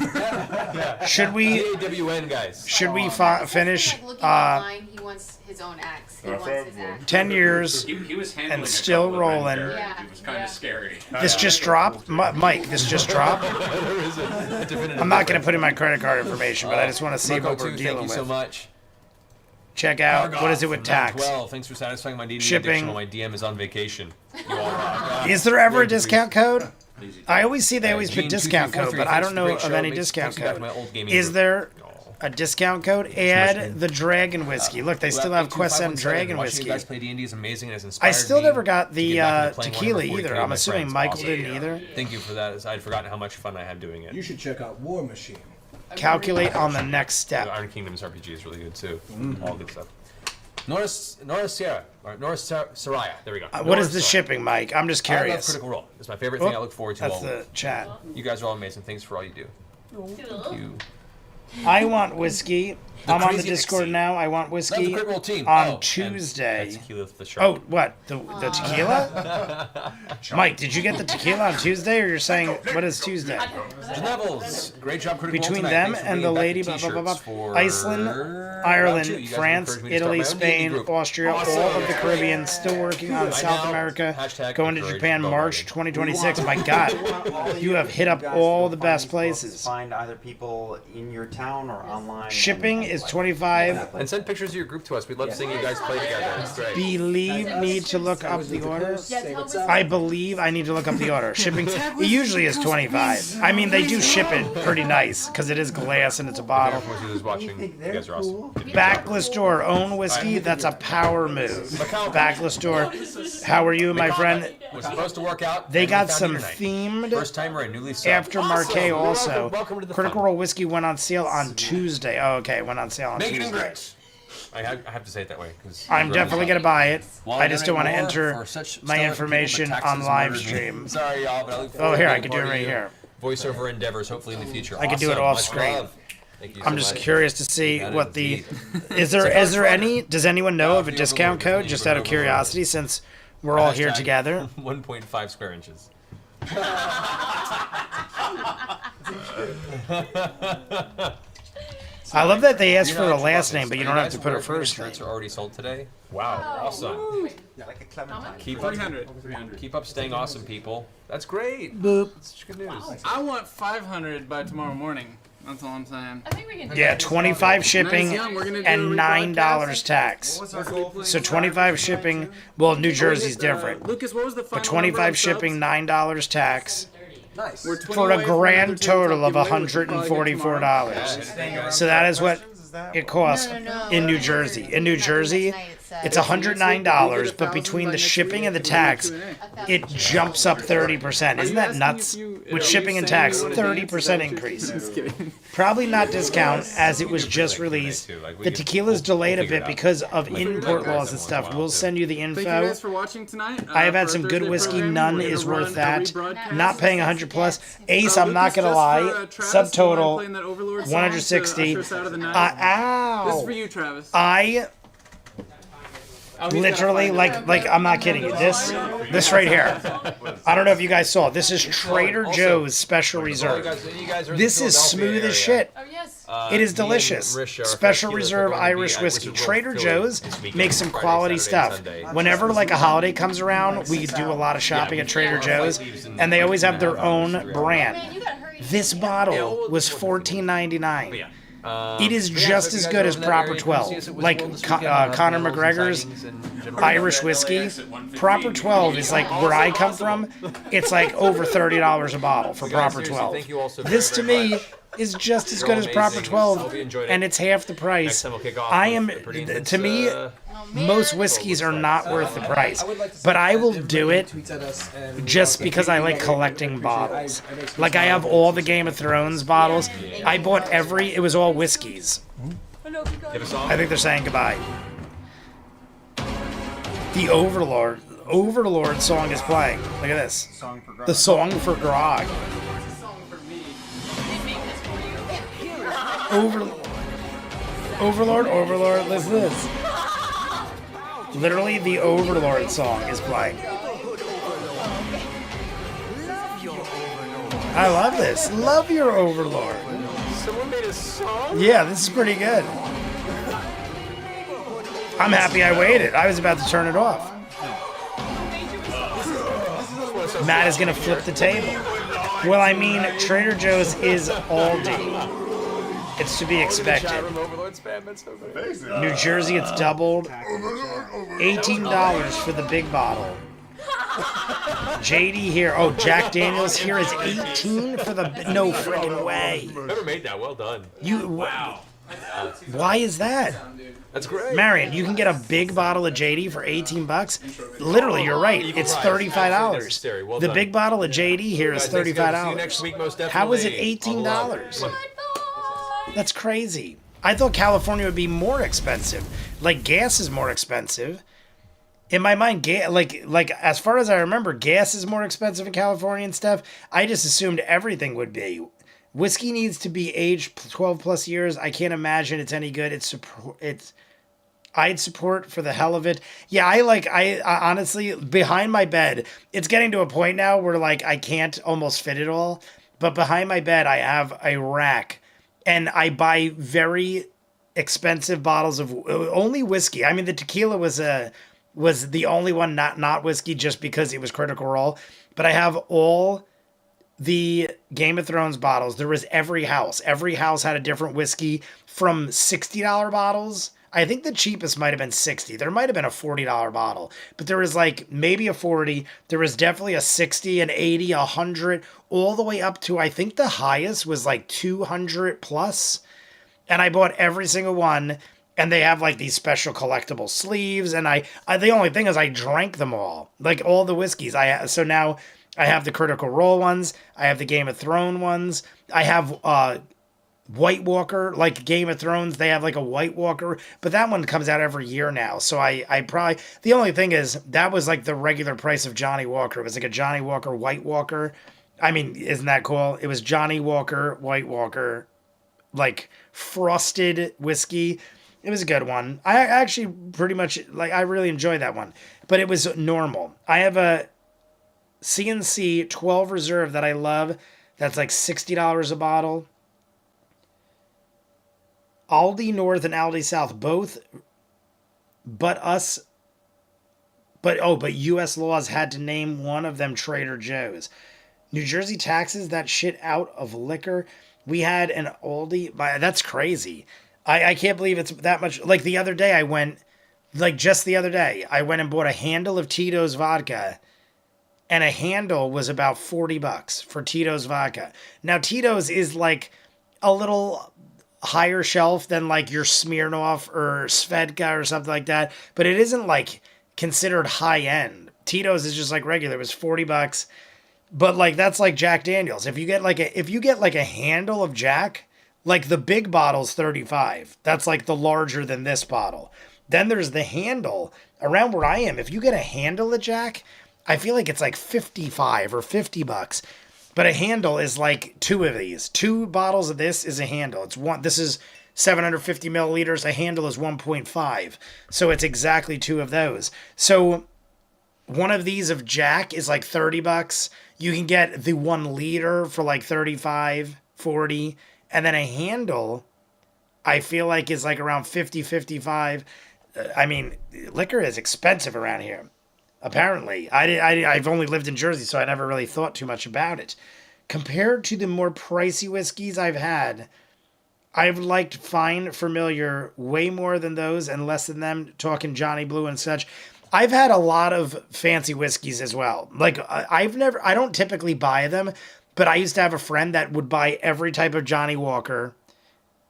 Should we? DAWN guys. Should we finish? Like looking online, he wants his own axe. He wants his axe. 10 years He was handling and still rolling. Yeah. It was kind of scary. This just dropped, Mike. This just dropped. I'm not going to put in my credit card information, but I just want to see what we're dealing with. Thank you so much. Check out what is it with tax? Well, thanks for satisfying my D&D Shipping. addiction while my DM is on vacation. You all rock. Is there ever a discount code? I always see they always Gene put discount code, 2343, but I don't thanks know for the of great any show. discount Takes me back to code. my old gaming Is group. there a discount code? Add the Dragon Whiskey. Look, they still have Quest 7 Dragon Watching Whiskey. you guys play D&D is amazing and has inspired I still me never got to the get back into playing tequila Warhammer 40K either. with I'm my assuming friends. Michael Awesome. didn't either. Thank you for that. as I'd forgotten how much fun I had doing it. You should check out War Machine. Calculate on the next step. The Iron Kingdoms RPG is really good too. All good stuff. Norris Saraya. There we go. What Norris is the Saraya. shipping, Mike? I'm just I love curious. Critical Role. It's my favorite thing. Oh, I look forward to that's all. the chat. You guys are all amazing. Thanks for all you do. Thank you. I want whiskey. I'm on the Crazy Discord Dixie. now. I want Love the whiskey Critical Role team. on And Tuesday. tequila with the shark. Oh, what? The tequila? Mike, did you get the tequila on Tuesday, or you're saying what is Tuesday? Neville's. Great job, Critical Between Role them tonight. Thanks for and the bringing back lady, t-shirts for Iceland, round Ireland, 2. You guys France, encouraged me to start Italy, my own D&D Spain, group. Austria, Awesome. all of the Caribbean, still working on Right South now, America, hashtag going to encourage Japan bow March riding. 2026. My God, you have hit up all the best places. Find either people in your town or online. Shipping is 25. And send pictures of your group to us. We'd love seeing you guys play together. It's great. Believe need to look up the order. Yeah, tell me. I believe I need to look up the order. Shipping it usually is 25. I mean, they do ship it pretty nice because it is glass and it's a bottle. Who's watching? You guys are awesome. Backless door, own whiskey. That's a power move. Backless door. How are you, my friend? Was supposed to work out. They and got we found some you tonight. themed First timer and newly subbed. after Marquet also. Welcome to the Critical fun. Role whiskey went on sale on Tuesday. Oh, okay, it went on sale on Make it in Tuesday. grits. I have to say it that way because I'm definitely gonna buy it. Well, I just don't want to donate more enter for such my stellar information people, but on Texas live murdered me. stream. Sorry, y'all, but I look Oh, forward here, to I being could do it part of right your here. Voiceover endeavors, hopefully in the future. I could do it Awesome. off Much screen. love. Thank you I'm so just much. curious to see That what is the indeed. is there any? Does anyone know of a discount code? Just out of curiosity, since we're all here Hashtag together. 1.5 square inches. I love that they asked for a last name, but you don't have to put a first name. Shirts are already sold today. Wow, awesome. Like a clementine. Keep up, 300. keep up staying awesome, people. That's great. Boop. That's good news. I want 500 by tomorrow morning. That's all I'm saying. I think we can do Yeah, that. 25 shipping Nice, Young, we're gonna do and a $9 rebroadcast. tax. What was our goal for So this 25 shipping. Well, New Jersey's different. Lucas, what was the final But number 25 of shipping, subs? $9 tax. Nice. We're 20 For a away from grand another tabletop total of giveaway, which we'll probably get tomorrow. $144. So that is what it costs in New Jersey. In New Jersey, it's $109, but between the shipping and the tax, it jumps up 30%. Isn't that nuts? With shipping and tax, 30% increase. Just kidding. Probably not discount, as it was just released. The tequila's delayed a bit because of import laws and stuff. We'll send you the Thank you info. guys for watching tonight. I have had For some our good Thursday whiskey. program, None we're is gonna worth run a that. rebroadcast. Not paying 100 plus. Ace, I'm Lucas, not gonna just lie. for, Travis, you mind Subtotal playing that Overlord song 160. to usher us out of the night? This is for Ow! you, Travis. I literally like I'm not kidding you. This right here. I don't know if you guys saw. This is Trader Joe's Special Reserve. This is smooth as shit. Oh, yes. It is delicious. Special Reserve Irish whiskey. Trader Joe's makes some quality stuff. Whenever like a holiday comes around, we do a lot of shopping at Trader Joe's, and they always have their own brand. This bottle was $14.99. It is just as good as Proper 12. Like Conor McGregor's Irish whiskey. Proper 12 is like where I come from. It's like over $30 a bottle for Proper 12. This to me is just as good as Proper 12, and it's half the price. To me, most whiskeys are not worth the price, but I will do it just because I like collecting bottles. Like I have all the Game of Thrones bottles. I bought it was all whiskeys. I think they're saying goodbye. The Overlord song is playing. Look at this. The song for grog. Overlord, listen to this. Literally, the Overlord song is playing. I love this. Love your Overlord. Someone made a song? Yeah, this is pretty good. I'm happy I waited. I was about to turn it off. Matt is gonna flip the table. Well, I mean, Trader Joe's is Aldi. It's to be expected. New Jersey, it's doubled. $18 for the big bottle. JD here. Oh, Jack Daniels here is 18 for the. No friggin' way. Whoever made that, well done. Wow. Why is that? That's great. Marion, you can get a big bottle of JD for 18 bucks. Literally, you're right. It's $35. The big bottle of JD here is $35. How is it $18? That's crazy. I thought California would be more expensive. Like gas is more expensive. In my mind, like as far as I remember, gas is more expensive in California and stuff. I just assumed everything would be. Whiskey needs to be aged 12 plus years. I can't imagine it's any good. I'd support for the hell of it. Yeah, I honestly, behind my bed, it's getting to a point now where like I can't almost fit it all. But behind my bed, I have a rack. And I buy very expensive bottles of only whiskey. I mean, the tequila was the only one not whiskey just because it was Critical Role. But I have all the Game of Thrones bottles. There was every house. Every house had a different whiskey from $60 bottles. I think the cheapest might have been $60. There might have been a $40 bottle, but there was like maybe a $40. There was definitely a $60, an $80, $100, all the way up to I think the highest was like $200 plus. And I bought every single one. And they have like these special collectible sleeves. And I the only thing is I drank them all, like all the whiskeys. So now I have the Critical Role ones. I have the Game of Thrones ones. I have White Walker, like Game of Thrones, they have like a White Walker, but that one comes out every year now. So I probably, the only thing is that was like the regular price of Johnny Walker. It was like a Johnny Walker White Walker. I mean, isn't that cool? It was Johnny Walker White Walker, like frosted whiskey. It was a good one. I actually pretty much, like, I really enjoyed that one, but it was normal. I have a CNC 12 Reserve that I love. That's like $60 a bottle. Aldi North and Aldi South, both, but U.S. laws had to name one of them Trader Joe's. New Jersey taxes that shit out of liquor. We had an Aldi, that's crazy. I can't believe it's that much. Like the other day I went and bought a handle of Tito's vodka, and a handle was about $40 for Tito's vodka. Now Tito's is like a little higher shelf than like your Smirnoff or Svedka or something like that, but it isn't like considered high end. Tito's is just like regular. It was $40, but like that's like Jack Daniels. If you get like a handle of Jack, like the big bottle's $35. That's like the larger than this bottle. Then there's the handle around where I am. If you get a handle of Jack, I feel like it's like $55 or $50. But a handle is like two of these. 2 bottles of this is a handle. This is 750 milliliters. A handle is 1.5. So it's exactly 2 of those. So one of these of Jack is like $30. You can get the 1 liter for like $35, $40. And then a handle, I feel like is like around $50, $55. I mean, liquor is expensive around here. Apparently, I've only lived in Jersey, so I never really thought too much about it. Compared to the more pricey whiskeys I've had, I've liked Fine Familiar way more than those and less than them, talking Johnny Blue and such. I've had a lot of fancy whiskeys as well. Like, I don't typically buy them, but I used to have a friend that would buy every type of Johnny Walker.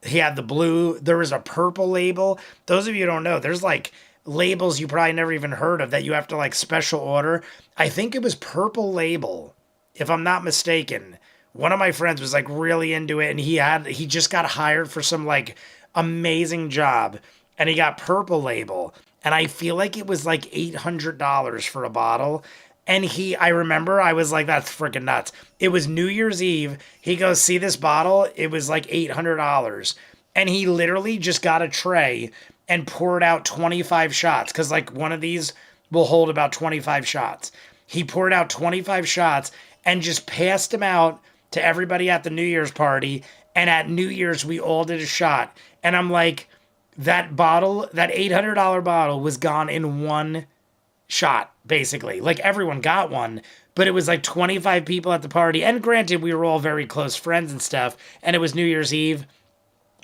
He had the blue. There was a purple label. Those of you who don't know, there's like labels you probably never even heard of that you have to like special order. I think it was Purple Label, if I'm not mistaken. One of my friends was like really into it, and he just got hired for some like amazing job, and he got Purple Label, and I feel like it was like $800 for a bottle. And I remember I was like, that's freaking nuts. It was New Year's Eve. He goes, see this bottle? It was like $800. And he literally just got a tray and poured out 25 shots, because like one of these will hold about 25 shots. He poured out 25 shots and just passed them out to everybody at the New Year's party. And at New Year's, we all did a shot. And I'm like, that bottle, that $800 bottle was gone in one shot, basically. Like everyone got one, but it was like 25 people at the party. And granted, we were all very close friends and stuff. And it was New Year's Eve.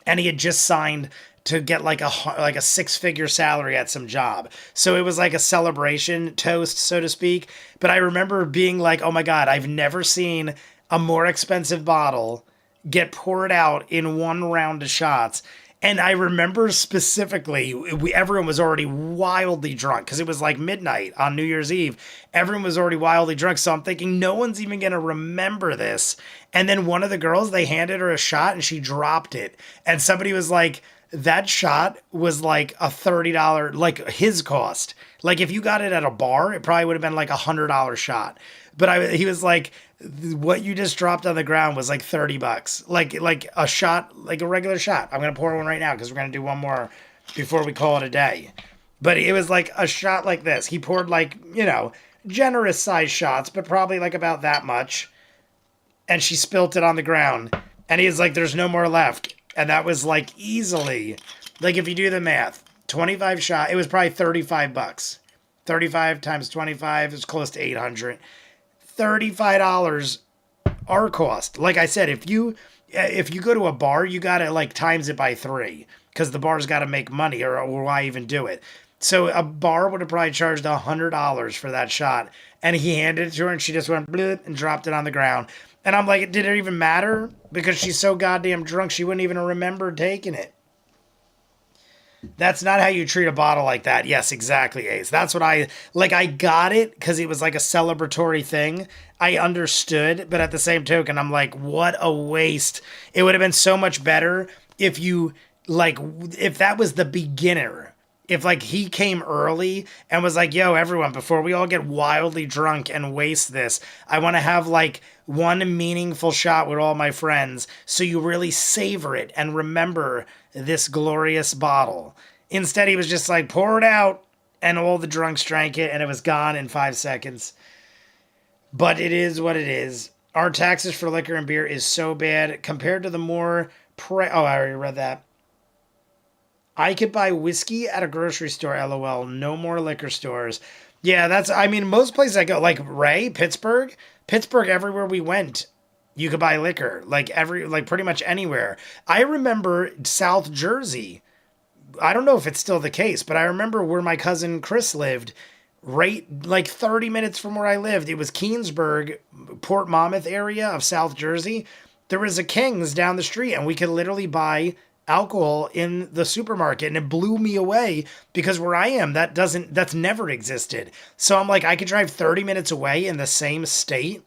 And he had just signed to get like a 6-figure salary at some job. So it was like a celebration toast, so to speak. But I remember being like, oh my God, I've never seen a more expensive bottle get poured out in one round of shots. And I remember specifically, everyone was already wildly drunk because it was like midnight on New Year's Eve. Everyone was already wildly drunk. So I'm thinking no one's even going to remember this. And then one of the girls, they handed her a shot and she dropped it. And somebody was like, that shot was like a $30, like his cost. Like if you got it at a bar, it probably would have been like $100 shot. But he was like, what you just dropped on the ground was like $30. Like a shot, like a regular shot. I'm going to pour one right now because we're going to do one more before we call it a day. But it was like a shot like this. He poured like, generous size shots, but probably like about that much. And she spilt it on the ground. And he was like, there's no more left. And that was like easily, like if you do the math, 25 shot, it was probably $35. 35 times 25 is close to $800. $35 our cost. Like I said, if you go to a bar, you gotta like times it by 3 because the bar's got to make money, or why even do it? So a bar would have probably charged $100 for that shot, and he handed it to her, and she just went blip and dropped it on the ground. And I'm like, did it even matter? Because she's so goddamn drunk, she wouldn't even remember taking it. That's not how you treat a bottle like that. Yes, exactly, Ace. That's what I got it because it was like a celebratory thing. I understood, but at the same token, I'm like, what a waste. It would have been so much better if you if that was the beginner. If he came early and was like, yo, everyone, before we all get wildly drunk and waste this, I want to have one meaningful shot with all my friends so you really savor it and remember this glorious bottle. Instead, he was just like, pour it out, and all the drunks drank it and it was gone in 5 seconds. But it is what it is. Our taxes for liquor and beer is so bad compared to the more oh, I already read that. I could buy whiskey at a grocery store, lol. No more liquor stores. Yeah, most places I go, Pittsburgh, everywhere we went, you could buy liquor. Pretty much anywhere. I remember South Jersey. I don't know if it's still the case, but I remember where my cousin Chris lived, right 30 minutes from where I lived. It was Keansburg, Port Monmouth area of South Jersey. There was a King's down the street, and we could literally buy alcohol in the supermarket, and it blew me away because where I am, that's never existed. So I'm like, I could drive 30 minutes away in the same state,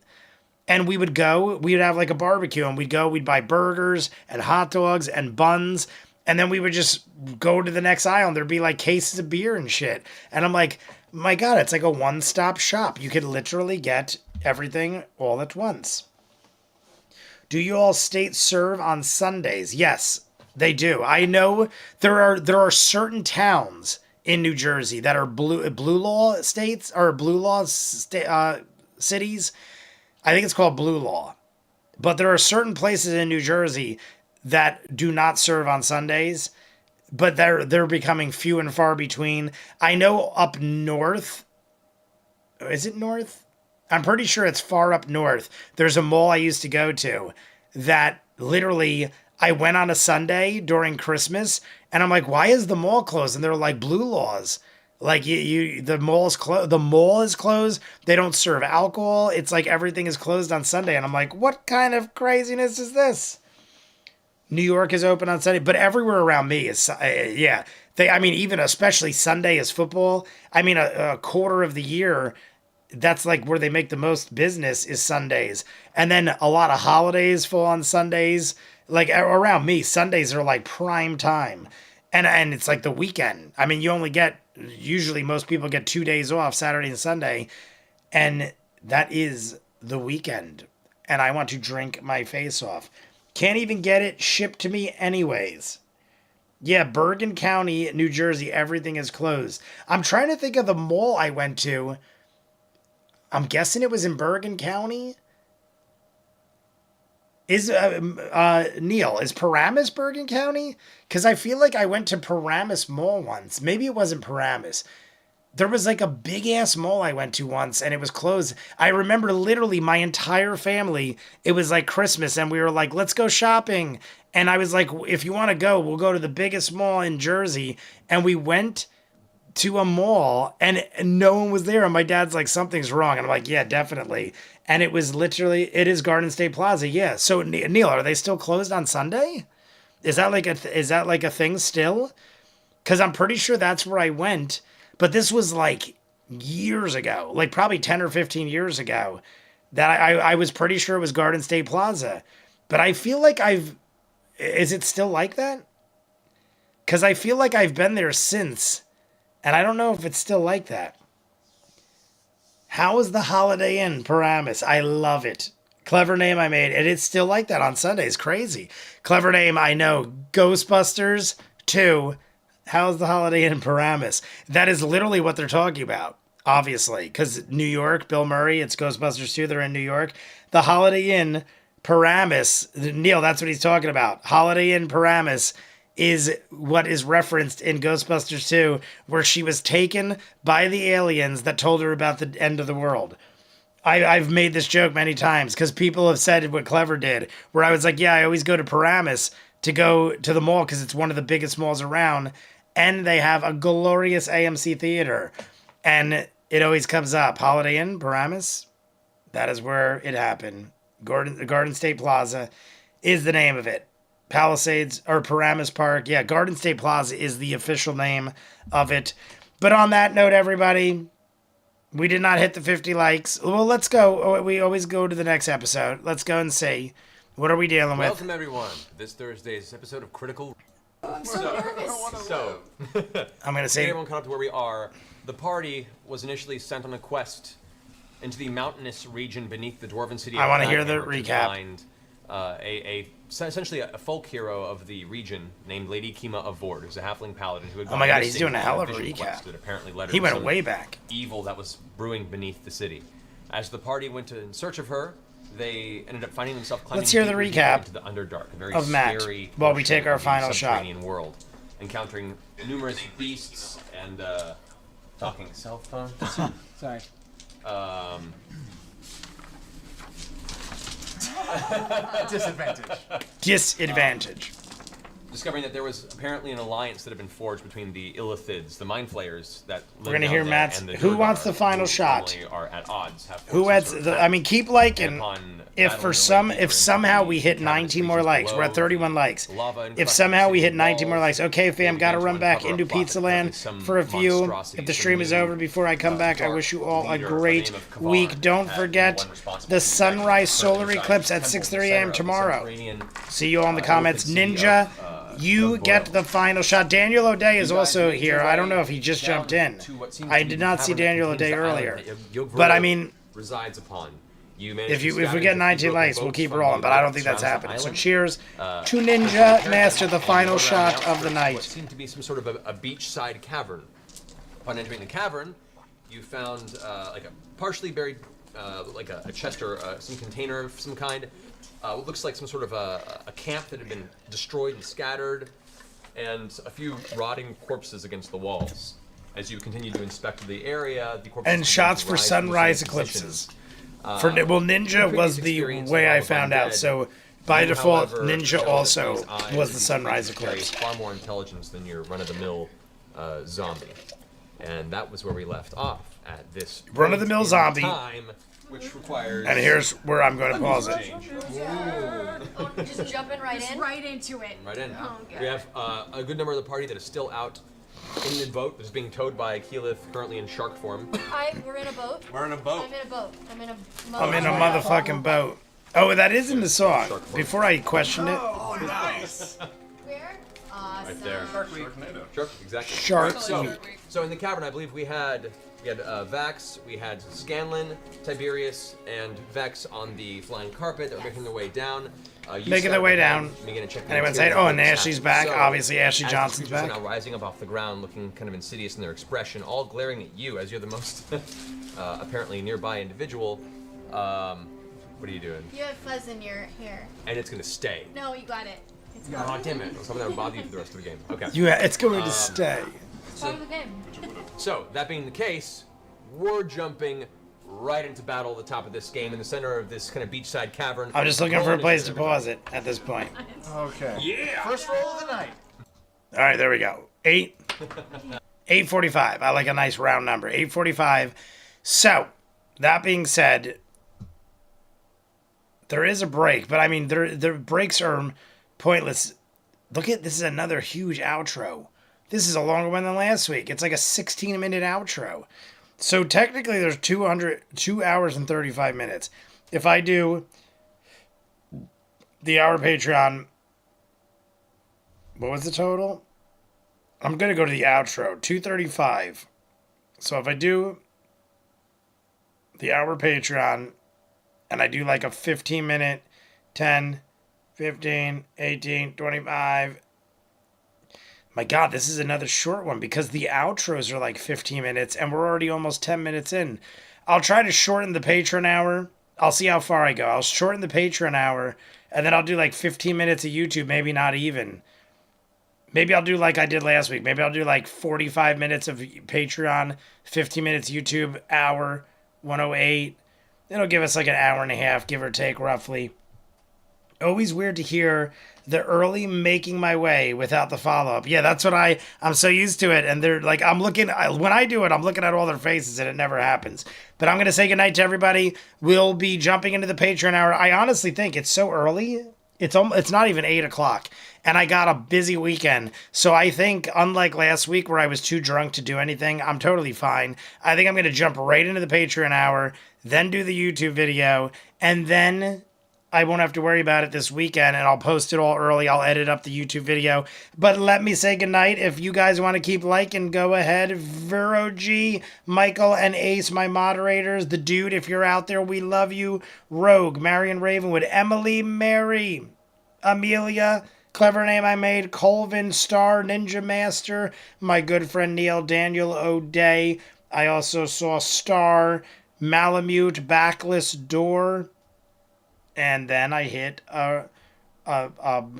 and we'd have a barbecue, and we'd buy burgers and hot dogs and buns, and then we would just go to the next aisle, and there'd be cases of beer and shit. And I'm like, my God, it's like a one-stop shop. You could literally get everything all at once. Do you all states serve on Sundays? Yes. They do. I know there are certain towns in New Jersey that are blue law states or blue law cities. I think it's called blue law. But there are certain places in New Jersey that do not serve on Sundays, but they're becoming few and far between. I know up north. Is it north? I'm pretty sure it's far up north. There's a mall I used to go to that literally I went on a Sunday during Christmas, and I'm like, why is the mall closed? And they're like, blue laws. The mall is closed. They don't serve alcohol. It's like everything is closed on Sunday. And I'm like, what kind of craziness is this? New York is open on Sunday, but everywhere around me is, yeah. Even especially Sunday is football. A quarter of the year, that's where they make the most business is Sundays. And then a lot of holidays fall on Sundays. Around me, Sundays are prime time. And it's the weekend. You only usually most people get 2 days off, Saturday and Sunday. And that is the weekend. And I want to drink my face off. Can't even get it shipped to me anyways. Yeah, Bergen County, New Jersey, everything is closed. I'm trying to think of the mall I went to. I'm guessing it was in Bergen County. Is Neil, is Paramus Bergen County? Because I feel like I went to Paramus Mall once. Maybe it wasn't Paramus. There was a big ass mall I went to once, and it was closed. I remember literally my entire family. It was Christmas, and we were like, let's go shopping. And I was like, if you want to go, we'll go to the biggest mall in Jersey. And we went to a mall, and no one was there. And my dad's like, something's wrong. And I'm like, yeah, definitely. And it was literally, it is Garden State Plaza. Yeah. So Neil, are they still closed on Sunday? Is that a thing still? Because I'm pretty sure that's where I went. But this was years ago, probably 10 or 15 years ago, that I was pretty sure it was Garden State Plaza. But I feel like is it still like that? Because I feel like I've been there since, and I don't know if it's still like that. How is the Holiday Inn, Paramus? I love it. Clever name I made. And it's still like that on Sundays. Crazy. Clever name, I know. Ghostbusters 2. How's the Holiday Inn, Paramus? That is literally what they're talking about. Obviously. Because New York, Bill Murray, it's Ghostbusters 2. They're in New York. The Holiday Inn, Paramus. Neil, that's what he's talking about. Holiday Inn, Paramus is what is referenced in Ghostbusters 2, where she was taken by the aliens that told her about the end of the world. I've made this joke many times because people have said what Clever did, where I was like, yeah, I always go to Paramus to go to the mall because it's one of the biggest malls around, and they have a glorious AMC theater. And it always comes up. Holiday Inn, Paramus, that is where it happened. Garden State Plaza is the name of it. Palisades or Paramus Park. Yeah, Garden State Plaza is the official name of it. But on that note, everybody, we did not hit the 50 likes. Well, let's go. We always go to the next episode. Let's go and see. What are we dealing with? Welcome, everyone, to this Thursday's episode of Critical. I'm so nervous. So, I'm going to say... everyone caught up to where we are. The party was initially sent on a quest into the mountainous region beneath the dwarven city of I want to hear the Valhammer to recap. find essentially a folk hero of the region named Lady Kima of Vord, who's a halfling paladin who had Oh my gone God, he's missing doing a from hell of a fishing recap. quest that apparently led her He to went some way back. evil that was brewing beneath the city. As the party went in search of her, they ended up finding themselves climbing Let's hear the deeper recap into the Underdark, a very of Matt scary while we portion take our of the final shot. subterranean world, encountering numerous beasts and talking cell phone. Sorry. Disadvantage. Discovering that there was apparently an alliance that had been forged between the Illithids, the Mind Flayers that live We're gonna down hear there, Matt's. and the Who Durdar, wants the final who shot? normally are at odds. Have Who forces adds sort of the? I mean, keep liking. And upon If battling for their way some, deeper if into somehow the we hit cavernous 19 more regions likes, we're at below, 31 likes. the lava If encrusted somehow we city hit 19 more walls, likes, okay, fam, they gotta began to run back uncover a into plot Pizza that Land some for a few. monstrosity, If the some stream is new, over before I come back, I dark wish you all a leader by the great name of Kavarn week. Don't had forget been one responsible the for sunrise solar inside eclipse the at temple in the 6:30 center a.m. of the tomorrow. subterranean, See you all in the illithid comments. city Ninja, of you Yug'Voril. get the final shot. Daniel O'Day is You guys also made here. your I don't way know if he just down jumped in. to what seems I to be did the not see cavern that Daniel contains O'Day the island earlier. that Yug'Voril But I mean, resides upon. You if we scavenge get a 19 few likes, broken we'll keep boats rolling. from But the I don't think that's surrounds the happening. So island. cheers to Ninja Master, the final And shot around of the what night. seemed to be some sort of a beachside cavern. Upon entering the cavern, you found like a partially buried, like a chest or some container of some kind. What looks like some sort of a camp that had been destroyed and scattered, and a few rotting corpses against the walls. As you continue to inspect the area, the corpses And began shots to for rise from the sunrise same eclipses. positions. Ninja was the way I found out. So by default, Ninja also was the sunrise eclipse. Far more intelligence than your run-of-the-mill zombie, and that was where we left off at this Run-of-the-mill point in zombie. time, which requires. And here's where I'm going to pause it. Oh, just jumping right Just in. right into it. Right in. Oh, God. We have a good number of the party that is still out in the boat that is being towed by Keyleth, currently in shark form. We're in a boat. We're in a boat. I'm in a boat. I'm in a motherfucking boat. Oh, that is in the song. Before I questioned it. Oh, nice. Where? Awesome. Right there. Sharknado. Shark, exactly. Shark So, Week. so in the cavern, I believe we had Vax, we had Scanlan, Tiberius, and Vex on the flying carpet that were making their way down. Making their way down. Anyone say, oh, and Ashley's back. Obviously, Ashley Johnson's back. back. Now rising up off the ground, looking kind of insidious in their expression, all glaring at you as you're the most apparently nearby individual. What are you doing? You have fuzz in your hair. And it's gonna stay. No, you got it. It's Oh, gone. damn it. Something that would bother you for the rest of the game. Okay. It's going to stay. It's part of the game. So, that being the case, we're jumping right into battle at the top of this game in the center of this kind of beachside cavern. I'm just looking for a place to pause it at this point. Okay. Yeah! First roll of the night. All right, there we go. 8:45. I like a nice round number. 8:45. So, that being said, there is a break, but I mean, the breaks are pointless. Look at this is another huge outro. This is a longer one than last week. It's like a 16-minute outro. So technically, there's 2 hours and 35 minutes. If I do the hour Patreon, what was the total? I'm going to go to the outro, 235. So if I do the hour Patreon, and I do like a 15-minute, 10, 15, 18, 25. My God, this is another short one because the outros are like 15 minutes and we're already almost 10 minutes in. I'll try to shorten the Patreon hour. I'll see how far I go. I'll shorten the Patreon hour and then I'll do like 15 minutes of YouTube, maybe not even. Maybe I'll do like I did last week. Maybe I'll do like 45 minutes of Patreon, 15 minutes YouTube, hour, 108. It'll give us like an hour and a half, give or take, roughly. Always weird to hear the early making my way without the follow-up. Yeah, that's what I'm so used to it. And they're like, when I do it, I'm looking at all their faces and it never happens. But I'm going to say goodnight to everybody. We'll be jumping into the Patreon hour. I honestly think it's so early. It's not even 8 o'clock, and I got a busy weekend. So I think, unlike last week where I was too drunk to do anything, I'm totally fine. I think I'm going to jump right into the Patreon hour, then do the YouTube video, and then I won't have to worry about it this weekend, and I'll post it all early. I'll edit up the YouTube video. But let me say goodnight. If you guys want to keep liking, go ahead. Vero G, Michael, and Ace, my moderators. The Dude, if you're out there, we love you. Rogue, Marion Ravenwood, Emily, Mary, Amelia, clever name I made, Colvin, Star, Ninja Master, my good friend Neil, Daniel O'Day. I also saw Star, Malamute, Backless Door, and then I hit a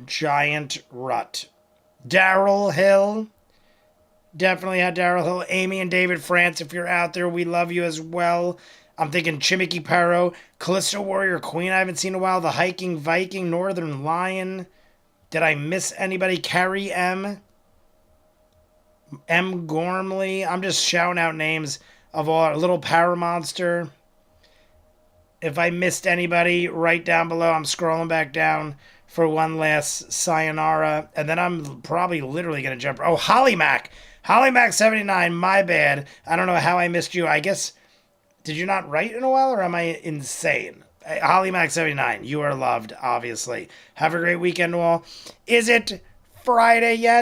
giant rut. Daryl Hill. Definitely had Daryl Hill. Amy and David France, if you're out there, we love you as well. I'm thinking Chimiki Perro. Callisto Warrior Queen, I haven't seen in a while. The Hiking Viking, Northern Lion. Did I miss anybody? Carrie M. M. Gormley. I'm just shouting out names of all. Little Power Monster. If I missed anybody, right down below, I'm scrolling back down for one last sayonara. And then I'm probably literally going to jump. Oh, Holly Mac. Holly Mac 79, my bad. I don't know how I missed you. I guess, did you not write in a while, or am I insane? Holly Mac 79, you are loved, obviously. Have a great weekend, all. Is it Friday yet?